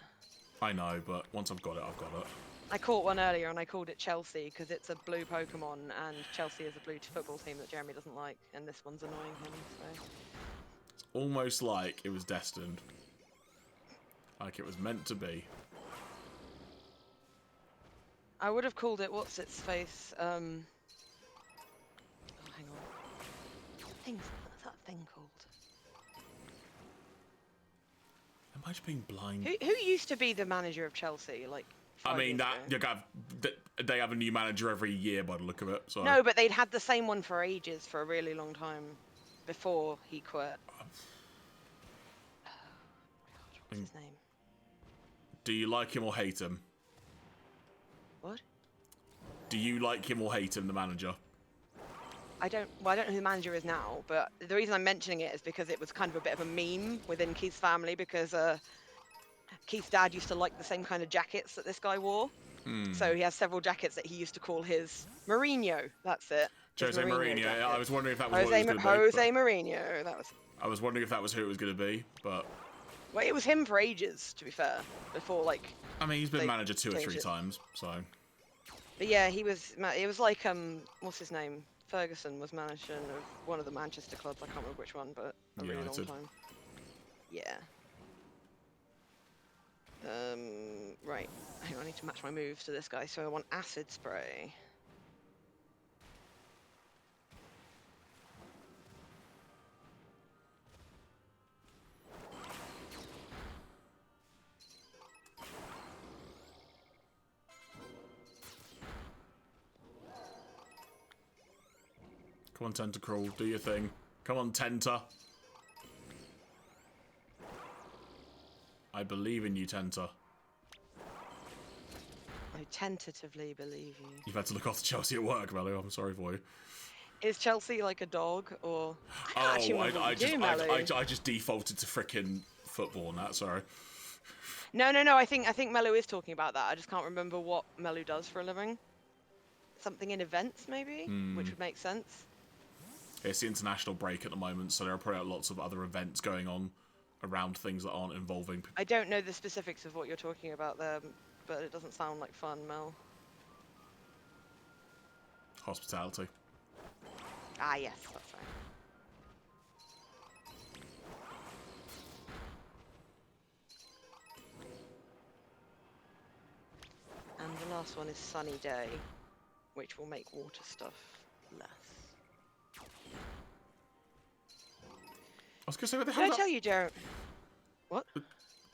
I know, but once I've got it, I've got it. I caught one earlier and I called it Chelsea because it's a blue Pokemon and Chelsea is a blue football team that Jeremy doesn't like, and this one's annoying him. So. It's almost like it was destined. Like it was meant to be. I would have called it what's its face. Oh, hang on. What's that thing called? Am I just being blind? Who used to be the manager of Chelsea? Like. I mean, they have a new manager every year by the look of it. So. No, but they'd had the same one for ages, for a really long time, before he quit. What's his name? Do you like him or hate him? What? Do you like him or hate him, the manager? I don't know who the manager is now, but the reason I'm mentioning it is because it was kind of a bit of a meme within Keith's family, because Keith's dad used to like the same kind of jackets that this guy wore. So he has several jackets that he used to call his Mourinho. That's it. Jose Mourinho. Yeah, I was wondering if that was Jose, what it was going to be. Jose Mourinho. That was. I was wondering if that was who it was going to be, but. Well, it was him for ages, to be fair. Before, like. I mean, he's been manager 2 or 3 times, so. But yeah, he was. It was like what's his name? Ferguson was manager of one of the Manchester clubs. I can't remember which one, but a really long time. Yeah. Right. Hang on, I need to match my moves to this guy. So I want acid spray. Come on, Tentacruel, do your thing. Come on, Tenta. I believe in you, Tenta. I tentatively believe you. You've had to look after Chelsea at work, Mello. I'm sorry for you. Is Chelsea like a dog, or? I just defaulted to frickin' football and that. Sorry. No. I think Mello is talking about that. I just can't remember what Mello does for a living. Something in events, maybe, which would make sense. It's the international break at the moment, so there are probably lots of other events going on around things that aren't involving. I don't know the specifics of what you're talking about there, but it doesn't sound like fun, Mel. Hospitality. Ah, yes, that's right. And the last one is Sunny Day, which will make water stuff less. I was going to say, what the hell? Did I tell you, Jared? What?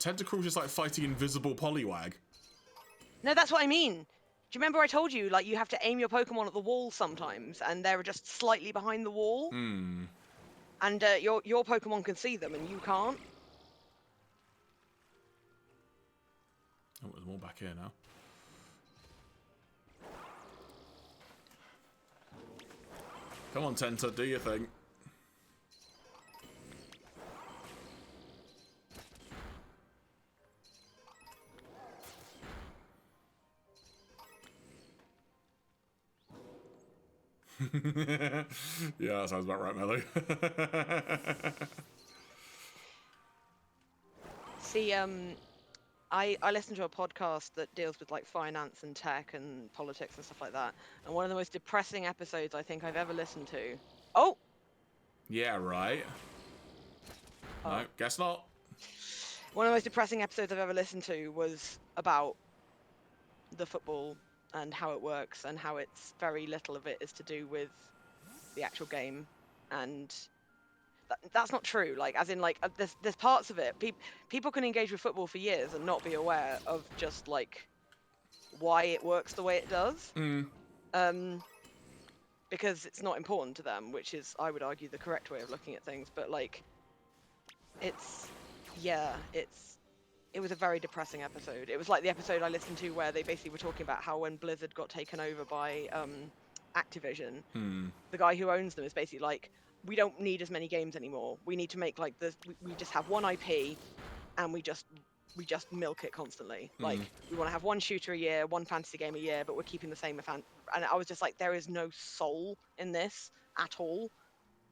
Tentacruel's just like fighting invisible Poliwag. No, that's what I mean. Do you remember I told you, like, you have to aim your Pokemon at the wall sometimes, and they're just slightly behind the wall? And your Pokemon can see them, and you can't? Oh, there's more back here now. Come on, Tenta, do your thing. Yeah, that sounds about right, Mello. See, I listen to a podcast that deals with like finance and tech and politics and stuff like that. And one of the most depressing episodes I think I've ever listened to. Oh! Yeah, right. No, guess not. One of the most depressing episodes I've ever listened to was about the football and how it works, and how it's very little of it is to do with the actual game, and that's not true. Like, as in, like, there's parts of it. People can engage with football for years and not be aware of just like why it works the way it does, because it's not important to them, which is, I would argue, the correct way of looking at things. But like, it was a very depressing episode. It was like the episode I listened to where they basically were talking about how when Blizzard got taken over by Activision, the guy who owns them is basically like, we don't need as many games anymore. We need to make like this. We just have one IP, and we just milk it constantly. Like, we want to have one shooter a year, one fantasy game a year, but we're keeping the same. And I was just like, there is no soul in this at all.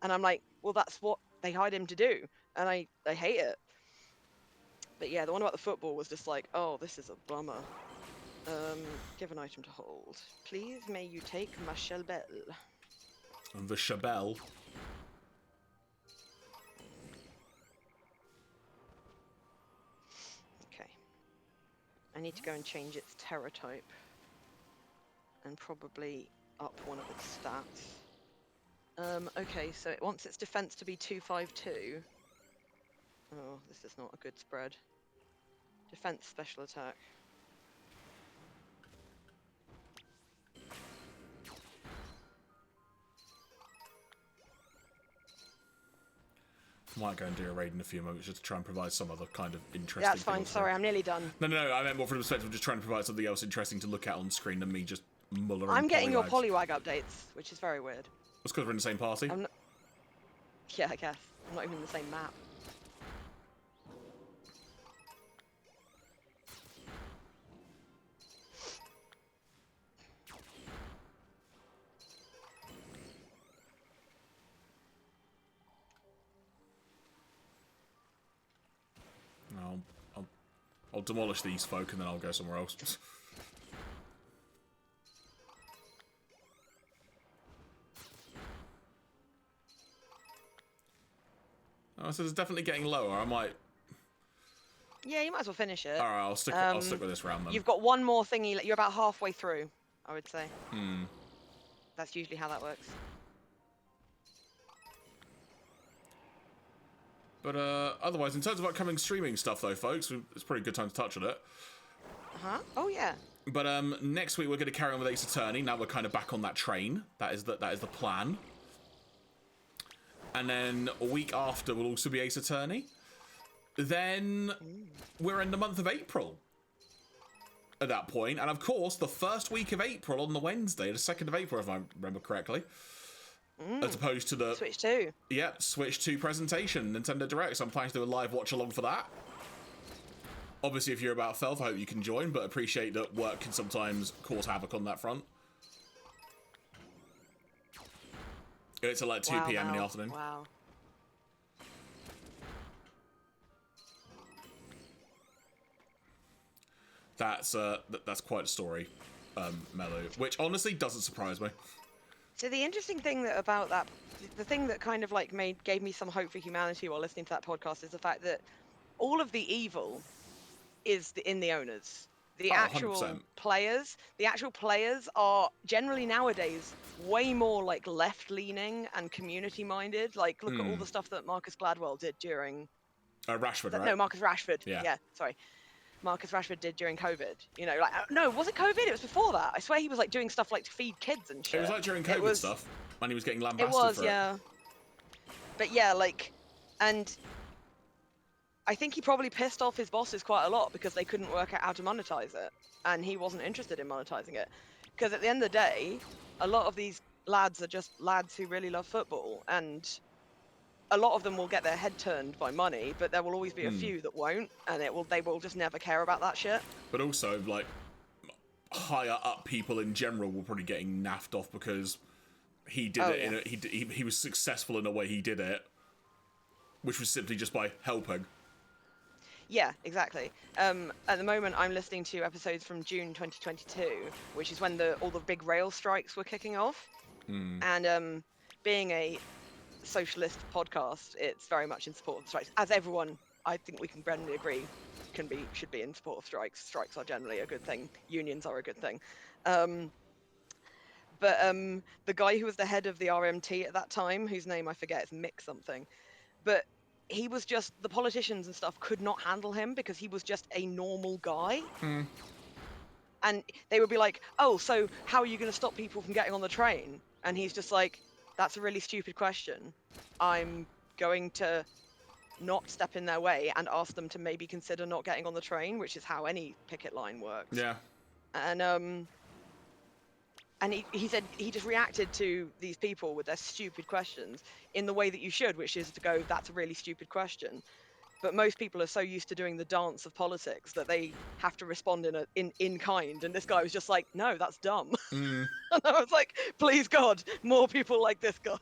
And I'm like, well, that's what they hired him to do, and I hate it. But yeah, the one about the football was just like, oh, this is a bummer. Give an item to hold. Please, may you take ma Shelbel. The Shabelle. Okay. I need to go and change its terror type. And probably up one of its stats. Okay, so it wants its defense to be 252. Oh, this is not a good spread. Defense, special attack. Might go and do a raid in a few moments just to try and provide some other kind of interesting. Yeah, that's fine. Sorry, I'm nearly done. No, I meant more from the perspective of just trying to provide something else interesting to look at on screen than me just mullering. I'm getting your Poliwag updates, which is very weird. That's because we're in the same party. Yeah, I guess. I'm not even in the same map. I'll demolish these folk and then I'll go somewhere else. Oh, so it's definitely getting lower. I might. Yeah, you might as well finish it. All right, I'll stick with this round then. You've got one more thingy. You're about halfway through, I would say. Hmm. That's usually how that works. But otherwise, in terms of upcoming streaming stuff, though, folks, it's a pretty good time to touch on it. Oh yeah. But next week we're going to carry on with Ace Attorney. Now we're kind of back on that train. That is the plan. And then a week after will also be Ace Attorney. Then we're in the month of April at that point. And of course, the first week of April on the Wednesday, the 2nd of April, if I remember correctly. As opposed to the Switch 2. Yeah, Switch 2 presentation, Nintendo Direct. So I'm planning to do a live watch along for that. Obviously, if you're about Felf, I hope you can join, but appreciate that work can sometimes cause havoc on that front. It's at like 2 p.m. in the afternoon. Wow. That's quite a story, Mello, which honestly doesn't surprise me. So the interesting thing about that, the thing that kind of like gave me some hope for humanity while listening to that podcast is the fact that all of the evil is in the owners. The actual 100%. players are generally nowadays way more like left-leaning and community-minded. Like, look at all the stuff that Marcus Gladwell did during. Rashford, right? No, Marcus Rashford. Yeah. Sorry. Marcus Rashford did during COVID. You know, like, no, was it COVID? It was before that. I swear he was like doing stuff like to feed kids and shit. It was like during COVID stuff, and he was getting lambasted for it. Yeah. But yeah, like, and I think he probably pissed off his bosses quite a lot because they couldn't work out how to monetize it, and he wasn't interested in monetizing it. Because at the end of the day, a lot of these lads are just lads who really love football, and a lot of them will get their head turned by money, but there will always be a few that won't, and they will just never care about that shit. But also, like, higher up people in general were probably getting naffed off because he did he was successful in the way he did it, which was simply just by helping. Yeah, exactly. At the moment, I'm listening to episodes from June 2022, which is when all the big rail strikes were kicking off. And being a socialist podcast, it's very much in support of the strikes. As everyone, I think we can generally agree, should be in support of strikes. Strikes are generally a good thing. Unions are a good thing. But the guy who was the head of the RMT at that time, whose name I forget, is Mick something, but he was just, the politicians and stuff could not handle him because he was just a normal guy. And they would be like, oh, so how are you going to stop people from getting on the train? And he's just like, that's a really stupid question. I'm going to not step in their way and ask them to maybe consider not getting on the train, which is how any picket line works. Yeah. And he said he just reacted to these people with their stupid questions in the way that you should, which is to go, that's a really stupid question. But most people are so used to doing the dance of politics that they have to respond in kind. And this guy was just like, no, that's dumb. And I was like, please God, more people like this guy.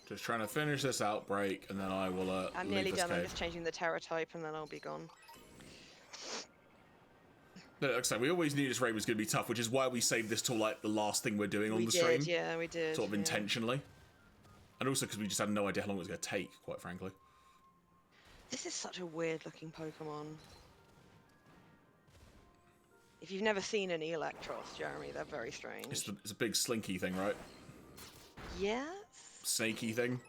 Just trying to finish this outbreak, and then I will. I'm leave nearly this done. I'm cave. just changing the terror type, and then I'll be gone. No, like I said, we always knew this raid was going to be tough, which is why we saved this till like the last thing we're doing on the stream. Yeah, we did. Sort of intentionally. And also because we just had no idea how long it was going to take, quite frankly. This is such a weird looking Pokemon. If you've never seen an Electros, Jeremy, they're very strange. It's a big slinky thing, right? Yes. Snaky thing.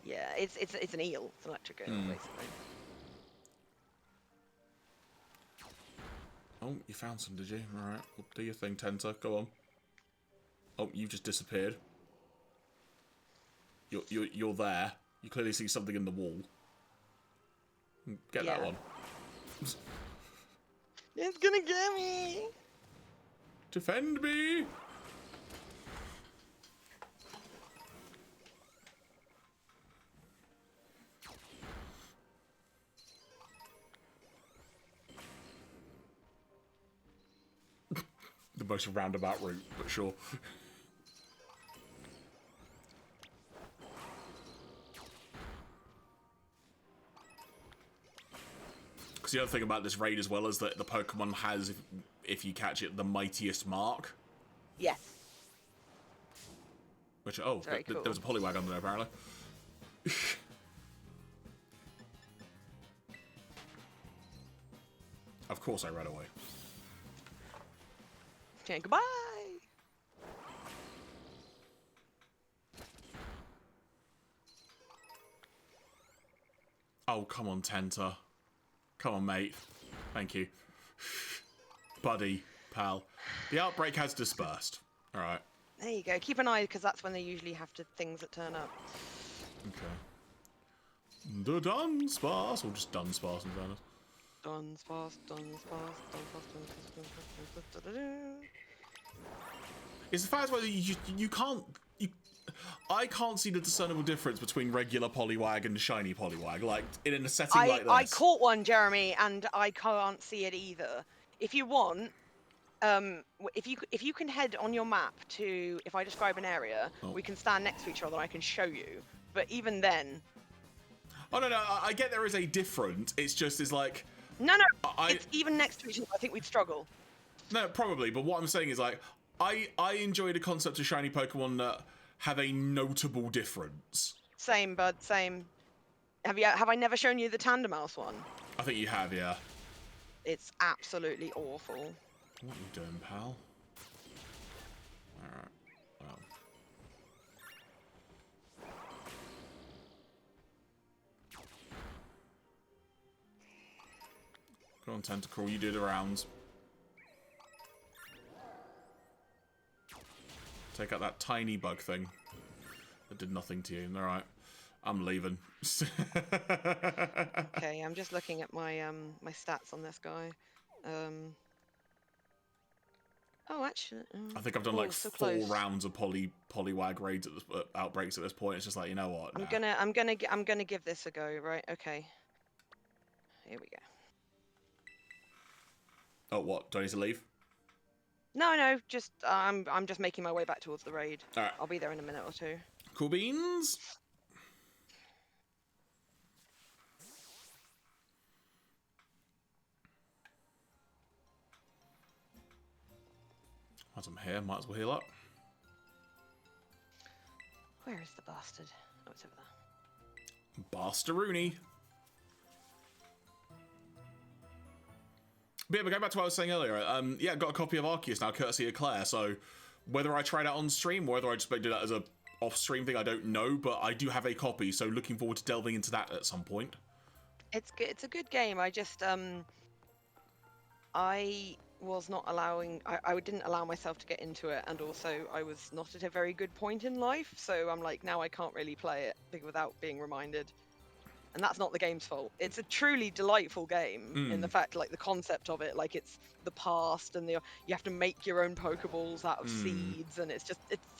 Yeah, it's an eel. It's an electric eel, basically. Oh, you found some, did you? Alright, well, do your thing, Tenta. Go on. Oh, you've just disappeared. You're there. You clearly see something in the wall. Get that one. It's gonna get me! Defend me! The most roundabout route, but sure. Because the other thing about this raid as well is that the Pokemon has, if you catch it, the mightiest mark. Yes. Which, cool. there was a Poliwag under there apparently. Of course I ran away. Okay, goodbye! Oh, come on, Tenta. Come on, mate. Thank you. Buddy, pal. The outbreak has dispersed. Alright. There you go. Keep an eye, because that's when they usually have things that turn up. Okay. The Dunsparce, or just Dunsparce in fairness. Dunsparce. It's the fact whether you can't... I can't see the discernible difference between regular Poliwag and shiny Poliwag, like, in a setting like this. I caught one, Jeremy, and I can't see it either. If you want, if you can head on your map to, if I describe an area, we can stand next to each other and I can show you. But even then... Oh, no, I get there is a difference. It's like... No, it's even next to each other. I think we'd struggle. No, probably, but what I'm saying is, like, I enjoy the concept of shiny Pokemon that have a notable difference. Same, bud, same. Have I never shown you the Tandemaus one? I think you have, yeah. It's absolutely awful. What are you doing, pal? Alright. Well. Go on, Tentacle, you do the rounds. Take out that tiny bug thing. That did nothing to you. Alright. I'm leaving. Okay, I'm just looking at my my stats on this guy. Oh, actually, I think I've done like so 4 close. rounds of Poliwag raids at this, outbreaks at this point. It's just like, you know what? I'm Nah. gonna give this a go. Right? Okay. Here we go. Oh, what? Do I need to leave? No, just I'm just making my way back towards the raid. All right. I'll be there in a minute or two. Cool beans. As I'm here, might as well heal up. Where is the bastard? Oh, it's over there. Bastaroony. But yeah, but going back to what I was saying earlier, yeah, I got a copy of Arceus now, courtesy of Claire, so whether I try that on stream, or whether I just do that as a off-stream thing, I don't know, but I do have a copy, so looking forward to delving into that at some point. It's good. It's a good game. I just I was not allowing. I didn't allow myself to get into it, and also I was not at a very good point in life. So I'm like, now I can't really play it without being reminded. And that's not the game's fault. It's a truly delightful game in the fact, like the concept of it, like it's the past and you have to make your own Pokeballs out of seeds, and it's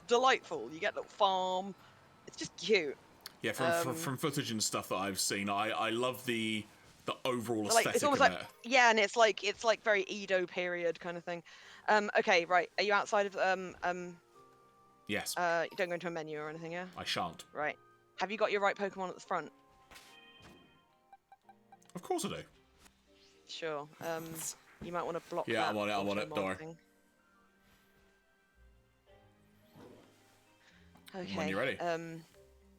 delightful. You get a little farm. It's just cute. Yeah, from footage and stuff that I've seen, I love the overall Like, aesthetic it's almost of like it. yeah, and it's like very Edo period kind of thing. Okay, right. Are you outside of Yes. You don't go into a menu or anything, yeah? I shan't. Right. Have you got your right Pokemon at the front? Of course I do. Sure. You might want to block Yeah, that. I'm on it, I'm on it, don't worry. thing. Okay. When you're ready.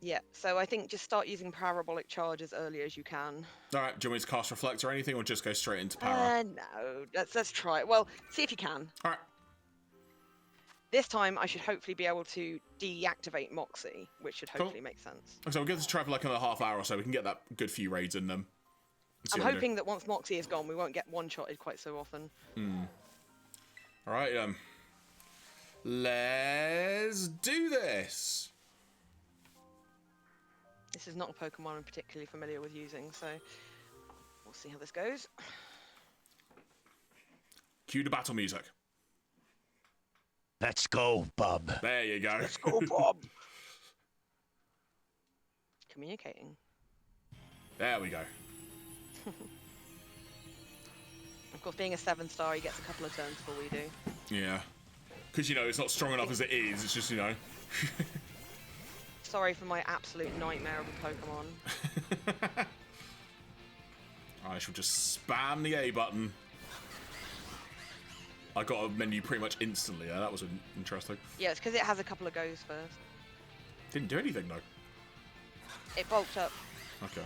Yeah, so I think just start using Parabolic Charge as early as you can. Alright, do you want me to cast Reflect or anything, or just go straight into Para? No, let's try it. Well, see if you can. Alright. This time, I should hopefully be able to deactivate Moxie, which should hopefully make sense. So we'll give this a try for like another half hour or so. We can get that good few raids in them. I'm hoping that once Moxie is gone, we won't get one-shotted quite so often. Alright, let's do this. This is not a Pokemon I'm particularly familiar with using, so we'll see how this goes. Cue the battle music. Let's go, bub. There you go. Let's go, Bob. Communicating. There we go. Of course, being a 7-star, he gets a couple of turns before we do. Yeah. Because, you know, it's not strong enough as it is. It's just, you know. Sorry for my absolute nightmare of a Pokemon. I shall just spam the A button. I got a menu pretty much instantly. Yeah, that was interesting. Yeah, it's because it has a couple of goes first. Didn't do anything, though. It bulked up. Okay.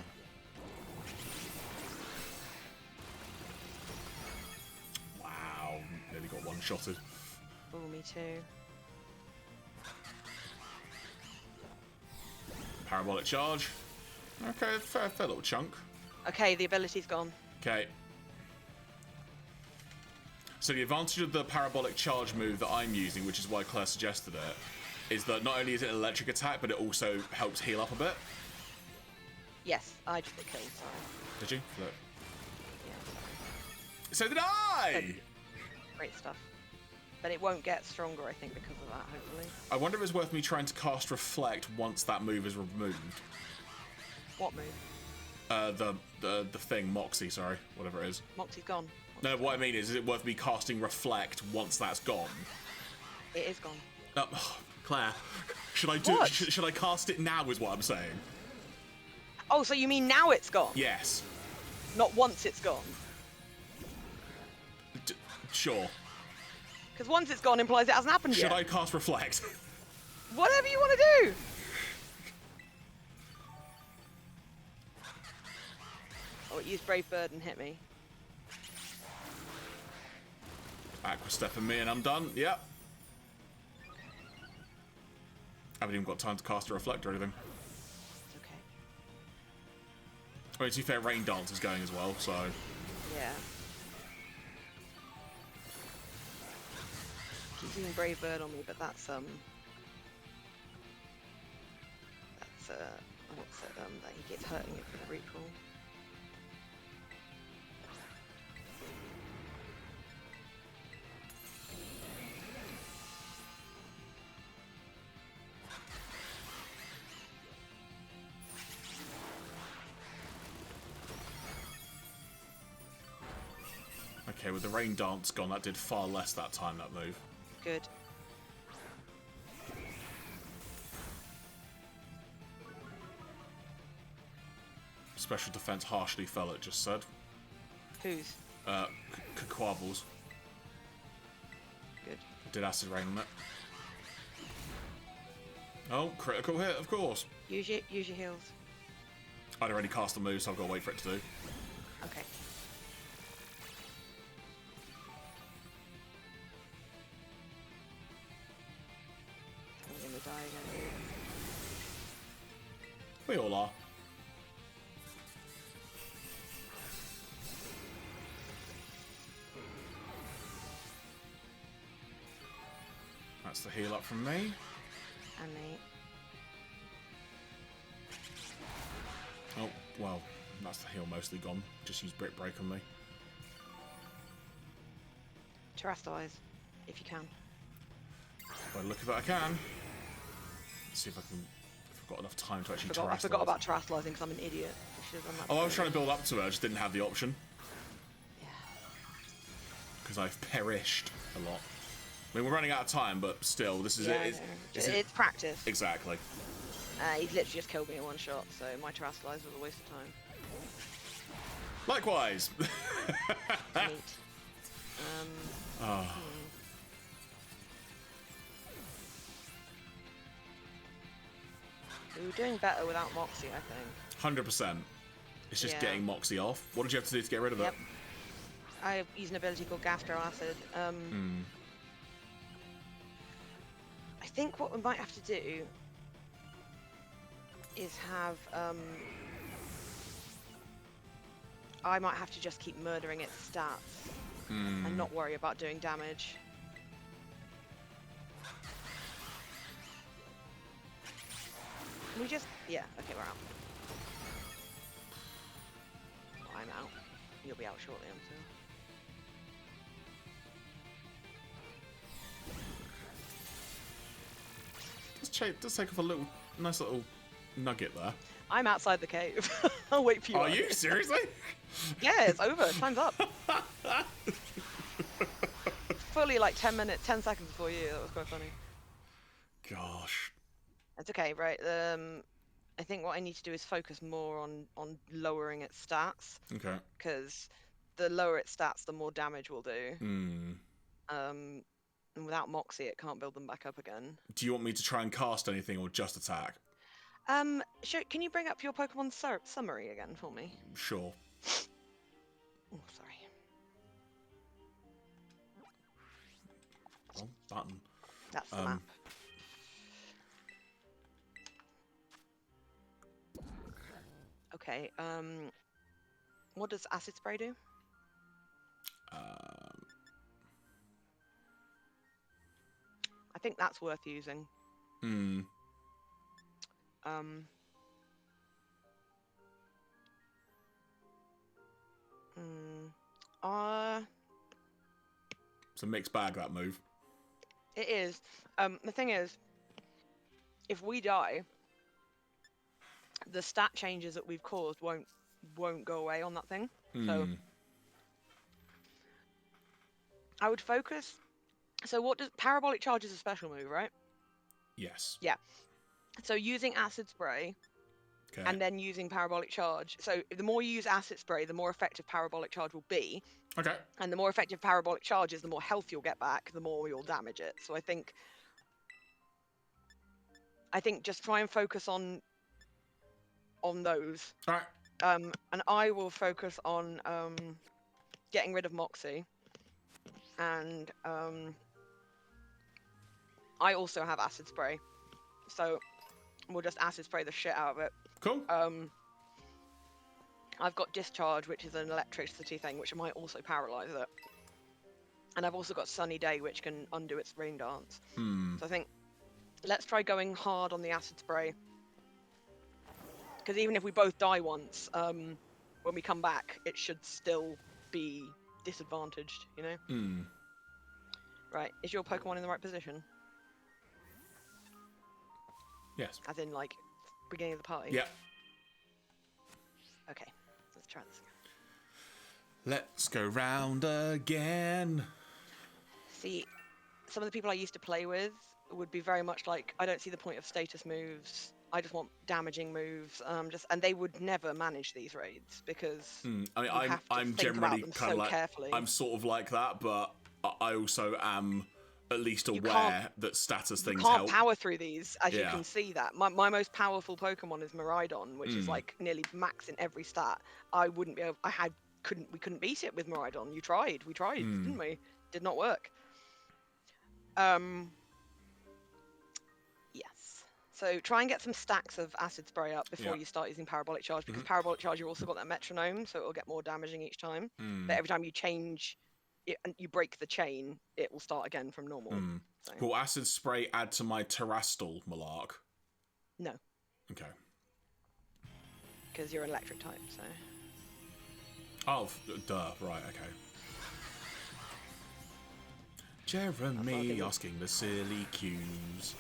Wow, nearly got one-shotted. Oh, me too. Parabolic Charge. Okay, fair little chunk. Okay, the ability's gone. Okay. So the advantage of the Parabolic Charge move that I'm using, which is why Claire suggested it, is that not only is it an electric attack, but it also helps heal up a bit. Yes, I just got killed, sorry. Did you? Look. Yeah, So did I! Great stuff. But it won't get stronger, I think, because of that, hopefully. I wonder if it's worth me trying to cast Reflect once that move is removed. What move? The thing, Moxie, sorry, whatever it is. Moxie's gone. No, what I mean is it worth me casting Reflect once that's gone? It is gone. Claire, should I do? What? Should I cast it now? Is what I'm saying. Oh, so you mean now it's gone? Yes. Not once it's gone. Sure. Because once it's gone implies it hasn't happened yet. Should I cast Reflect? Whatever you want to do. Oh, it used Brave Bird and hit me. Aqua Step and me and I'm done. Yep. Haven't even got time to cast a Reflect or anything. It's okay. I mean, to be fair, Rain Dance is going as well, so... Yeah. He's using Brave Bird on me, but that's what's it, that he gets hurting it for the recall. Okay, with the Rain Dance gone, that did far less that time, that move. Good. Special defense harshly fell, it just said. Whose? Quaquaval's. Good. Did acid rain on it. Oh, critical hit, of course. Use your heals. I'd already cast the move, so I've got to wait for it to do. Okay. I'm gonna die again. We all are. That's the heal up from me. And me. Oh, well, that's the heal mostly gone. Just use Brick Break on me. Terrastalise, if you can. By the look of it, I can. Let's see if I can. If I've got enough time to actually I forgot about terrastalising because I'm an idiot. I should have done that. Oh, I was trying to build up to it. I just didn't have the option. Yeah. Because I've perished a lot. I mean, we're running out of time, but still, this is Yeah, it. it's practice. Exactly. He's literally just killed me in one shot, so my Terrasilize was a waste of time. Likewise. Neat. We were doing better without Moxie, I think. 100%. It's just Yeah. getting Moxie off. What did you have to do to get rid of Yep. it? I use an ability called Gastro Acid. I think what we might have to do is have I might have to just keep murdering its stats and not worry about doing damage. Can we just... Yeah, okay, we're out. I'm out. You'll be out shortly, I'm sure. Let's take off a nice little nugget there. I'm outside the cave. I'll wait for you. Are you? Seriously? Yeah, it's over. Time's up. Fully like 10 seconds before you. That was quite funny. Gosh. It's okay, right? I think what I need to do is focus more on lowering its stats. Okay. Because the lower its stats, the more damage we'll do. And without Moxie, it can't build them back up again. Do you want me to try and cast anything or just attack? Can you bring up your Pokemon summary again for me? Sure. Oh, sorry. Oh, button. That's the map. Okay, what does Acid Spray do? I think that's worth using. It's a mixed bag, that move. It is. The thing is, if we die, the stat changes that we've caused won't go away on that thing. So I would focus. So what does Parabolic Charge is a special move, right? Yes. Yeah. So using Acid Spray and then using Parabolic Charge. So the more you use Acid Spray, the more effective Parabolic Charge will be. Okay. And the more effective Parabolic Charge is, the more health you'll get back, the more you'll damage it. So I think just try and focus on those. All right. And I will focus on getting rid of Moxie. And I also have Acid Spray. So we'll just Acid Spray the shit out of it. Cool. I've got Discharge, which is an electricity thing, which might also paralyze it. And I've also got Sunny Day, which can undo its Rain Dance. So I think let's try going hard on the Acid Spray. Because even if we both die once, when we come back, it should still be disadvantaged, you know? Right, is your Pokemon in the right position? Yes. As in, like, beginning of the party? Yeah. Okay, let's try this. Let's go round again. See, some of the people I used to play with would be very much like, I don't see the point of status moves. I just want damaging moves. And they would never manage these raids because I mean, I'm generally kind of like carefully. I'm sort of like that, but I also am at least aware that status things help. You help. can't power through these, as you can see that. My most powerful Pokemon is Miraidon, which is like nearly max in every stat. I wouldn't be able. We couldn't beat it with Miraidon. We tried, didn't we? Did not work. Yes. So try and get some stacks of Acid Spray up before you start using Parabolic Charge, because Parabolic Charge, you've also got that metronome, so it'll get more damaging each time. But every time you change it and you break the chain, it will start again from normal. So. Will Acid Spray add to my Terrastal Malark? No. Okay. Because you're an electric type, so. Oh, duh. Right. Okay. Jeremy asking the silly cues.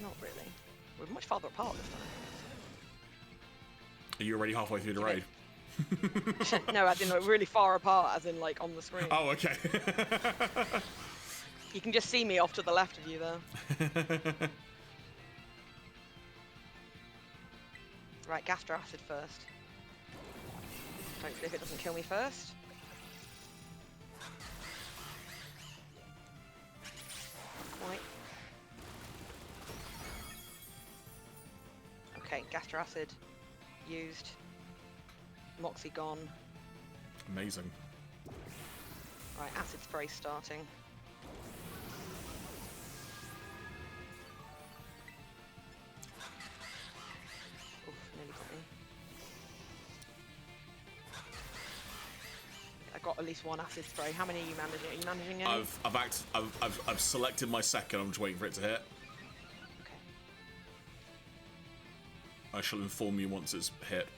Not really. We're much farther apart this time. Are you already halfway through the raid? No, as in like really far apart, as in like on the screen. Oh, okay. You can just see me off to the left of you there. Right, Gastro Acid first. Hopefully if it doesn't kill me first. Quite. Okay, Gastro Acid used. Moxie gone. Amazing. Right, Acid Spray starting. Oof, nearly got me. I got at least one Acid Spray. How many are you managing? Are you managing any? I've selected my second. I'm just waiting for it to hit. Okay. I shall inform you once it's hit.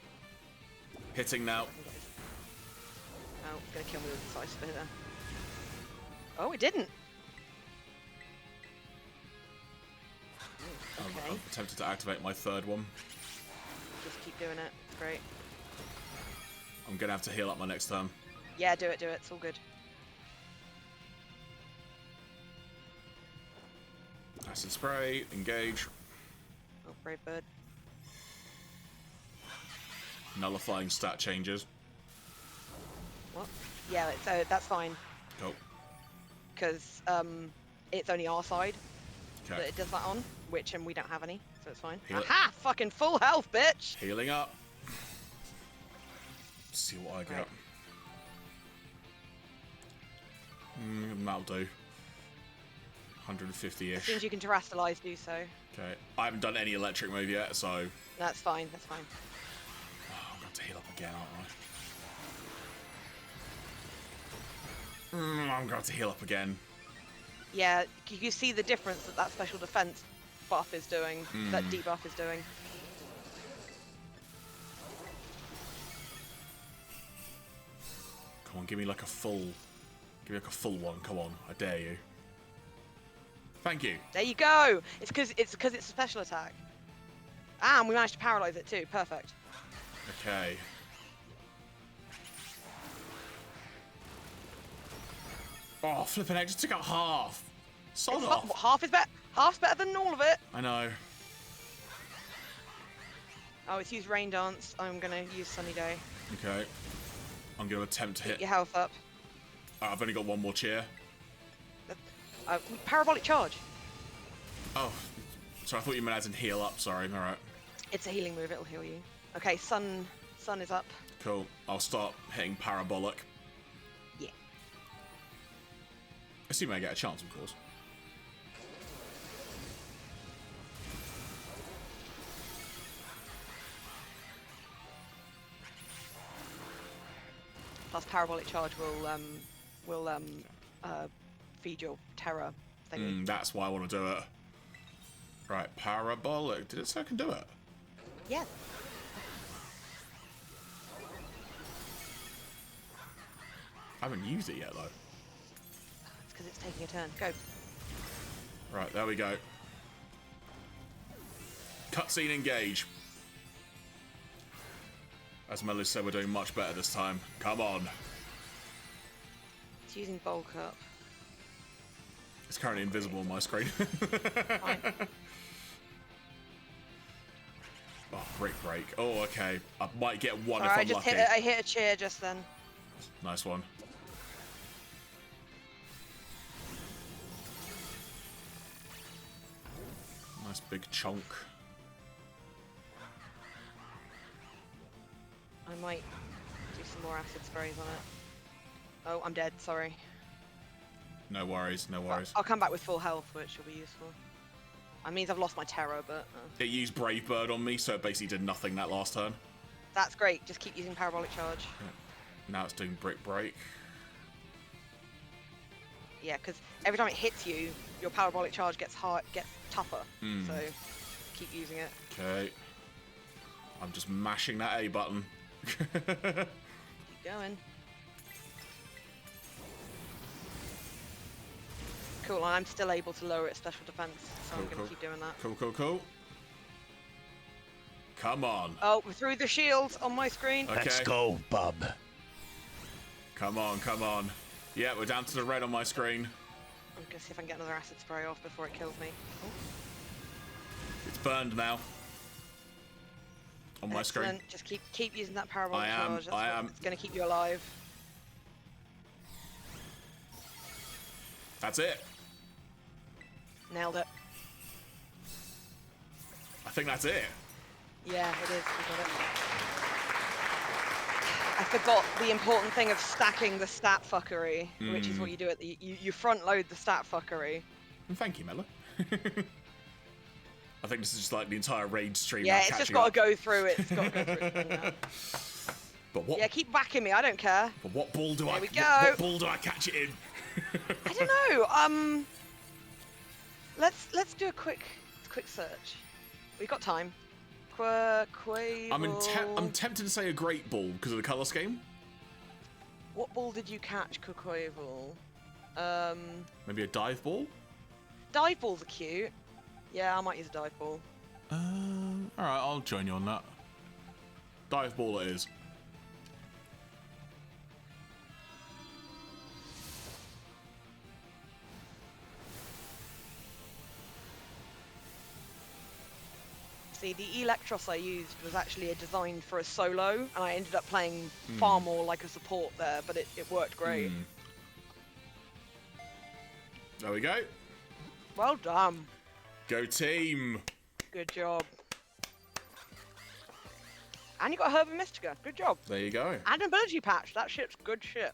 Hitting now. Oh, it's gonna kill me with the size of it there. Oh, it didn't. Okay. I've attempted to activate my third one. Just keep doing it. It's great. I'm gonna have to heal up my next turn. Yeah, do it. It's all good. Acid spray, engage. Oh, brave bird. Nullifying stat changes. What? Yeah, that's fine. Oh. Because it's only our side Okay. that it does that on, and we don't have any, so it's fine. Heal it. Aha! Fucking full health, bitch! Healing up. Let's see what I get. Right. That'll do. As 150-ish. soon as you can terrestrialize, do so. Okay. I haven't done any electric move yet, so... That's fine, that's fine. Oh, I'm going to heal up again, aren't I? I'm going to heal up again. Yeah, you see the difference that special defense buff is doing, that debuff is doing. Come on, give me like a full... Give me like a full one, come on. I dare you. Thank you. There you go! It's because it's a special attack. Ah, and we managed to paralyze it too, perfect. Okay. Oh, flipping heck, just took out half. Sod off. Half is better. Half's better than all of it. I know. Oh, it's used Rain Dance. I'm gonna use Sunny Day. Okay. I'm going to attempt to Keep hit. your health up. I've only got one more cheer. Parabolic Charge. Oh. So I thought you meant as in heal up, sorry. Alright. It's a healing move, it'll heal you. Okay, Sun is up. Cool. I'll start hitting parabolic. Yeah. Assuming I get a chance, of course. Plus Parabolic Charge will feed your terror thingy. That's why I want to do it. Right, parabolic. Did it say I can do it? Yeah. I haven't used it yet, though. It's because it's taking a turn. Go. Right, there we go. Cutscene engage. As Melissa said, we're doing much better this time. Come on. It's using bulk up. It's currently invisible on my screen. Fine. Oh, break. Oh, okay. I might get one if Alright, I'm lucky. I hit a cheer just then. Nice one. Nice big chunk. I might do some more acid sprays on it. Oh, I'm dead, sorry. No worries, no worries. I'll come back with full health, which will be useful. That means I've lost my terror, but... It used Brave Bird on me, so it basically did nothing that last turn. That's great, just keep using Parabolic Charge. Yeah. Now it's doing Brick Break. Yeah, because every time it hits you, your Parabolic Charge gets tougher. So, keep using it. Okay. I'm just mashing that A button. Keep going. Cool, and I'm still able to lower its special defense, so I'm going to keep doing that. Cool. Come on. Oh, we're through the shield on my screen. Okay. Let's go, bub. Come on. Yeah, we're down to the red on my screen. I'm going to see if I can get another acid spray off before it kills me. Oh. It's burned now. on my screen. Excellent. Just keep using that parabolic I am. charge. That's It's going to keep you alive. That's it. Nailed it. I think that's it. Yeah, it is. We got it. I forgot the important thing of stacking the stat fuckery, which is what you do at the you front load the stat fuckery. Thank you, Mella. I think this is just like the entire raid stream. Yeah, it's just got to go through it. It's got to go through it now. But what? Yeah, keep whacking me. I don't care. But what ball do There we go. What ball do I catch it in? I don't know. Let's do a quick search. We've got time. Quaquaval. I'm tempted to say a great ball because of the colour scheme. What ball did you catch, Quaquaval? Maybe a dive ball? Dive balls are cute. Yeah, I might use a dive ball. Alright, I'll join you on that. Dive ball it is. See, the Electros I used was actually designed for a solo, and I ended up playing far more like a support there, but it worked great. There we go. Well done. Go team. Good job. And you got Herb and Mystica. Good job. There you go. And an ability patch. That shit's good shit.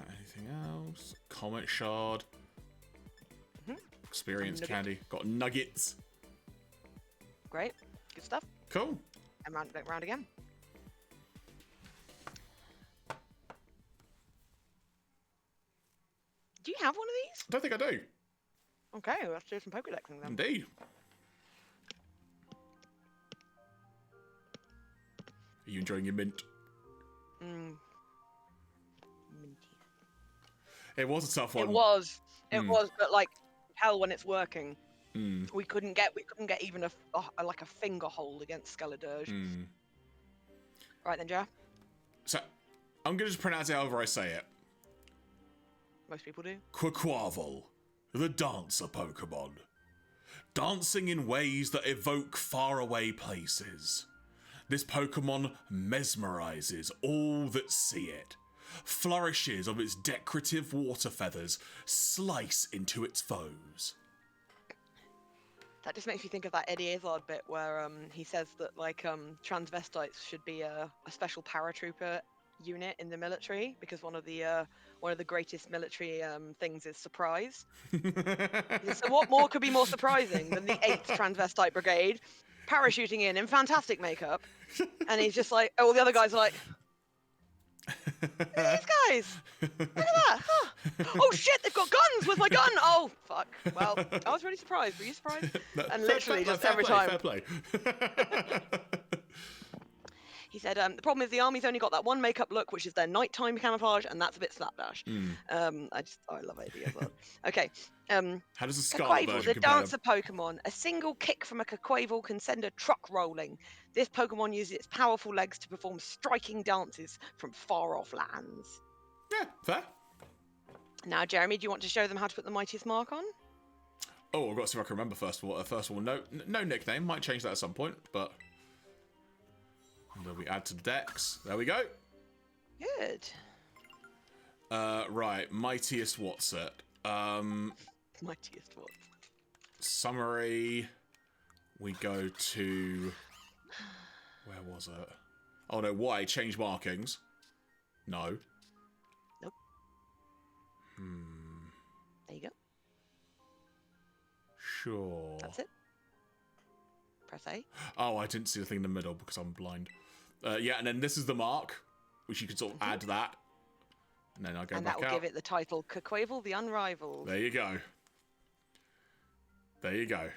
Anything else? Comet shard. Experience candy. Got nuggets. Great. Good stuff. Cool. And round again. Do you have one of these? I don't think I do. Okay, let's do some Pokédexing then. Indeed. Are you enjoying your mint? Minty. It was a tough one. It was, but like hell when it's working. Mm. We couldn't get even a finger hold against Skeledirge. Mm. Right then, Jeff. So, I'm gonna just pronounce it however I say it. Most people do. Quaquaval, the dancer Pokemon. Dancing in ways that evoke faraway places. This Pokemon mesmerizes all that see it. Flourishes of its decorative water feathers slice into its foes. That just makes me think of that Eddie Izzard bit where he says that like transvestites should be a special paratrooper unit in the military because one of the greatest military things is surprise. So what more could be more surprising than the 8th transvestite brigade parachuting in fantastic makeup, and he's just like, all the other guys are like, these guys, look at that, huh? Oh shit, they've got guns with my gun. Oh fuck, well, I was really surprised. Were you surprised? And literally just every time. Fair play. He said, the problem is the army's only got that one makeup look, which is their nighttime camouflage, and that's a bit slapdash. I love ideas. Okay. How does the Scarlet Quaquaval, version the compare? dancer Pokemon. A single kick from a Quaquaval can send a truck rolling. This Pokemon uses its powerful legs to perform striking dances from far-off lands. Yeah, fair. Now, Jeremy, do you want to show them how to put the Mightiest Mark on? Oh, I've got to see if I can remember first of all. No nickname. Might change that at some point, but... Then we add to the decks. There we go. Good. Right, mightiest what's it? Mightiest what? Summary. We go to... Where was it? Oh no, why? Change markings. No. Nope. There you go. Sure. That's it. Press A. Oh, I didn't see the thing in the middle because I'm blind. Yeah, and then this is the mark, which you can sort of add that. And then I'll go and back that will out. give it the title Quaquaval the Unrivaled. There you go. There you go.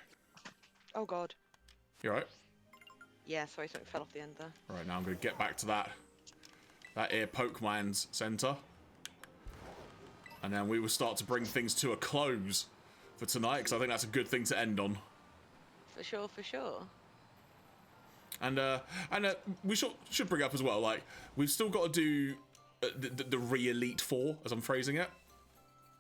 Oh god. You alright? Yeah, sorry, something fell off the end there. Right, now I'm going to get back to that here Pokemon's Centre. And then we will start to bring things to a close for tonight, because I think that's a good thing to end on. For sure, for sure. And we should bring up as well, like, we've still got to do the re-Elite Four, as I'm phrasing it,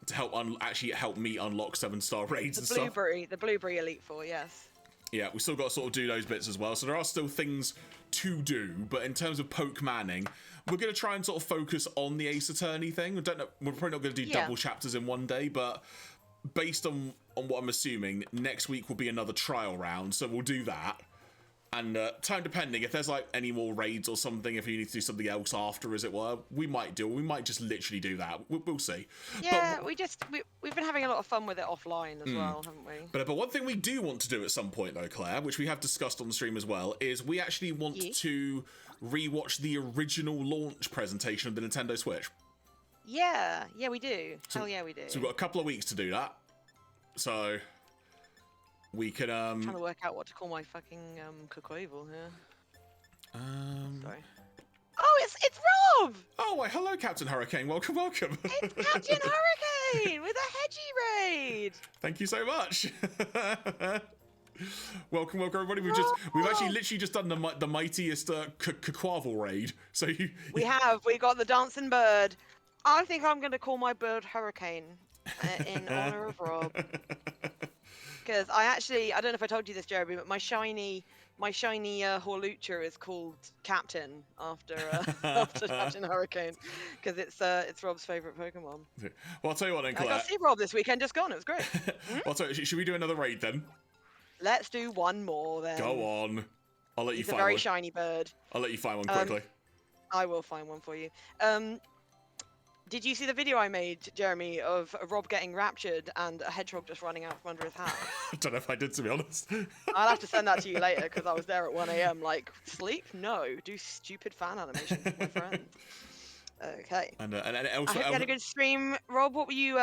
to help actually help me unlock 7-star raids and stuff. The Blueberry Elite Four, yes. Yeah, we still got to sort of do those bits as well. So there are still things to do, but in terms of poke manning, we're going to try and sort of focus on the Ace Attorney thing. We don't know, we're probably not going to do double chapters in one day, but based on what I'm assuming, next week will be another trial round, so we'll do that. And time depending, if there's like any more raids or something, if you need to do something else after, as it were, we might do. We might just literally do that. We'll see. Yeah, we've been having a lot of fun with it offline as well, haven't we? But one thing we do want to do at some point, though, Claire, which we have discussed on the stream as well, is we actually want to rewatch the original launch presentation of the Nintendo Switch. Yeah, we do. Hell yeah, we do. So we've got a couple of weeks to do that. So we can I'm trying to work out what to call my fucking Quaquaval here. Sorry. Oh, it's Rob! Oh, why, hello, Captain Hurricane. Welcome. It's Captain Hurricane with a Hedgie raid. Thank you so much. welcome, everybody. We've actually literally just done the mightiest Quaquaval raid. So we got the dancing bird. I think I'm going to call my bird Hurricane in honor of Rob. Because I don't know if I told you this, Jeremy, but my shiny Horlucha is called Captain after Captain Hurricane, because it's Rob's favourite Pokemon. Well, I'll tell you what then, Claire. I got to see Rob this weekend, just gone. It was great. Well, so should we do another raid then? Let's do one more then. Go on. I'll let you find one. He's a very shiny bird. I'll let you find one quickly. I will find one for you. Did you see the video I made, Jeremy, of Rob getting raptured and a hedgehog just running out from under his hat? I don't know if I did, to be honest. I'll have to send that to you later, because I was there at 1 AM like, sleep? No. Do stupid fan animations with my friend. Okay. And I hope you had a good stream. Rob, what were you...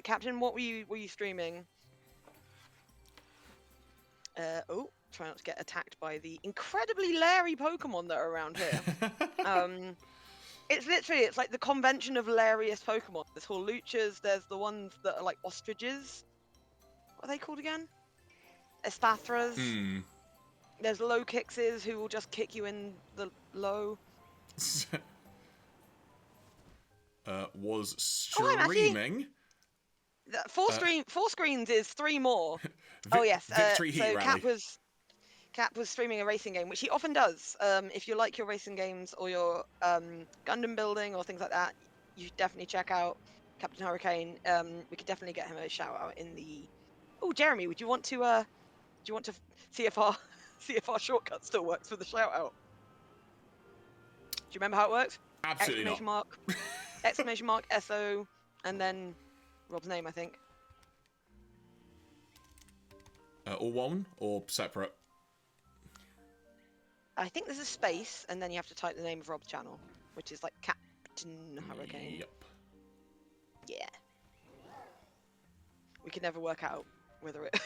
Captain, what were you streaming? Try not to get attacked by the incredibly leery Pokemon that are around here. It's like the convention of leeriest Pokemon. There's Horluchas, there's the ones that are like ostriches. What are they called again? Espathras. There's low kickses who will just kick you in the low. Was streaming. Four screens is 3 more. Oh yes. Victory Heat so Rally. Cap was streaming a racing game, which he often does. If you like your racing games or your Gundam building or things like that, you should definitely check out Captain Hurricane. We could definitely get him a shout out in the. Oh, Jeremy, would you want to see if our shortcut still works for the shout out? Do you remember how it works? Absolutely Exclamation mark SO and then Rob's name, I think. All one or separate? I think there's a space, and then you have to type the name of Rob's channel, which is like Captain Hurricane. Yep. Yeah. We could never work out whether it...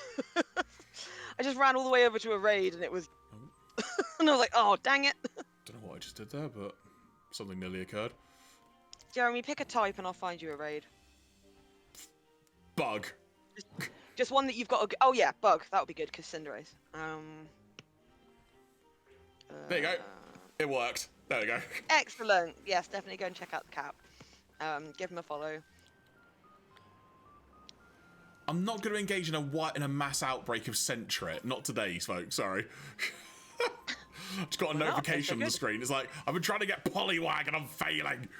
I just ran all the way over to a raid, and it was... and I was like, oh, dang it. Don't know what I just did there, but something nearly occurred. Jeremy, pick a type, and I'll find you a raid. Bug. Just one that you've got... Oh, yeah, bug. That would be good, because Cinderace. There you go. It worked. There we go. Excellent. Yes, definitely go and check out the Cap. Give him a follow. I'm not going to engage in a mass outbreak of Sentret. Not today, folks. Sorry. Just got a notification on the screen. It's like, I've been trying to get Poliwag and I'm failing.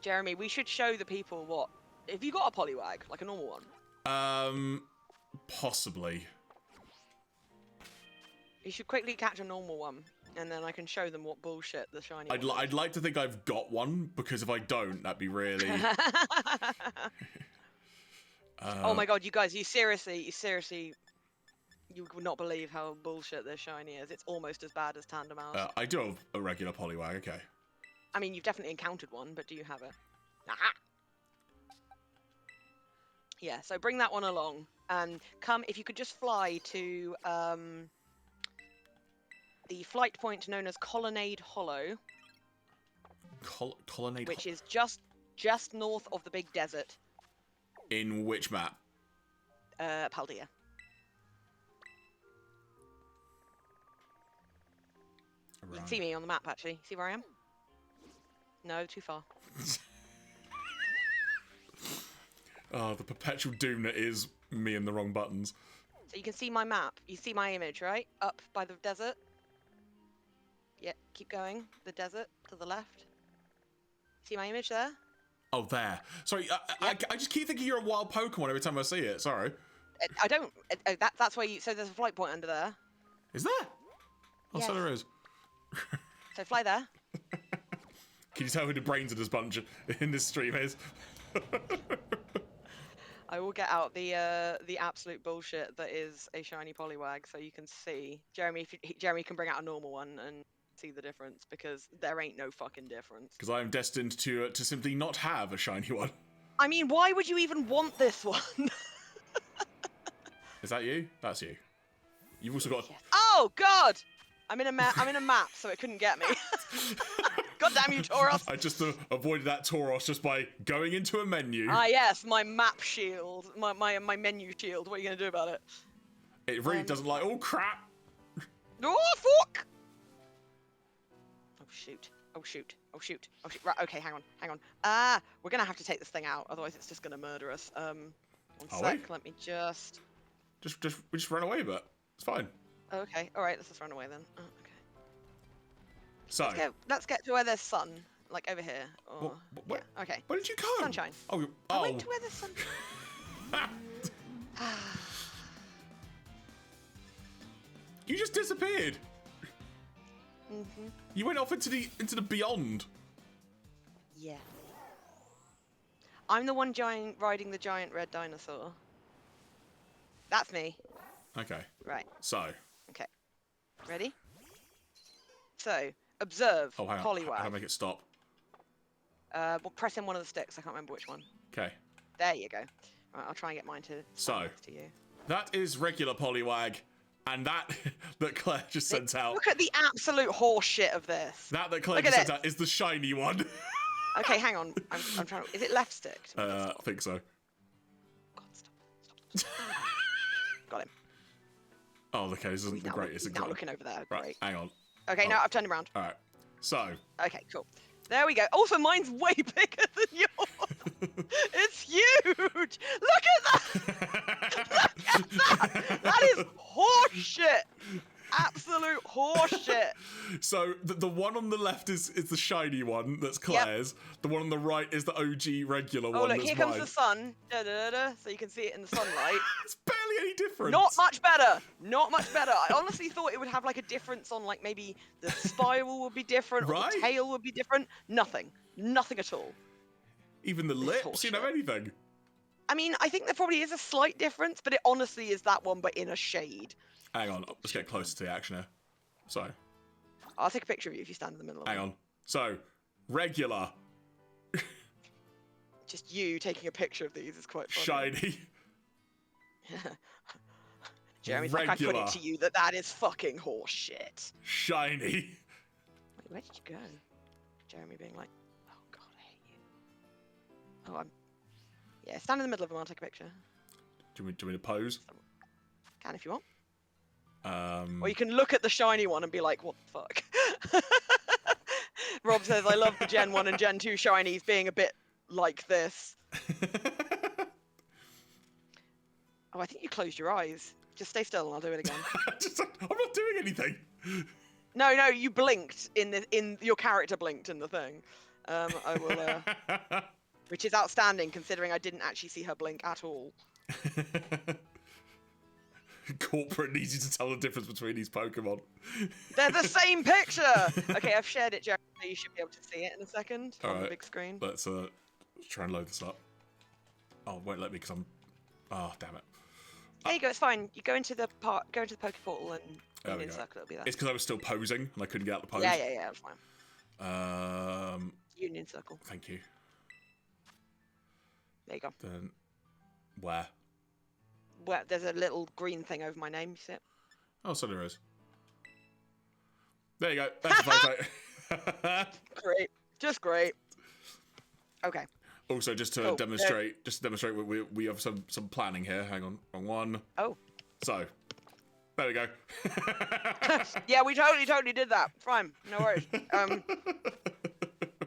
Jeremy, we should show the people what... Have you got a Poliwag? Like a normal one? Possibly. You should quickly catch a normal one, and then I can show them what bullshit the shiny I'd like to think I've got one, because if I don't, that'd be really... oh my god, you guys, you seriously, you would not believe how bullshit this shiny is. It's almost as bad as Tandemaus. I do have a regular Poliwag, okay. I mean, you've definitely encountered one, but do you have it? Aha! Yeah, so bring that one along, and come, if you could just fly to, the flight point known as Colonnade Hollow. Colonnade Which is just north of the big desert. In which map? Paldea. Right. You can see me on the map, actually. See where I am? No, too far. Oh, the perpetual doom that is Me and the wrong buttons. So you can see my map. You see my image, right? Up by the desert. Yeah, keep going. The desert to the left. See my image there? Oh, there. Sorry, I just keep thinking you're a wild Pokemon every time I see it. Sorry. I don't. That's where you. So there's a flight point under there. Is there? Oh, Yes. so there is. So fly there. Can you tell who the brains of this bunch in this stream is? I will get out the absolute bullshit that is a shiny Poliwag, so you can see. Jeremy, Jeremy can bring out a normal one and see the difference, because there ain't no fucking difference. Because I am destined to simply not have a shiny one. I mean, why would you even want this one? Is that you? That's you. You've also got. Yes. Oh God! I'm in a map, so it couldn't get me. God damn you, Tauros! I just avoided that Tauros just by going into a menu. Ah yes, my map shield, my menu shield. What are you gonna do about it? It really doesn't like. Oh crap! Oh fuck! Oh shoot! Oh shoot! Oh shoot! Oh shoot! Right. Okay. Hang on. Ah, we're gonna have to take this thing out, otherwise it's just gonna murder us. One sec. Let me just. We just run away, but it's fine. Okay. All right. Let's just run away then. Oh, okay. So. Let's get to where there's sun, like over here. Or, what? Yeah. Okay. Where did you go? Sunshine. Oh. I went to where there's sun. You just disappeared. Mhm. You went off into the beyond. Yeah. I'm the one riding the giant red dinosaur. That's me. Okay. Right. So. Okay. Ready? So, observe. Oh, hang on. Poliwag. How do I make it stop? Well, press in one of the sticks. I can't remember which one. Okay. There you go. Right, I'll try and get mine to stand next to you. That is regular Poliwag, and that Claire just sent out. Look at the absolute horse shit of this. That Claire just sent out is the shiny one. Okay, hang on. I'm trying to. Is it left stick? I think so. God, stop. Got him. Oh, okay. This isn't the greatest He's now example. looking over there. Right. Great. Hang on. Okay, now I've turned him around. All right. So. Okay, cool. There we go. Also, mine's way bigger than yours. It's huge. Look at that. Look at that. That is horse shit. Absolute horse shit. So the one on the left is the shiny one. That's Claire's. Yep. The one on the right is the OG regular one. Oh look, that's here comes mine. the sun. Da, da, da, da, so you can see it in the sunlight. It's barely any different. Not much better. Not much better. I honestly thought it would have like a difference on like maybe the spiral would be different, or the tail would be different. Nothing. Nothing at all. Even the lips, you know, anything. I mean, I think there probably is a slight difference, but it honestly is that one, but in a shade. Hang on, let's get closer to the action here. So. I'll take a picture of you if you stand in the middle of it. Hang on. So, regular. Just you taking a picture of these is quite funny. Shiny. Jeremy's like, I put it to you that is fucking horse shit. Shiny. Wait, where did you go? Jeremy being like, oh god, I hate you. Oh, yeah, stand in the middle of them, I'll take a picture. Do you want me to pose? Can if you want. Or you can look at the shiny one and be like, what the fuck? Rob says, I love the Gen 1 and Gen 2 shinies being a bit like this. Oh, I think you closed your eyes. Just stay still and I'll do it again. I'm not doing anything. No, you blinked in your character blinked in the thing. I will, which is outstanding considering I didn't actually see her blink at all. Corporate needs you to tell the difference between these Pokemon. They're the same picture! Okay, I've shared it, Jeremy, so you should be able to see it in a second on the big screen. Let's try and load this up. Oh, it won't let me because I'm... Oh, damn it. There you go, it's fine. You go into the Poke Portal and Union Circle, it'll be there. It's because I was still posing and I couldn't get out the pose. Yeah, that's fine. Union Circle. Thank you. There you go. Then, where? Well, there's a little green thing over my name, you see it? Oh, so there is. There you go. That's the photo. Great. Just great. Okay. Also, just to demonstrate, we have some planning here. Hang on, wrong one. Oh. So, there we go. Yeah, we totally did that. Fine, no worries.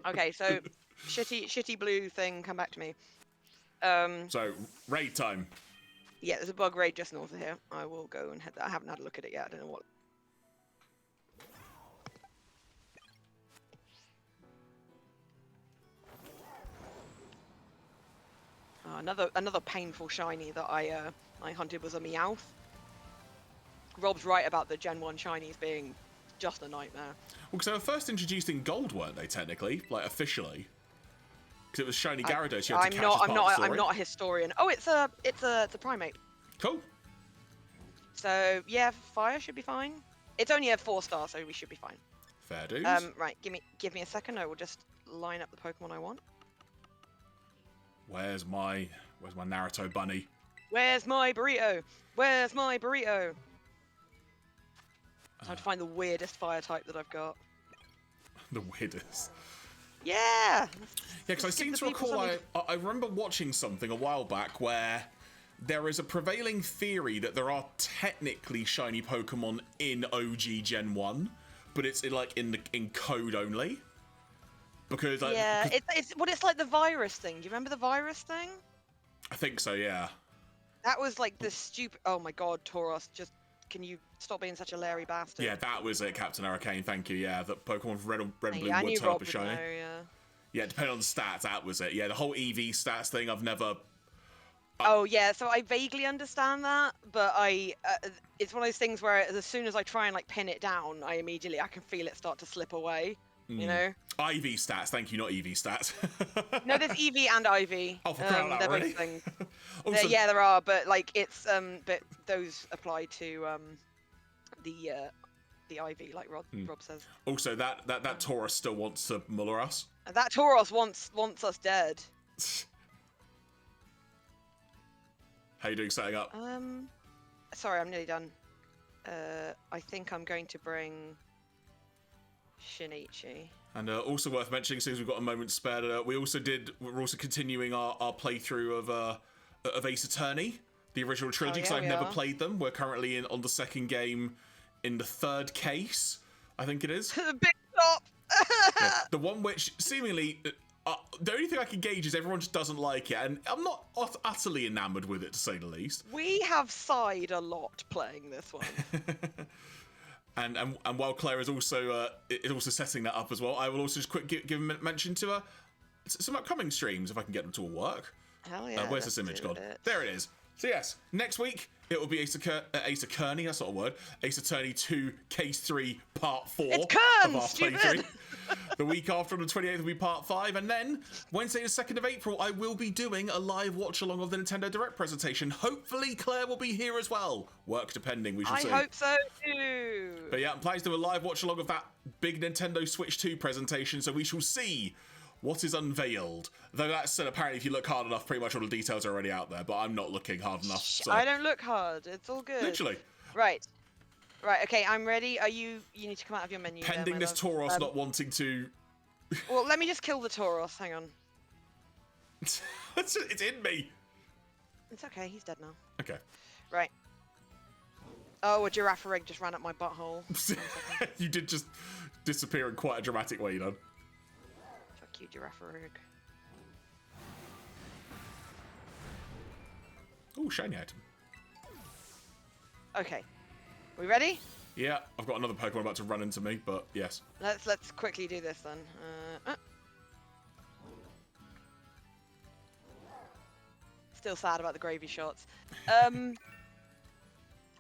Okay, so shitty blue thing. Come back to me. So raid time. Yeah, there's a bug raid just north of here. I will go and head there. I haven't had a look at it yet. I don't know what. Another painful shiny that I hunted was a Meowth. Rob's right about the Gen 1 shinies being just a nightmare. Well, because they were first introduced in Gold, weren't they? Technically, like officially, because it was shiny Gyarados. You had to catch as part of the story. I'm not a historian. Oh, it's a primate. Cool. So yeah, fire should be fine. It's only a 4-star, so we should be fine. Fair dues. Right, give me a second. I will just line up the Pokemon I want. Where's my Naruto bunny? Where's my burrito? Where's my burrito? I have to find the weirdest fire type that I've got. The weirdest. Yeah. Yeah, because I seem to recall I remember watching something a while back where there is a prevailing theory that there are technically shiny Pokemon in OG Gen 1, but it's in code only. Because yeah, it's like the virus thing. Do you remember the virus thing? I think so, yeah. That was like the stupid. Oh my God, Tauros! Just can you stop being such a Larry bastard? Yeah, that was it, Captain Arcane. Thank you. Yeah, that Pokemon Red and Blue I would knew turn Rob up as would shiny. know, yeah. Yeah, depending on the stats, that was it. Yeah, the whole EV stats thing, I've never. Oh yeah, so I vaguely understand that, but it's one of those things where as soon as I try and like pin it down, I can feel it start to slip away. You know. IV stats, thank you, not EV stats. No, there's EV and IV. Oh, for crying out loud, really? Things. Also, yeah, there are, but like it's but those apply to the IV, like Rob says. Also, that Tauros still wants to muller us. That Tauros wants us dead. How you doing setting up? Sorry, I'm nearly done. I think I'm going to bring Shinichi. And also worth mentioning, since we've got a moment spared, we're also continuing our playthrough of Ace Attorney, the original trilogy, because I've never played them. We're currently on the second game in the third case, I think it is. The big stop! Yeah, the one which seemingly... the only thing I can gauge is everyone just doesn't like it, and I'm not utterly enamoured with it, to say the least. We have sighed a lot playing this one. And while Claire is also setting that up as well, I will also just quick give a mention to some upcoming streams if I can get them to all work. Hell yeah! Where's this image gone? There it is. So yes, next week it will be Ace Attorney. That's not a word. Ace Attorney 2 Case 3 Part 4 of our playthrough. The week after, on the 28th, will be Part 5, and then Wednesday the 2nd of April, I will be doing a live watch along of the Nintendo Direct presentation. Hopefully, Claire will be here as well. Work depending, we shall see. I hope so too. But yeah, I'm planning to do a live watch along of that big Nintendo Switch 2 presentation, so we shall see what is unveiled. Though that said, apparently if you look hard enough, pretty much all the details are already out there, but I'm not looking hard enough. So. I don't look hard. It's all good. Literally. Right, okay, I'm ready. You need to come out of your menu. Pending this Tauros not wanting to... Well, let me just kill the Tauros. Hang on. It's in me. It's okay. He's dead now. Okay. Right. Oh, a Giraffary just ran up my butthole. You did just disappear in quite a dramatic way, you know. Fuck you, Giraffary. Oh, shiny item. Okay. We ready? Yeah, I've got another Pokemon about to run into me, but yes. Let's quickly do this then. Still sad about the gravy shots.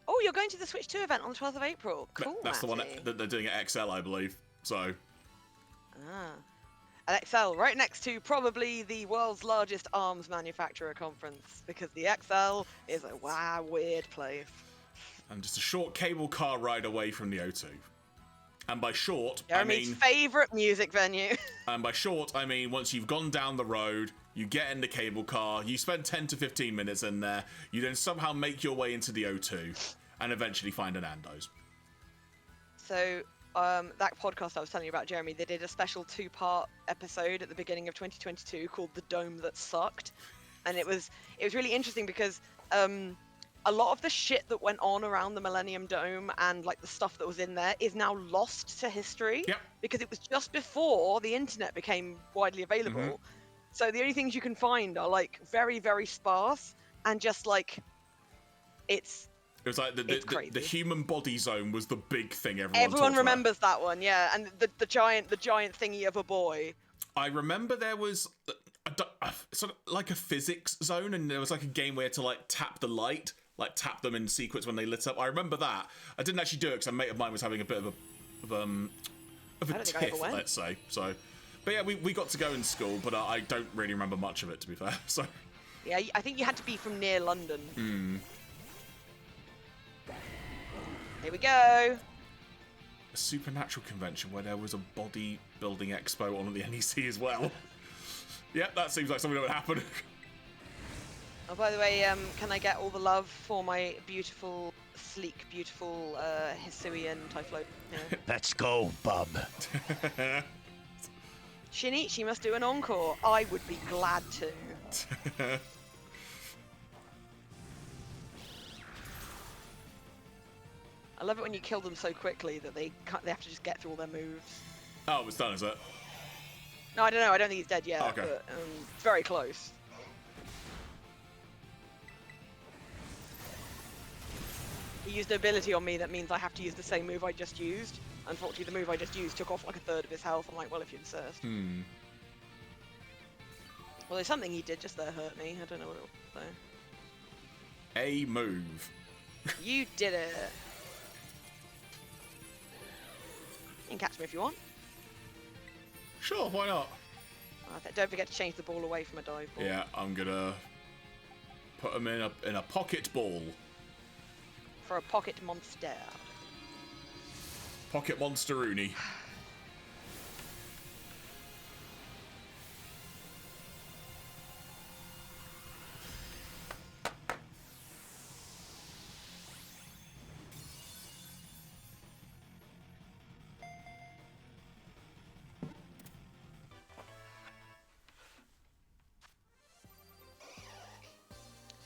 Oh, you're going to the Switch 2 event on the 12th of April. Cool. That's the one that they're doing at XL, I believe. So. And XL, right next to probably the world's largest arms manufacturer conference, because the XL is a weird place. And just a short cable car ride away from the O2. And by short, Jeremy's favourite music venue. And by short, I mean once you've gone down the road, you get in the cable car, you spend 10 to 15 minutes in there, you then somehow make your way into the O2, and eventually find an Nando's. So, that podcast I was telling you about, Jeremy, they did a special 2-part episode at the beginning of 2022 called The Dome That Sucked. And it was really interesting because... a lot of the shit that went on around the Millennium Dome and like the stuff that was in there is now lost to history. Yep. Because it was just before the internet became widely available. Mm-hmm. So the only things you can find are like very, very sparse and just like It's It was like the human body zone was the big thing everyone remembers that one, yeah, and the giant thingy of a boy. I remember there was sort of like a physics zone, and there was like a game where you had to like tap the light, like tap them in sequence when they lit up. I remember that. I didn't actually do it because a mate of mine was having a bit of a tiff, let's say. So, but yeah, we got to go in school, but I don't really remember much of it, to be fair. So. Yeah, I think you had to be from near London. Here we go. A supernatural convention where there was a bodybuilding expo on the NEC as well. Yep, that seems like something that would happen. Oh, by the way, can I get all the love for my beautiful, sleek, beautiful Hisuian Typhlope? Yeah. Let's go, bub. Shinichi must do an encore. I would be glad to. I love it when you kill them so quickly that they have to just get through all their moves. Oh, it's done, is it? No, I don't know. I don't think he's dead yet, okay. But very close. He used an ability on me that means I have to use the same move I just used. Unfortunately, the move I just used took off like a third of his health. I'm like, well, if you insist. Well, there's something he did just there hurt me. I don't know what it was, though. A move. You did it. You can catch me if you want. Sure, why not? Don't forget to change the ball away from a dive ball. Yeah, I'm gonna put him in a pocket ball. For a pocket monster. Pocket monster-rooney.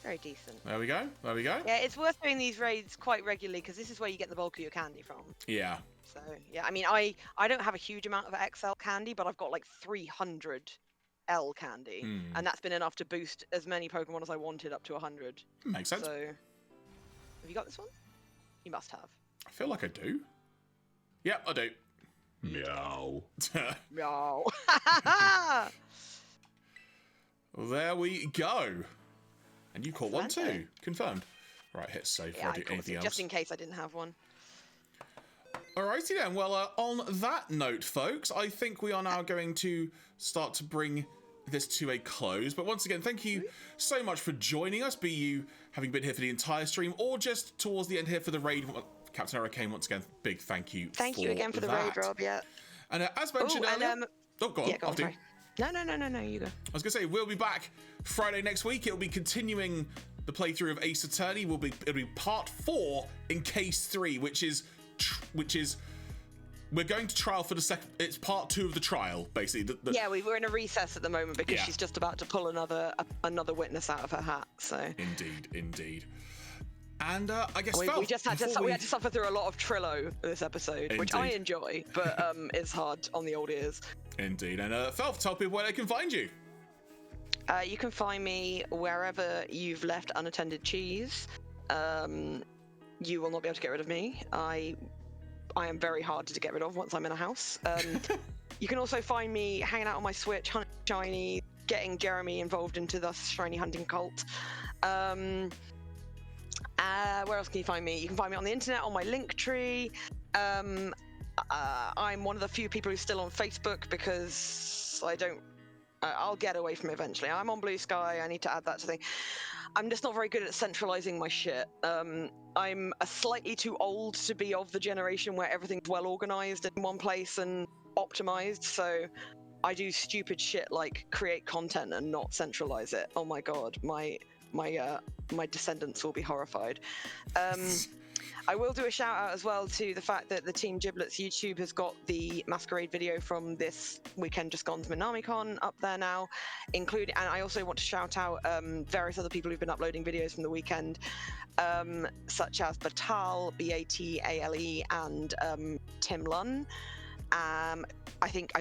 Very decent. There we go. There we go. Yeah, it's worth doing these raids quite regularly because this is where you get the bulk of your candy from. Yeah. So, yeah, I mean, I don't have a huge amount of XL candy, but I've got like 300 L candy. And that's been enough to boost as many Pokemon as I wanted up to 100. Makes sense. So, have you got this one? You must have. I feel like I do. Yep, I do. Meow. Meow. Well, there we go. And you caught one too. Confirmed. Right, hit save before I do anything else. Just in case I didn't have one. Alrighty then. Well, on that note, folks, I think we are now going to start to bring this to a close. But once again, thank you so much for joining us, be you having been here for the entire stream or just towards the end here for the raid. Captain Hurricane, once again, big thank you. Thank you again for the raid, Rob. Yeah. And as mentioned earlier, go on. Yeah, go on, sorry. No, you go. I was gonna say we'll be back Friday next week. It'll be continuing the playthrough of Ace Attorney. It'll be part 4 in case 3, which is we're going to trial for the second. It's part 2 of the trial, basically. Yeah, we're in a recess at the moment because she's just about to pull another witness out of her hat. So indeed. And I guess we just had to suffer through a lot of Trillo this episode, which I enjoy, but it's hard on the old ears. Indeed. And Felf, tell people where they can find you. You can find me wherever you've left unattended cheese. You will not be able to get rid of me. I am very hard to get rid of once I'm in a house. You can also find me hanging out on my Switch, hunting shiny, getting Jeremy involved into the shiny hunting cult. Where else can you find me? You can find me on the internet on my Linktree. I'm one of the few people who's still on Facebook because I'll get away from it eventually. I'm on Blue Sky. I need to add that to the thing. I'm just not very good at centralizing my shit. I'm slightly too old to be of the generation where everything's well organized in one place and optimized. So I do stupid shit like create content and not centralize it. Oh my god, my descendants will be horrified. I will do a shout out as well to the fact that the Team Giblets YouTube has got the masquerade video from this weekend just gone's Minami Con up there now, and I also want to shout out various other people who've been uploading videos from the weekend, such as Batal, Batale, and Tim Lunn. I think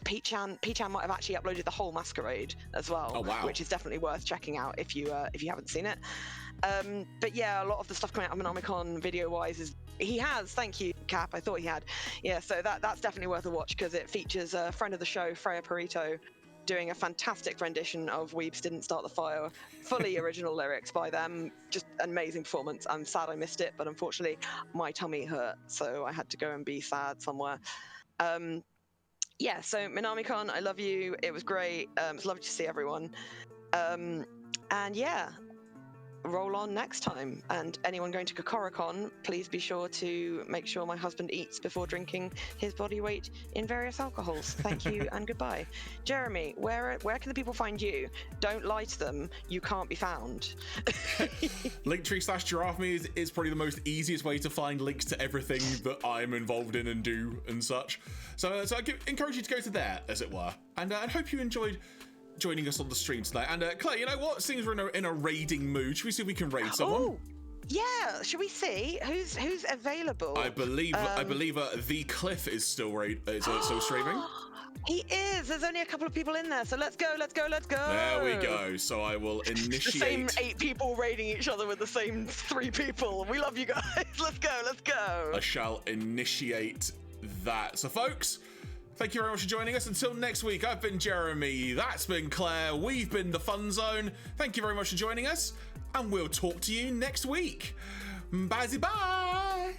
Peachan might have actually uploaded the whole masquerade as well, which is definitely worth checking out if you haven't seen it. But yeah, a lot of the stuff coming out of Minami Con video-wise is he has. Thank you, Cap. I thought he had. Yeah, so that's definitely worth a watch because it features a friend of the show, Freya Perito, doing a fantastic rendition of "Weebs Didn't Start the Fire," fully original lyrics by them. Just an amazing performance. I'm sad I missed it, but unfortunately my tummy hurt, so I had to go and be sad somewhere. Yeah, so Minami Con, I love you. It was great. It's lovely to see everyone. And yeah, roll on next time. And anyone going to Kokorokon, please be sure to make sure my husband eats before drinking his body weight in various alcohols. Thank you and goodbye. Jeremy, where can the people find you? Don't lie to them. You can't be found. Linktree/Giraffemy is probably the most easiest way to find links to everything that I'm involved in and do and such. So I encourage you to go to there, as it were. And I hope you enjoyed joining us on the stream tonight. And Claire, you know what? Seems we're in a raiding mood. Should we see if we can raid someone? Oh, yeah. Should we see who's available? I believe the Cliff is still still streaming. He is. There's only a couple of people in there, so let's go. There we go. So I will initiate. The same 8 people raiding each other with the same 3 people. We love you guys. Let's go. I shall initiate that. So folks, thank you very much for joining us. Until next week, I've been Jeremy, that's been Claire, we've been The Fun Zone. Thank you very much for joining us, and we'll talk to you next week. Bye.